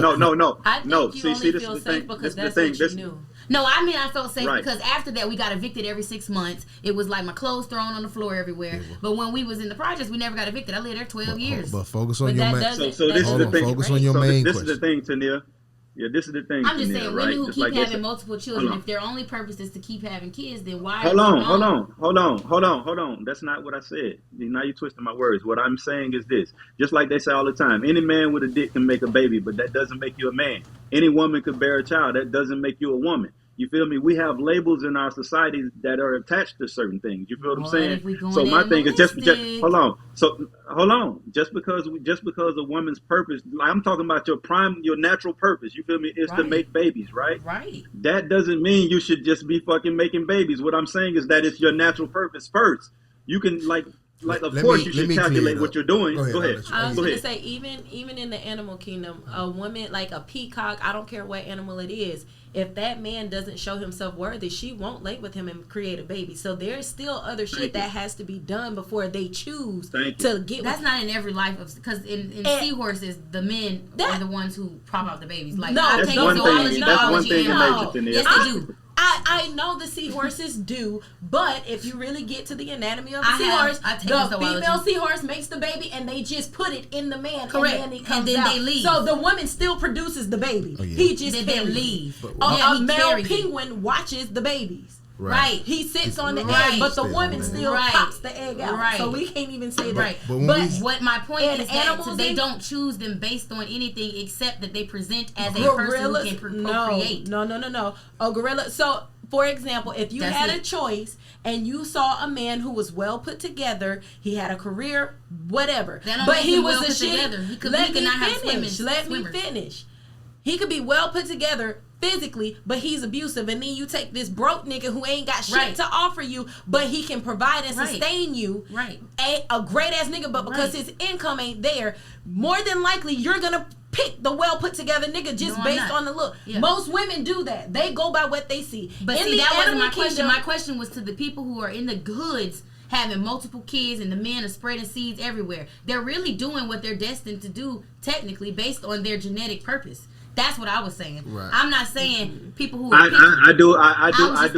I think no. you only feel safe because that's what you knew. No, I mean I felt safe because after that we got evicted every 6 months. It was like my clothes thrown on the floor everywhere. But when we was in the projects, we never got evicted. I lived there 12 years. But focus on your main. So this is the thing. Focus on your main question. This is the thing, Tania. Yeah, this is the thing. I'm just Tania, saying, women who keep having multiple children, if their only purpose is to keep having kids, then why? Hold on. That's not what I said. Now you're twisting my words. What I'm saying is this: just like they say all the time, any man with a dick can make a baby, but that doesn't make you a man. Any woman could bear a child, that doesn't make you a woman. You feel me? We have labels in our society that are attached to certain things. You feel what I'm saying? So my thing is just hold on. So hold on. Just because a woman's purpose, I'm talking about your natural purpose. You feel me? Is to make babies, right? Right. That doesn't mean you should just be fucking making babies. What I'm saying is that it's your natural purpose first. You can of course you should calculate what you're doing. Go ahead. I was going to say, even in the animal kingdom, a woman like a peacock, I don't care what animal it is, if that man doesn't show himself worthy, she won't lay with him and create a baby. So there's still other shit that has to be done before they choose to get. That's not in every life of, because in seahorses, the men are the ones who prop out the babies. Like, no, that's one thing. That's one thing in nature. Yes, they do. I know the seahorses do, but if you really get to the anatomy of the seahorse, the female seahorse makes the baby and they just put it in the man. Correct. And then it comes and then out. They leave. So the woman still produces the baby. Oh, yeah. He just then leave. A male penguin watches the babies. Right. He sits on the egg, but the woman still pops the egg out. Right. So we can't even say that. Right. But what my point is that they don't choose them based on anything except that they present as a person who can procreate. No. A gorilla. So, for example, if you had a choice and you saw a man who was well put together, he had a career, whatever, but he was a shit. Let me finish. He could be well put together physically, but he's abusive, and then you take this broke nigga who ain't got shit to offer you, but he can provide and sustain you. Right. A great ass nigga, but because his income ain't there, more than likely you're gonna pick the well put together nigga just based on the look. Yeah. Most women do that. They go by what they see. But see, that wasn't my question. My question was to the people who are in the hoods having multiple kids and the men are spreading seeds everywhere. They're really doing what they're destined to do technically based on their genetic purpose. That's what I was saying. Right. I'm not saying people who are I do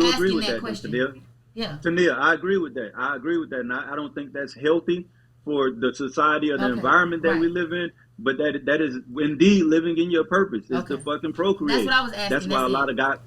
agree with that, Tania. Yeah. Tania, I agree with that. And I don't think that's healthy for the society or the environment that we live in. But that is indeed living in your purpose. It's to Okay. fucking procreate. That's what I was asking. That's why That's a lot it. of guys,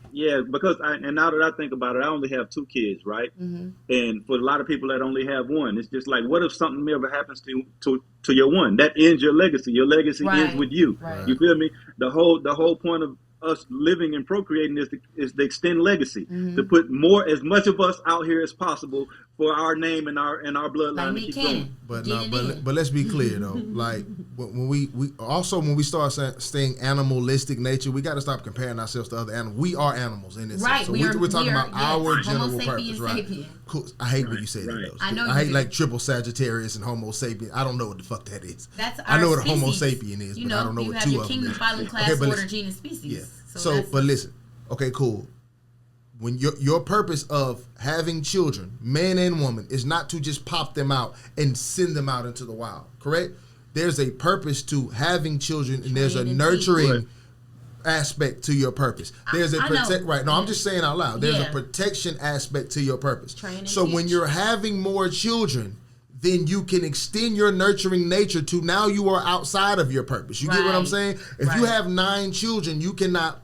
because and now that I think about it, I only have 2 kids, right? Mm-hmm. And for a lot of people that only have one, it's just like, what if something ever happens to your one? That ends your legacy. Your legacy Right. ends with you. Right. You feel me? The whole point of us living and procreating is to extend legacy, Mm-hmm. to put as much of us out here as possible for our name and our bloodline Like to Nick keep Cannon. going. But Getting no, it in. but let's be clear though. Like when we start saying animalistic nature, we got to stop comparing ourselves to other animals. We are animals in this Right, sense. So we are- we're talking we are- about our yes, general Homo purpose, sapiens right? sapien. Cool. I hate when you say Right. that. Though. I know I you hate do. like triple Sagittarius and Homo sapien. I don't know what the fuck that is. That's I know our what a Homo species. sapien is, You but I don't know you what have two your of them kingdom, is. phylum, class, Okay, but order, listen. genus, species. Yeah. So, that's- But listen. Okay, cool. When your purpose of having children, man and woman, is not to just pop them out and send them out into the wild, correct? There's a purpose to having children, and there's a Train and nurturing teach. aspect to your purpose. There's a I know. protect right. No, I'm just saying out loud. There's Yeah. a protection aspect to your purpose. Train and So when teach. you're having more children, then you can extend your nurturing nature to now you are outside of your purpose. You get what I'm Right. saying? If you Right. have 9 children, you cannot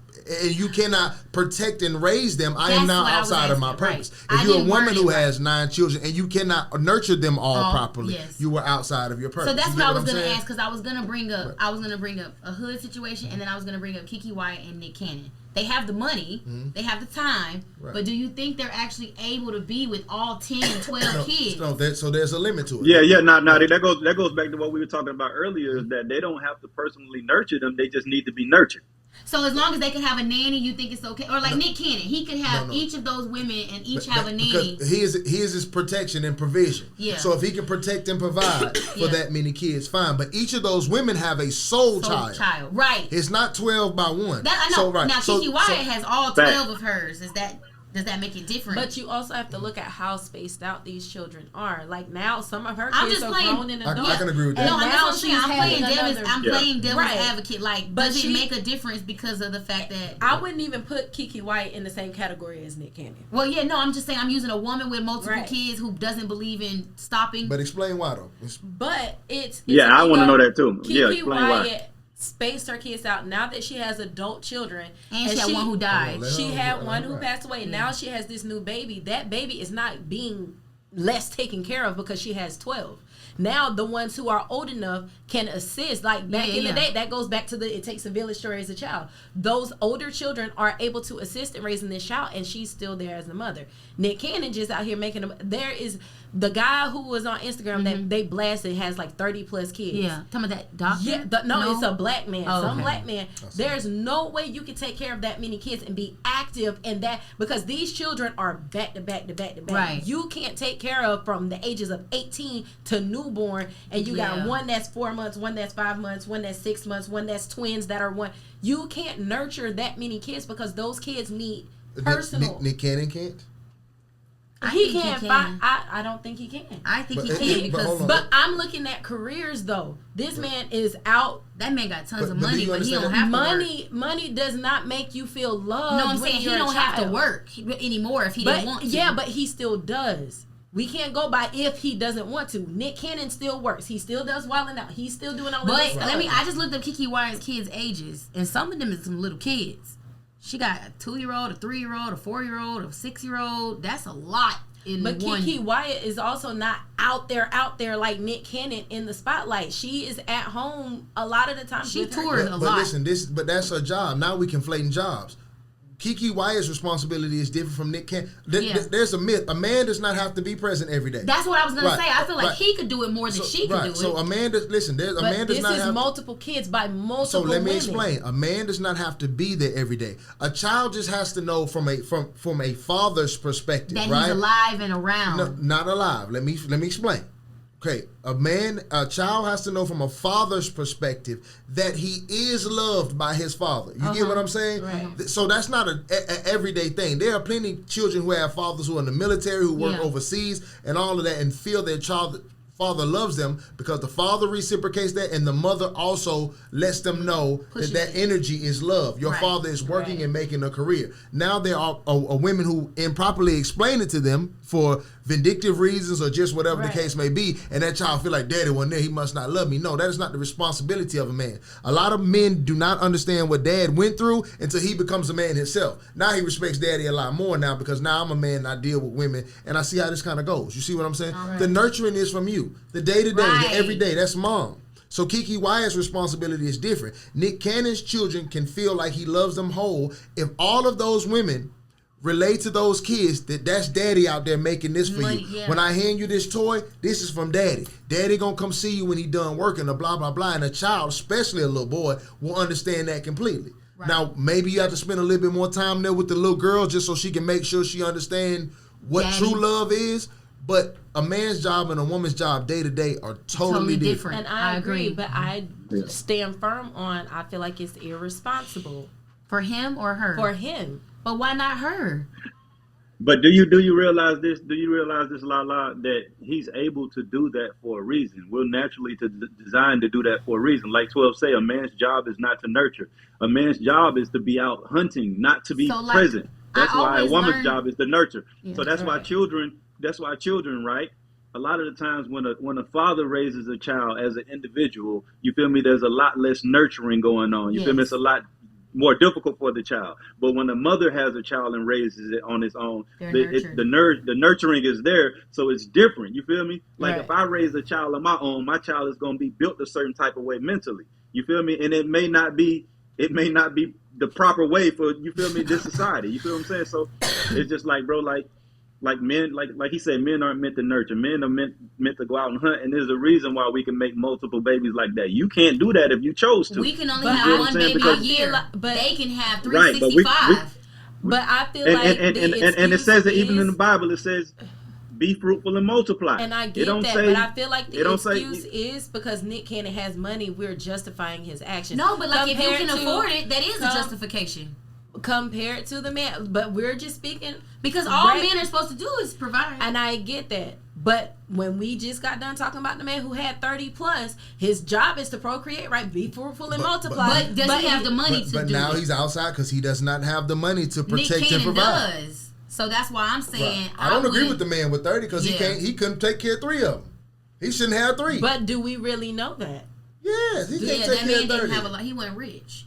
protect and raise them. I am That's now what I was outside of my asking, right. purpose. I If you're a didn't woman word who it right. has 9 children and you cannot nurture them all properly, yes. you are outside of your purpose. So that's You what get I was I'm gonna saying? ask, because I was gonna bring up a hood situation, and then I was gonna bring up Kiki Wyatt and Nick Cannon. They have the money, they have the time, Right. but do you think they're actually able to be with all 10 and 12 kids? So there's a limit to it. Yeah. Now that goes back to what we were talking about earlier. Is that they don't have to personally nurture them; they just need to be nurtured. So as long as they can have a nanny, you think it's okay? Or like Nick Cannon, he could have No. each of those women and each have a nanny. Because he is his protection and provision. Yeah. So if he can protect and provide for Yeah. that many kids, fine. But each of those women have a soul child. Right. It's not 12 by 1. That I know. So, right. Now so, Kiki Wyatt so- has all 12 of hers. Does that make it different? But you also have to look at how spaced out these children are. Like now, some of her I'm kids just are playing- grown and I adults. can agree with that. no, And I'm now just saying, she's I'm playing having devil's. another- I'm Yeah. playing devil's Right. advocate. Like, But does it she- make a difference because of the fact that? I wouldn't even put Kiki Wyatt in the same category as Nick Cannon. Well, yeah, no, I'm just saying I'm using a woman with multiple Right. kids who doesn't believe in stopping. But explain why, though. But it's Yeah, I want to know that too. Kiki Yeah, explain why. Wyatt spaced her kids out. Now that she has adult children, and she had one who died. Let she her- had right, one who right. passed away. Now she has this new baby. That baby is not being less taken care of because she has 12. Now the ones who are old enough can assist. Like back in the Yeah. day, that goes back to the it takes a village to raise a child. Those older children are able to assist in raising this child, and she's still there as a mother. Nick Cannon just out here making them. There is the guy who was on Instagram that they blasted has like 30 plus kids. Yeah, talking about that doctor. Yeah, no, it's a black man. Oh, Some okay. black man. There's no way you can take care of that many kids and be active in that because these children are back to back to back to back. Right. You can't take care of from the ages of 18 to newborn, and you Yeah. got one that's 4 months, one that's 5 months, one that's 6 months, one that's twins that are one. You can't nurture that many kids because those kids need personal. Nick Cannon can't? I he think can't he find. can. I don't think he can. I think But he it- can but because hold on. But I'm looking at careers though. This man is out. that man got tons But of do money, you but he understand don't that? have to work. Money does not make you feel loved. No, I'm when saying he you're a don't have to child. work anymore if he But didn't want to. yeah, but he still does. We can't go by if he doesn't want to. Nick Cannon still works. He still does Wildin' Out. He's still doing all of But this stuff. I just looked up Kiki Wyatt's kids' ages, and some of them is some little kids. She got a 2-year-old, a 3-year-old, a 4-year-old, a 6-year-old. That's a lot in But one. Kiki Wyatt is also not out there like Nick Cannon in the spotlight. She is at home a lot of the time. She with her tours kids. a But lot. listen, but that's her job. Now we conflating jobs. Kiki Wyatt's responsibility is different from Nick Cannon. Yeah. There's a myth. A man does not have to be present every day. That's what I was gonna Right, say. I feel like right. he could do it more than she could do it. So a man does listen. A But man does this not is have. multiple kids by multiple So let me women. explain. A man does not have to be there every day. A child just has to know from a father's perspective, that right? he's alive and around. No, not alive. Let me explain. Okay, a child has to know from a father's perspective that he is loved by his father. You get what I'm saying? Right. So that's not a everyday thing. There are plenty of children who have fathers who are in the military, who work Yeah. overseas, and all of that, and feel their child father loves them because the father reciprocates that, and the mother also lets them know that energy is love. Your father is working and making a career. Now there are women who improperly explain it to them for vindictive reasons or just whatever the case may be, and that child feel like daddy wasn't there, he must not love me. No, that is not the responsibility of a man. A lot of men do not understand what dad went through until he becomes a man himself. Now he respects daddy a lot more now because now I'm a man and I deal with women and I see how this kind of goes. You see what I'm saying? The nurturing is from you. The day-to-day, the everyday, that's mom. So Keke Wyatt's responsibility is different. Nick Cannon's children can feel like he loves them whole if all of those women relate to those kids that's daddy out there making this for you. Yeah. When I hand you this toy, this is from daddy. Daddy gonna come see you when he done working, or blah, blah, blah. And a child, especially a little boy, will understand that completely. Right. Now, maybe you have to spend a little bit more time there with the little girl just so she can make sure she understands what true love is. But a man's job and a woman's job day to day are totally different. And I agree, but I stand firm on, I feel like it's irresponsible. For him or her? For him. But why not her? But do you realize this? Do you realize this, Lala, that he's able to do that for a reason? We're naturally designed to do that for a reason. Like 12 say, a man's job is not to nurture. A man's job is to be out hunting, not to be present. That's why a woman's job is to nurture. Yeah, so that's why children. That's why children, right? A lot of the times when a father raises a child as an individual, you feel me? There's a lot less nurturing going on. You feel me? It's a lot more difficult for the child. But when a mother has a child and raises it on its own, the nurturing is there, so it's different. You feel me? Like if I raise a child on my own, my child is going to be built a certain type of way mentally. You feel me? And it may not be the proper way for, you feel me, this society. You feel what I'm saying? So it's just like, bro, like men, like he said, men aren't meant to nurture. Men are meant to go out and hunt, and there's a reason why we can make multiple babies like that. You can't do that if you chose to. We can only have one baby a year, but they can have 365. But I feel like and it says that even in the Bible, it says, "Be fruitful and multiply." And I get that, but I feel like the excuse is because Nick Cannon has money, we're justifying his actions. No, but like if you can afford it, that is a justification. Compared to the man, but we're just speaking because all men are supposed to do is provide, and I get that. But when we just got done talking about the man who had 30 plus, his job is to procreate, right? Be fruitful and multiply. But does he have the money to do it? But now he's outside because he does not have the money to protect and provide. Does. So that's why I'm saying I don't agree with the man with 30 because he couldn't take care of 3 of them. He shouldn't have 3. But do we really know that? Yes, he can't take care of 30. Didn't have a lot. He wasn't rich.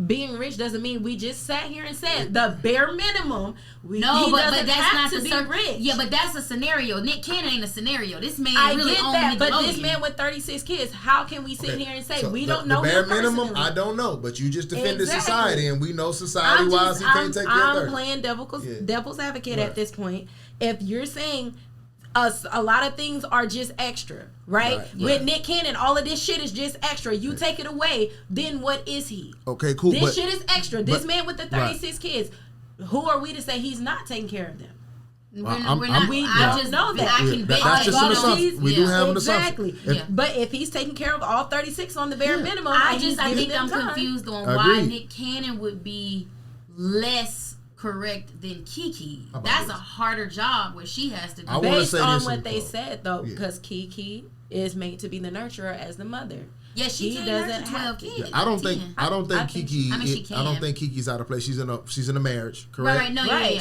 Being rich doesn't mean we just sat here and said the bare minimum. But that's not to be rich. Yeah, but that's a scenario. Nick Cannon ain't a scenario. This man really owns Nickelodeon. But this man with 36 kids, how can we sit here and say we don't know the him bare minimum? Personally? I don't know, but you just defended society, and we know society-wise he can't take care of 30. I'm playing devil's advocate at this point. If you're saying a lot of things are just extra, right? With Nick Cannon, all of this shit is just extra. You take it away, then what is he? Okay, cool. This shit is extra. This man with the 36 kids, who are we to say he's not taking care of them? I just know that. I can that's just an assumption. We do have an assumption. Exactly. But if he's taking care of all 36 on the bare minimum, I think I'm confused on why Nick Cannon would be less correct than Keke. That's a harder job where she has to do. Based on what they said though, because Keke is made to be the nurturer as the mother. Yeah, she doesn't have kids. Yeah, I don't think Keke's out of place. She's in a marriage, correct? Right. No, yeah.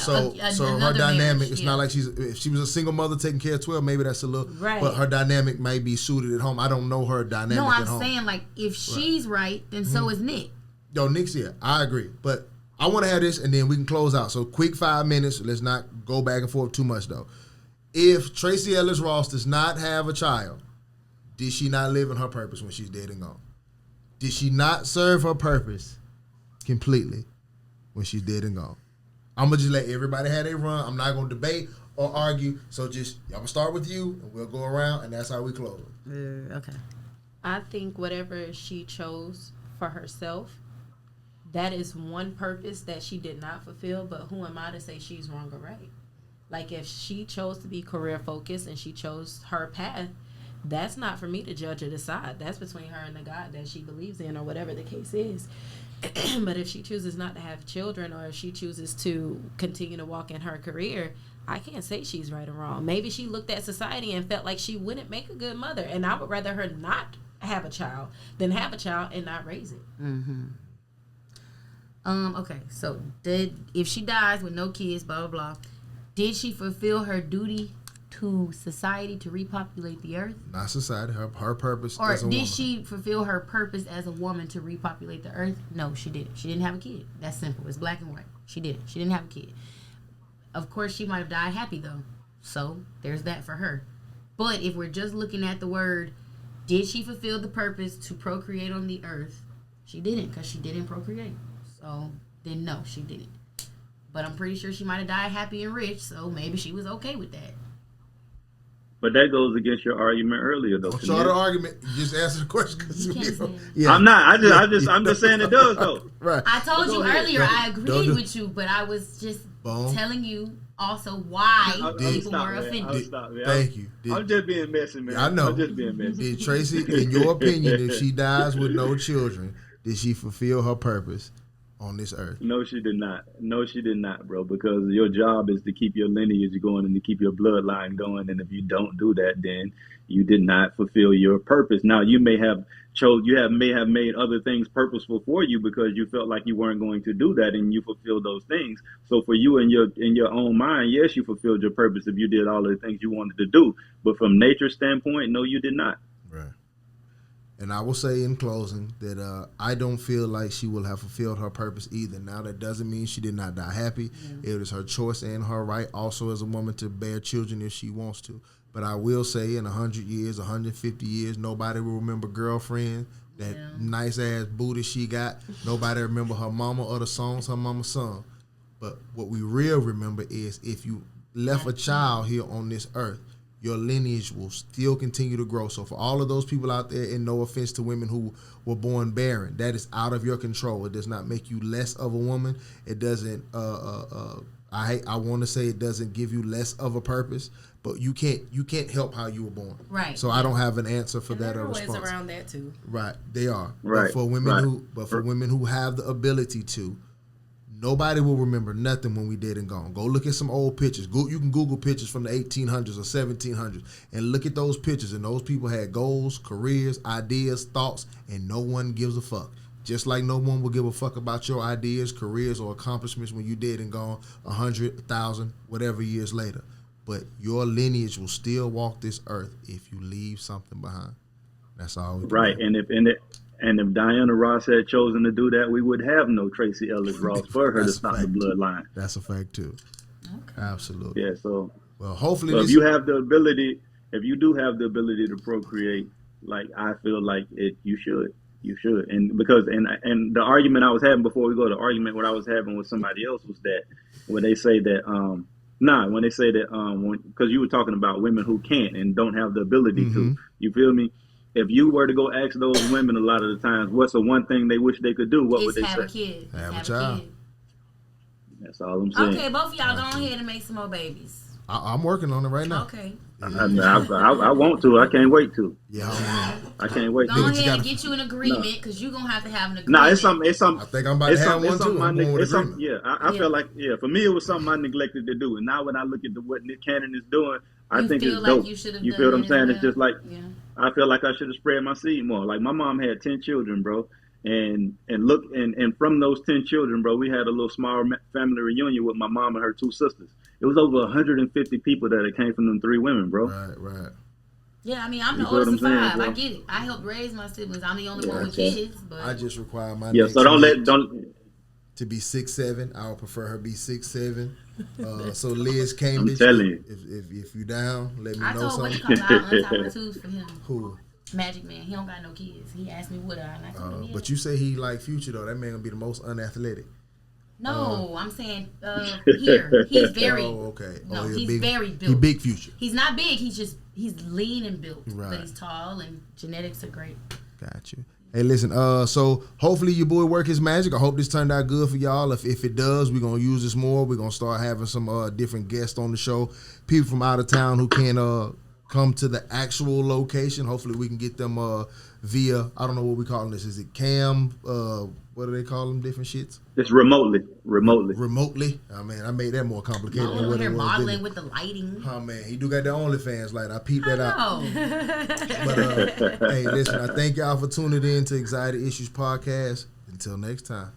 So her dynamic, it's not like if she was a single mother taking care of 12, maybe that's a little. Right. But her dynamic may be suited at home. I don't know her dynamic at home. No, I'm saying like if she's right, then so is Nick. Yo, Nick's here. I agree, but I want to have this, and then we can close out. So quick 5 minutes. Let's not go back and forth too much, though. If Tracee Ellis Ross does not have a child, did she not live in her purpose when she's dead and gone? Did she not serve her purpose completely when she's dead and gone? I'm going to just let everybody have their run. I'm not going to debate or argue. So I'm going to start with you, and we'll go around, and that's how we close. Okay. I think whatever she chose for herself, that is one purpose that she did not fulfill, but who am I to say she's wrong or right? Like, if she chose to be career focused and she chose her path, that's not for me to judge or decide. That's between her and the God that she believes in or whatever the case is. But if she chooses not to have children or if she chooses to continue to walk in her career, I can't say she's right or wrong. Maybe she looked at society and felt like she wouldn't make a good mother, and I would rather her not have a child than have a child and not raise it. Okay, so if she dies with no kids, blah blah blah, did she fulfill her duty to society to repopulate the earth? Not society. Her purpose. Or as a did woman. she fulfill her purpose as a woman to repopulate the earth? No, she didn't. She didn't have a kid. That's simple. It's black and white. She didn't. She didn't have a kid. Of course, she might have died happy though. So there's that for her. But if we're just looking at the word, did she fulfill the purpose to procreate on the earth? She didn't, because she didn't procreate. So then no, she didn't. But I'm pretty sure she might have died happy and rich, so maybe she was okay with that. But that goes against your argument earlier, though. Don't start the argument. You just answer the question. You can't say it. Yeah. I'm not. I'm just saying it does, though. Right. I told you earlier Right. I Don't agreed do- with you, but I was just Boom. telling you also why people Stop, were man. offended. Stop, man. Thank you. I'm just being messy, man. I know. I'm just being messy. Did Tracy, in your opinion, if she dies with no children, did she fulfill her purpose on this earth? No, she did not. No, she did not, bro. Because your job is to keep your lineage going and to keep your bloodline going. And if you don't do that, then you did not fulfill your purpose. Now, you may have may have made other things purposeful for you because you felt like you weren't going to do that, and you fulfilled those things. So for you in your own mind, yes, you fulfilled your purpose if you did all of the things you wanted to do. But from nature's standpoint, no, you did not. Right. And I will say in closing that I don't feel like she will have fulfilled her purpose either. Now, that doesn't mean she did not die happy. Yeah. It is her choice and her right also as a woman to bear children if she wants to. But I will say in 100 years, 150 years, nobody will remember girlfriend, that nice-ass booty she got. Nobody remember her mama or the songs her mama sung. But what we real remember is if you left a child here on this earth, your lineage will still continue to grow. So for all of those people out there, and no offense to women who were born barren, that is out of your control. It does not make you less of a woman. It doesn't, I want to say it doesn't give you less of a purpose, but you can't help how you were born. Right. So I don't have an answer for that There or are ways response. around that too. Right, they are. Right. But for women who have the ability to, nobody will remember nothing when we dead and gone. Go look at some old pictures. You can Google pictures from the 1800s or 1700s and look at those pictures. And those people had goals, careers, ideas, thoughts, and no one gives a fuck. Just like no one will give a fuck about your ideas, careers, or accomplishments when you dead and gone 100, 1,000, whatever years later. But your lineage will still walk this earth if you leave something behind. That's all we can Right. do. And if Diana Ross had chosen to do that, we would have no Tracy Ellis Ross for her to That's a stop the fact. bloodline. That's a fact too. Okay. Absolutely. Yeah. So, Well, hopefully if this. you have the ability, if you do have the ability to procreate, like I feel like you should, and because and the argument I was having before we go to the argument, what I was having with somebody else was that when they say that because you were talking about women who can't and don't have the ability to, you feel me? If you were to go ask those women a lot of the times, what's the one thing they wish they could do? What would they have say? a kid. Have a Have child. kid. That's all I'm saying. Okay, both of y'all go ahead and make some more babies. I'm working on it right now. Okay. I want to. I can't wait to. Yeah, I can't wait Go to. you ahead gotta- and get you an agreement because you're going to have to have an agreement. Nah, it's something. I think I'm about to have one too. I'm going with It's something. agreement. Yeah, I feel like for me it was something I neglected to do, and now when I look at what Nick Cannon is doing, I You think feel it's like dope. you should have You done feel what it I'm as saying? well. It's just like Yeah. I feel like I should have spread my seed more. Like my mom had 10 children, bro, and from those 10 children, bro, we had a little small family reunion with my mom and her two sisters. It was over 150 people that came from them 3 women, bro. Right. Yeah, I mean, I'm You the feel what oldest I'm of saying, 5. bro? I get it. I helped raise my siblings. I'm the only one with okay. kids, but I just require my Yeah, next so don't mate to be 6'7". I would prefer her be 6'7". So Liz Cambridge, telling you. if you down, let me I know told what something. you call it. I'll untie my tubes for him. Who? Magic Man. He don't got no kids. He asked me would I, and I told him yeah. But you say he like Future though. That man gonna be the most unathletic. No, I'm saying here. He's very. Oh, okay. No, he he's big, very He built. big Future. He's not big. He's lean and built. Right. But he's tall and genetics are great. Got you. Hey, listen. So hopefully your boy work his magic. I hope this turned out good for y'all. If it does, we're gonna use this more. We're gonna start having some different guests on the show. People from out of town who can come to the actual location. Hopefully we can get them via, I don't know what we calling this. Is it cam? What do they call them? Different shits? It's remotely. I mean, I made that more complicated than over what here it was. modeling with the lighting. Oh man, he do got the OnlyFans light. I peeped that out. Oh. But hey, listen, I thank y'all for tuning in to Anxiety Issues Podcast. Until next time.